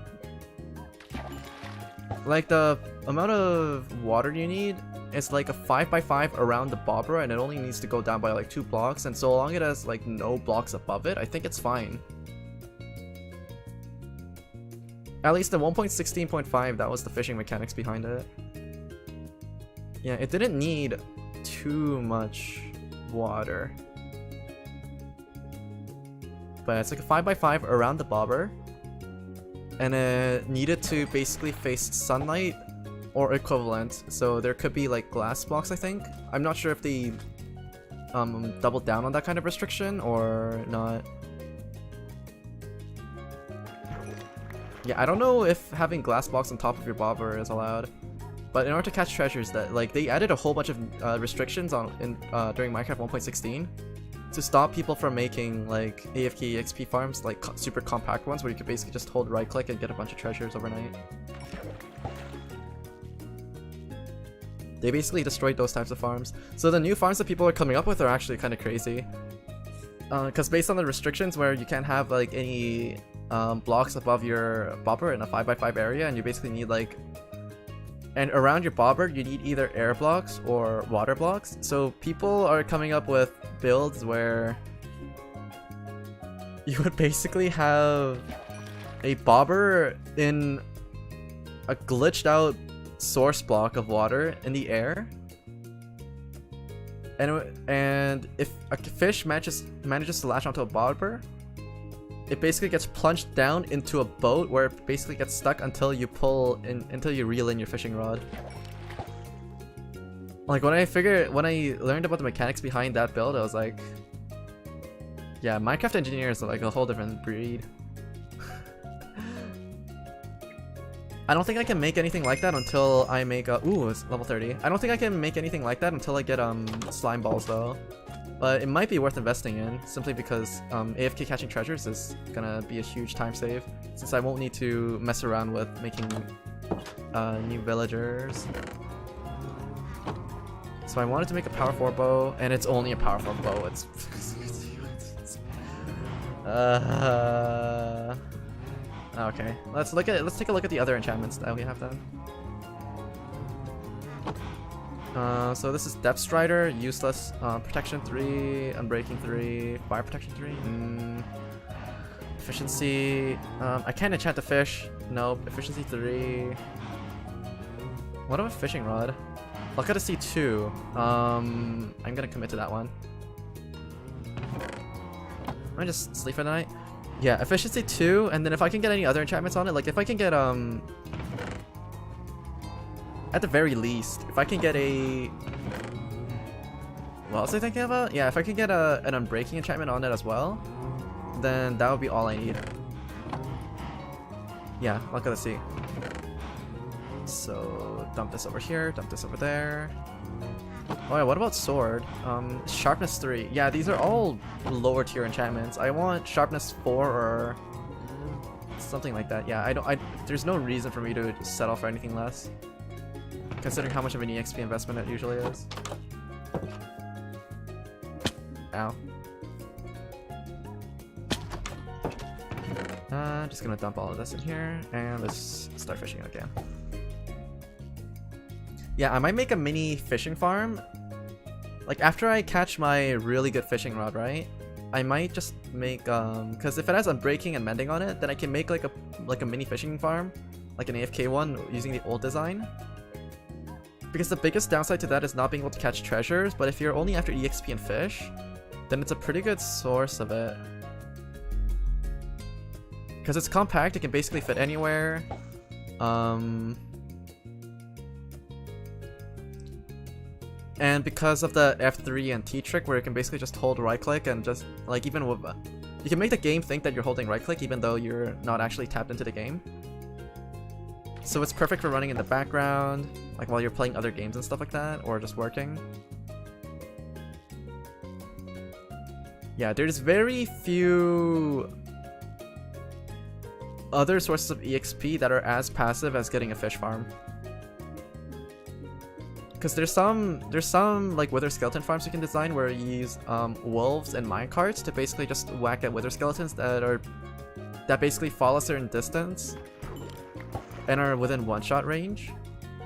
like, the amount of water you need is like a 5x5 around the bobber, and it only needs to go down by like 2 blocks, and so long it has like no blocks above it, I think it's fine. At least in 1.16.5, that was the fishing mechanics behind it. Yeah, it didn't need too much water. But it's like a 5x5 around the bobber. And it needed to basically face sunlight or equivalent. So there could be like glass blocks, I think. I'm not sure if they doubled down on that kind of restriction or not. Yeah, I don't know if having glass blocks on top of your bobber is allowed. But in order to catch treasures, that like they added a whole bunch of restrictions on during Minecraft 1.16 to stop people from making like AFK EXP farms, like super compact ones where you could basically just hold right click and get a bunch of treasures overnight. They basically destroyed those types of farms. So the new farms that people are coming up with are actually kind of crazy. Because based on the restrictions where you can't have like any blocks above your bobber in a 5x5 area, and you basically need like, and around your bobber you need either air blocks or water blocks. So people are coming up with builds where you would basically have a bobber in a glitched out source block of water in the air, and if a fish manages to latch onto a bobber, it basically gets plunged down into a boat where it basically gets stuck until you until you reel in your fishing rod. Like when I learned about the mechanics behind that build, I was like, yeah, Minecraft engineers are like a whole different breed. I don't think I can make anything like that until I make a it's level 30. I don't think I can make anything like that until I get slime balls though. But it might be worth investing in, simply because AFK catching treasures is gonna be a huge time save, since I won't need to mess around with making new villagers. So I wanted to make a power 4 bow, and it's only a power 4 bow. It's okay. Let's take a look at the other enchantments that we have then. So this is Depth Strider, useless. Protection 3, Unbreaking 3, Fire Protection 3. Efficiency. I can't enchant the fish. Nope. Efficiency 3. What about fishing rod? Luck at a C2. I'm gonna commit to that one. I'm gonna just sleep for the night. Yeah, efficiency 2, and then if I can get any other enchantments on it, like if I can get at the very least, if I can get a... What else was I thinking about? Yeah, if I can get an Unbreaking enchantment on it as well, then that would be all I need. Yeah, Luck of the Sea. So, dump this over here, dump this over there. Oh yeah, what about Sword? Sharpness 3. Yeah, these are all lower tier enchantments. I want Sharpness 4 or something like that. Yeah, there's no reason for me to settle for anything less, considering how much of an EXP investment it usually is. Ow. Just gonna dump all of this in here, and let's start fishing again. Yeah, I might make a mini fishing farm. Like, after I catch my really good fishing rod, right? I might just make, because if it has Unbreaking and Mending on it, then I can make like a mini fishing farm, like an AFK one, using the old design. Because the biggest downside to that is not being able to catch treasures, but if you're only after EXP and fish, then it's a pretty good source of it. Because it's compact, it can basically fit anywhere. And because of the F3 and T trick, where you can basically just hold right click and just, like, even with... You can make the game think that you're holding right click even though you're not actually tapped into the game. So it's perfect for running in the background, like while you're playing other games and stuff like that, or just working. Yeah, there's very few other sources of EXP that are as passive as getting a fish farm. Because there's some like wither skeleton farms you can design where you use wolves and minecarts to basically just whack at wither skeletons that basically fall a certain distance and are within one-shot range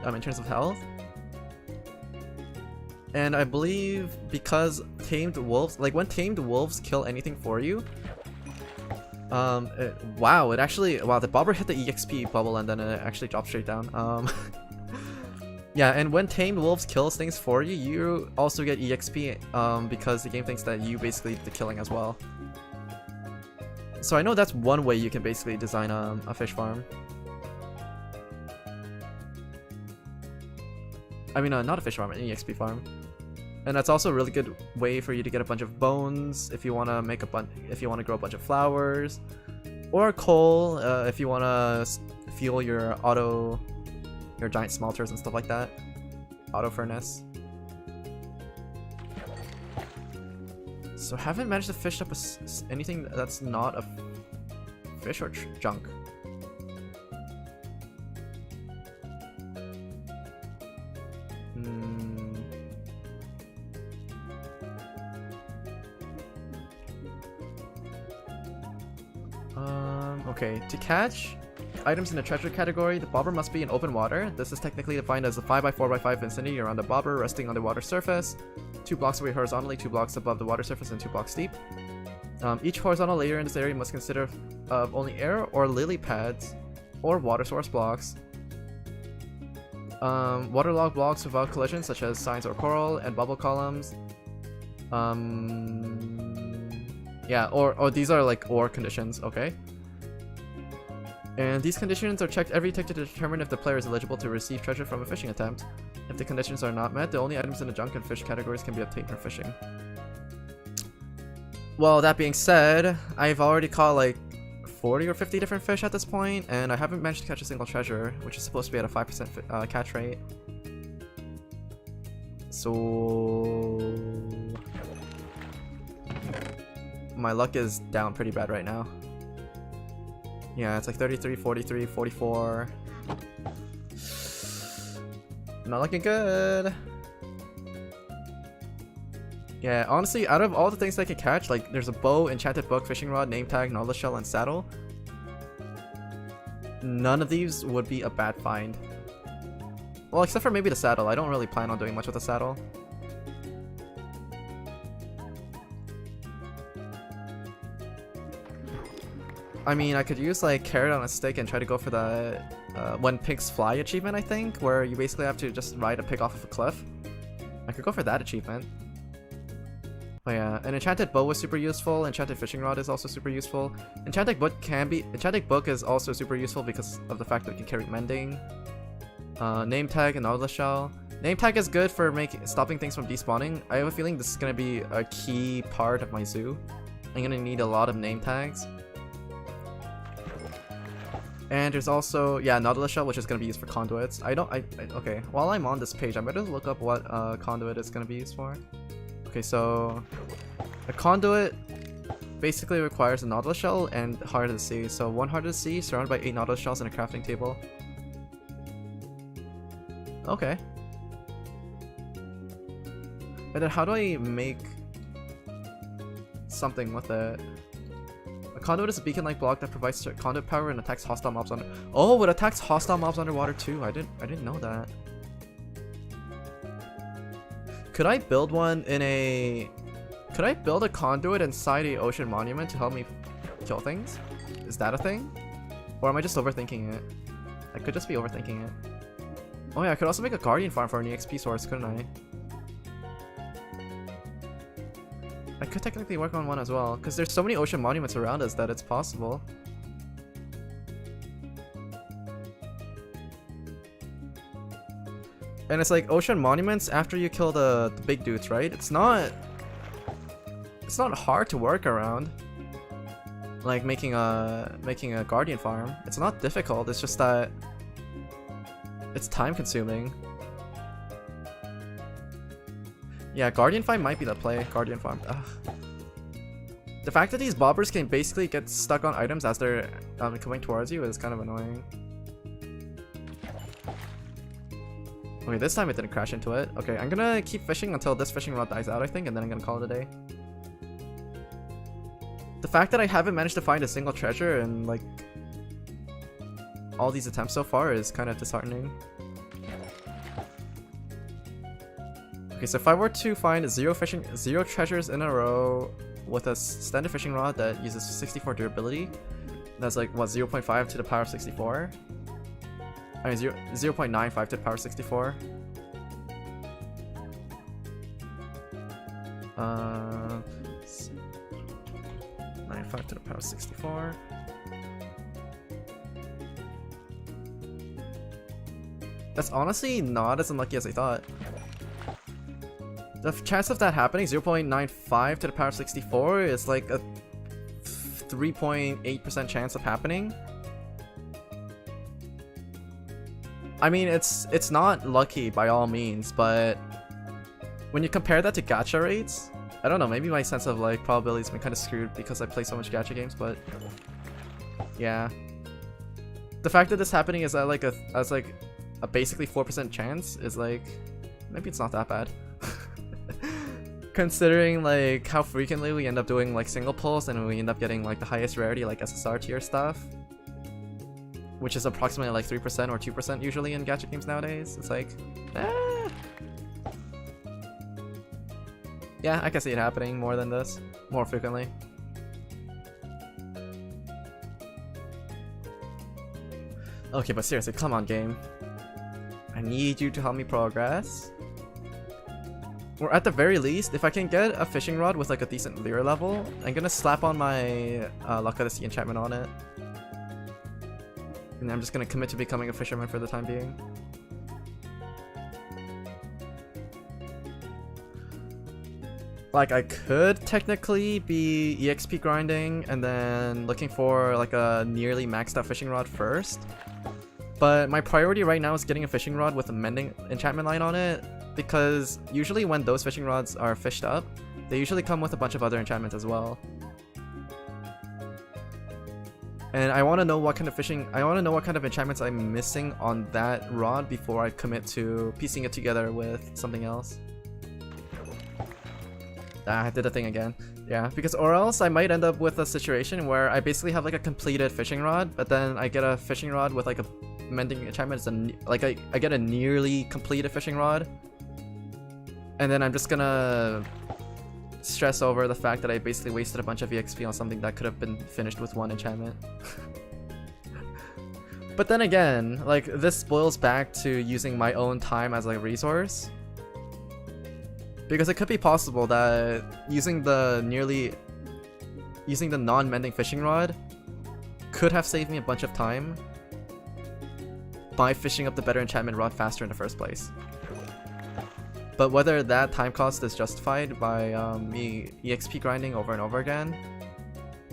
in terms of health. And I believe because tamed wolves, like when tamed wolves kill anything for you, wow, it actually, wow, the bobber hit the EXP bubble and then it actually dropped straight down. Yeah, and when tamed wolves kills things for you, you also get EXP, because the game thinks that you basically did the killing as well. So I know that's one way you can basically design a fish farm. I mean, not a fish farm, an EXP farm. And that's also a really good way for you to get a bunch of bones if you want to make if you want to grow a bunch of flowers, or coal if you want to fuel your giant smelters and stuff like that. Auto furnace. So haven't managed to fish up anything that's not a fish or junk. Okay, to catch items in the treasure category, the bobber must be in open water. This is technically defined as a 5x4x5 vicinity around the bobber resting on the water surface, 2 blocks away horizontally, 2 blocks above the water surface, and 2 blocks deep. Each horizontal layer in this area must consider of only air or lily pads or water source blocks. Waterlogged blocks without collision, such as signs or coral, and bubble columns. Yeah, or these are like or conditions, okay? And these conditions are checked every tick to determine if the player is eligible to receive treasure from a fishing attempt. If the conditions are not met, the only items in the junk and fish categories can be obtained from fishing. Well, that being said, I've already caught like 40 or 50 different fish at this point, and I haven't managed to catch a single treasure, which is supposed to be at a 5% catch rate. So my luck is down pretty bad right now. Yeah, it's like 33, 43, 44. Not looking good. Yeah, honestly, out of all the things I could catch, like there's a bow, enchanted book, fishing rod, name tag, nautilus shell, and saddle. None of these would be a bad find. Well, except for maybe the saddle. I don't really plan on doing much with the saddle. I mean, I could use like carrot on a stick and try to go for the when pigs fly achievement, I think, where you basically have to just ride a pig off of a cliff. I could go for that achievement. But yeah, an enchanted bow was super useful. Enchanted fishing rod is also super useful. Enchanted book is also super useful because of the fact that it can carry mending. Name tag and nautilus shell. Name tag is good for stopping things from despawning. I have a feeling this is gonna be a key part of my zoo. I'm gonna need a lot of name tags. And there's also, yeah, nautilus shell, which is going to be used for conduits. Okay, while I'm on this page, I better look up what conduit is going to be used for. Okay, so a conduit basically requires a nautilus shell and heart of the sea. So 1 heart of the sea surrounded by 8 nautilus shells and a crafting table. Okay. And then how do I make something with it? Conduit is a beacon-like block that provides conduit power and attacks hostile mobs under. Oh, it attacks hostile mobs underwater too. I didn't know that. Could I build one in a? Could I build a conduit inside a ocean monument to help me kill things? Is that a thing? Or am I just overthinking it? I could just be overthinking it. Oh yeah, I could also make a guardian farm for an EXP source, couldn't I? I could technically work on one as well, because there's so many ocean monuments around us that it's possible. And it's like ocean monuments after you kill the big dudes, right? It's not hard to work around. Like making a guardian farm. It's not difficult, it's just that it's time consuming. Yeah, Guardian Farm might be the play. Guardian Farm. Ugh. The fact that these bobbers can basically get stuck on items as they're coming towards you is kind of annoying. Okay, this time it didn't crash into it. Okay, I'm gonna keep fishing until this fishing rod dies out, I think, and then I'm gonna call it a day. The fact that I haven't managed to find a single treasure in, like, all these attempts so far is kind of disheartening. Okay, Okay, so if I were to find zero treasures in a row with a standard fishing rod that uses 64 durability, that's like what, 0.5 to the power of 64? I mean 0.95 to the power of 64. 95 to the power of 64. That's honestly not as unlucky as I thought. The chance of that happening, 0.95 to the power of 64, is like a 3.8% chance of happening. I mean, it's not lucky by all means, but when you compare that to gacha rates, I don't know, maybe my sense of like probability's been kind of screwed because I play so much gacha games, but yeah. The fact that this happening is at like a basically 4% chance is like, maybe it's not that bad. Considering like how frequently we end up doing like single pulls and we end up getting like the highest rarity like SSR tier stuff, which is approximately like 3% or 2% usually in gacha games nowadays. It's like, yeah, I can see it happening more than this, more frequently. Okay, but seriously, come on game. I need you to help me progress. Or at the very least, if I can get a fishing rod with like a decent lure level, I'm gonna slap on my Luck of the Sea enchantment on it. And I'm just gonna commit to becoming a fisherman for the time being. Like, I could technically be EXP grinding and then looking for like a nearly maxed out fishing rod first. But my priority right now is getting a fishing rod with a mending enchantment line on it, because usually when those fishing rods are fished up, they usually come with a bunch of other enchantments as well. And I want to know what kind of enchantments I'm missing on that rod before I commit to piecing it together with something else. Ah, I did the thing again. Yeah, because or else I might end up with a situation where I basically have like a completed fishing rod, but then I get a fishing rod with like a mending enchantment. I get a nearly completed fishing rod, and then I'm just gonna stress over the fact that I basically wasted a bunch of EXP on something that could have been finished with one enchantment. But then again, like, this boils back to using my own time as like a resource. Because it could be possible that using the non-mending fishing rod could have saved me a bunch of time by fishing up the better enchantment rod faster in the first place. But whether that time cost is justified by me EXP grinding over and over again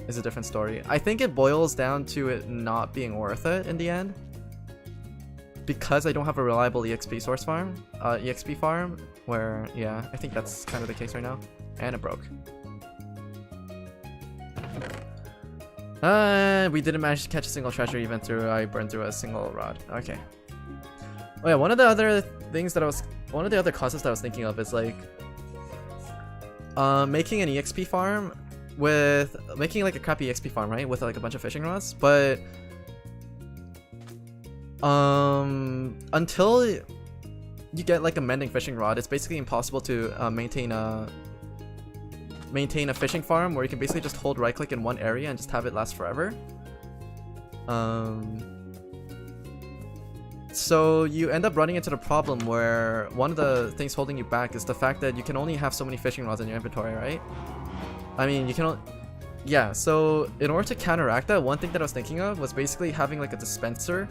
is a different story. I think it boils down to it not being worth it in the end, because I don't have a reliable EXP farm, where, yeah, I think that's kind of the case right now. And it broke. We didn't manage to catch a single treasure even though I burned through a single rod. Okay. Oh yeah, one of the other concepts that I was thinking of is like making an EXP farm with making like a crappy EXP farm, right? With like a bunch of fishing rods, but until you get like a mending fishing rod, it's basically impossible to maintain a fishing farm where you can basically just hold right click in one area and just have it last forever. So you end up running into the problem where one of the things holding you back is the fact that you can only have so many fishing rods in your inventory, right? I mean, you can yeah, so in order to counteract that, one thing that I was thinking of was basically having like a dispenser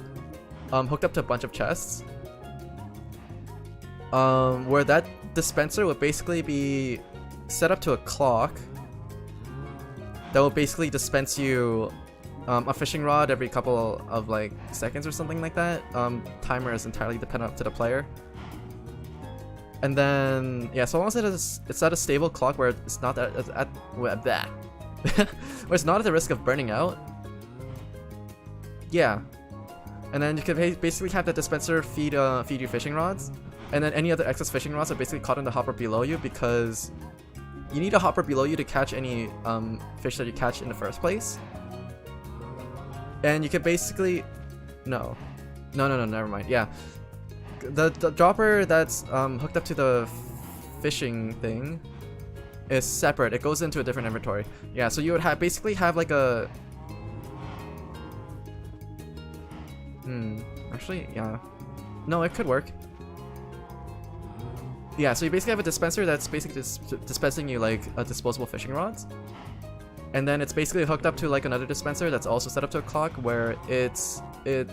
hooked up to a bunch of chests, where that dispenser would basically be set up to a clock that will basically dispense you a fishing rod every couple of like seconds or something like that. Timer is entirely dependent up to the player. And then yeah, so long as it's at a stable clock where it's not where it's not at the risk of burning out. Yeah. And then you can basically have the dispenser feed you fishing rods, and then any other excess fishing rods are basically caught in the hopper below you, because you need a hopper below you to catch any fish that you catch in the first place. And you can basically no, never mind. Yeah, the dropper that's hooked up to the fishing thing is separate. It goes into a different inventory. Yeah, so you would basically have like a... Actually, yeah. No, it could work. Yeah, so you basically have a dispenser that's basically dispensing you like disposable fishing rods. And then it's basically hooked up to like another dispenser that's also set up to a clock where it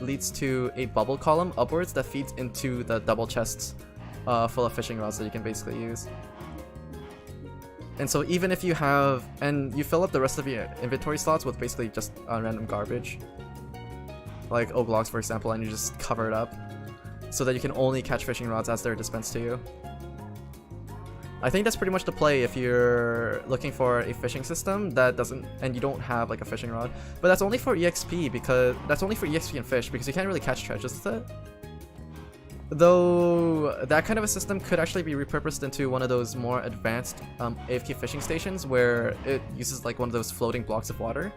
leads to a bubble column upwards that feeds into the double chests full of fishing rods that you can basically use. And so even if you have, and you fill up the rest of your inventory slots with basically just random garbage, like oak logs for example, and you just cover it up so that you can only catch fishing rods as they're dispensed to you. I think that's pretty much the play if you're looking for a fishing system that doesn't, and you don't have like a fishing rod. But that's only for EXP because that's only for EXP and fish because you can't really catch treasures with it. Though that kind of a system could actually be repurposed into one of those more advanced AFK fishing stations where it uses like one of those floating blocks of water.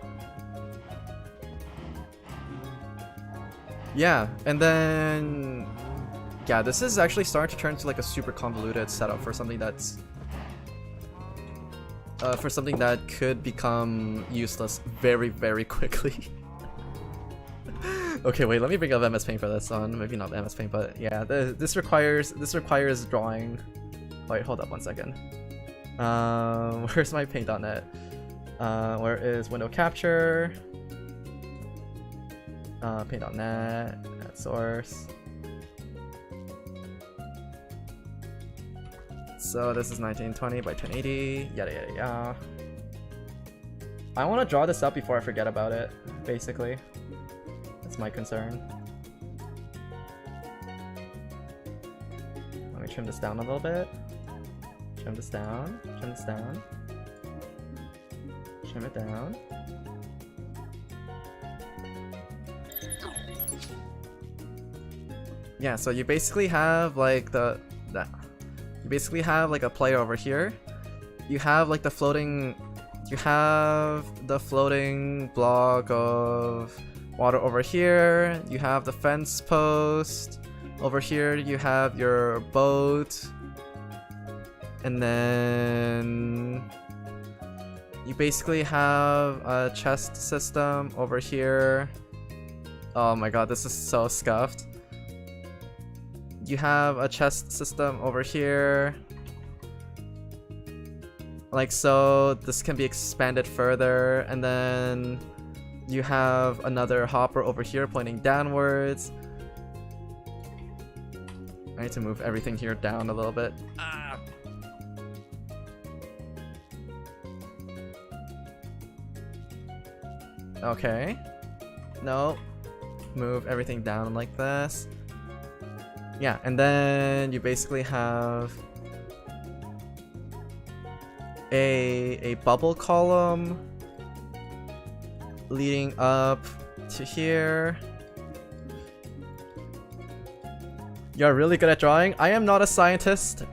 Yeah, and then yeah, this is actually starting to turn into like a super convoluted setup for something that's that could become useless very, very quickly. Okay, wait, let me bring up MS Paint for this one. Maybe not MS Paint, but yeah, this requires drawing. Wait, hold up 1 second. Where's my Paint.net? Where is window capture? Paint.net, at source. So this is 1920 by 1080, yada yada yada. I want to draw this up before I forget about it, basically. That's my concern. Let me trim this down a little bit. Trim this down, trim this down. Trim it down. Yeah, so you basically have like you basically have like a player over here. You have like the floating block of water over here. You have the fence post over here. You have your boat, and then you basically have a chest system over here. Oh my god, this is so scuffed. You have a chest system over here, like so. This can be expanded further, and then you have another hopper over here pointing downwards. I need to move everything here down a little bit. Ah. Okay. No. Move everything down like this. Yeah, and then you basically have a bubble column leading up to here. You're really good at drawing. I am not a scientist.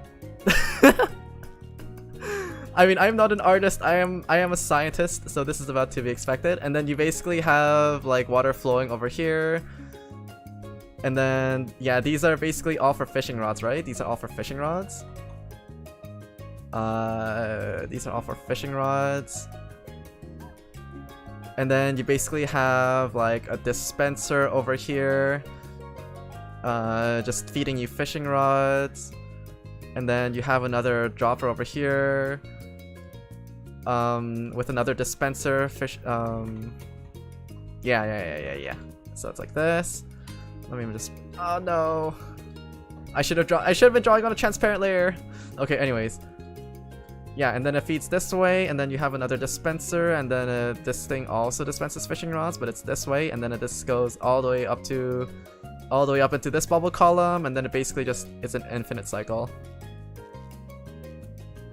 I mean, I'm not an artist. I am a scientist, so this is about to be expected. And then you basically have like water flowing over here. And then, yeah, these are basically all for fishing rods, right? These are all for fishing rods. These are all for fishing rods. And then you basically have like a dispenser over here, just feeding you fishing rods. And then you have another dropper over here, with another dispenser, yeah. So it's like this. Let me just, oh no. I should have been drawing on a transparent layer. Okay, anyways. Yeah, and then it feeds this way, and then you have another dispenser, and then this thing also dispenses fishing rods, but it's this way, and then this goes all the way up into this bubble column, and then it basically just, it's an infinite cycle.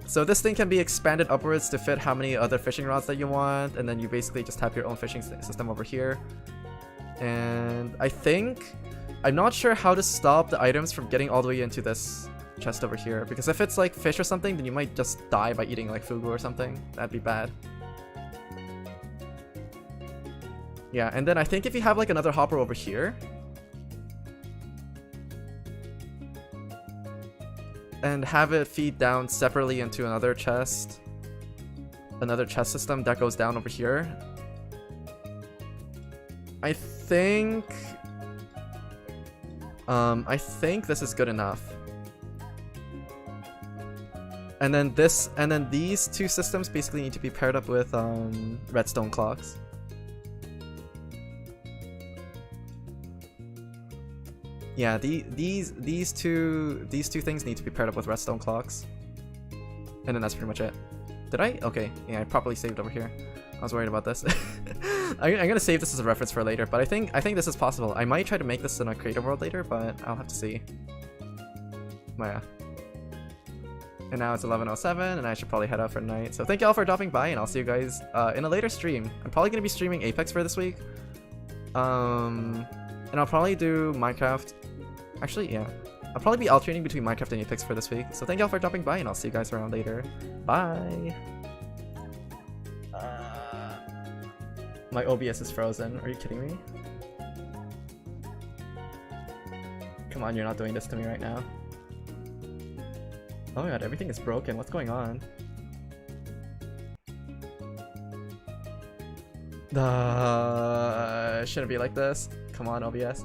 So this thing can be expanded upwards to fit how many other fishing rods that you want, and then you basically just have your own fishing system over here. And I'm not sure how to stop the items from getting all the way into this chest over here, because if it's like fish or something, then you might just die by eating like fugu or something. That'd be bad. Yeah, and then I think if you have like another hopper over here, and have it feed down separately into another chest system that goes down over here. I think this is good enough. And then these two systems basically need to be paired up with redstone clocks. Yeah, these two things need to be paired up with redstone clocks. And then that's pretty much it. Did I? Okay, yeah, I properly saved over here. I was worried about this. I'm gonna save this as a reference for later, but I think this is possible. I might try to make this in a creative world later, but I'll have to see. But yeah. And now it's 11:07, and I should probably head out for the night. So thank you all for dropping by, and I'll see you guys in a later stream. I'm probably gonna be streaming Apex for this week. And I'll probably do Minecraft. Actually, yeah. I'll probably be alternating between Minecraft and Apex for this week. So thank you all for dropping by, and I'll see you guys around later. Bye! My OBS is frozen. Are you kidding me? Come on, you're not doing this to me right now. Oh my god, everything is broken. What's going on? Shouldn't be like this. Come on, OBS.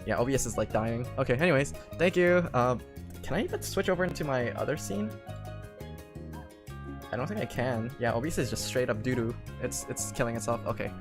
Yeah, OBS is like dying. Okay, anyways, thank you. Can I even switch over into my other scene? I don't think I can. Yeah, OBS is just straight up doo-doo. It's killing itself. Okay.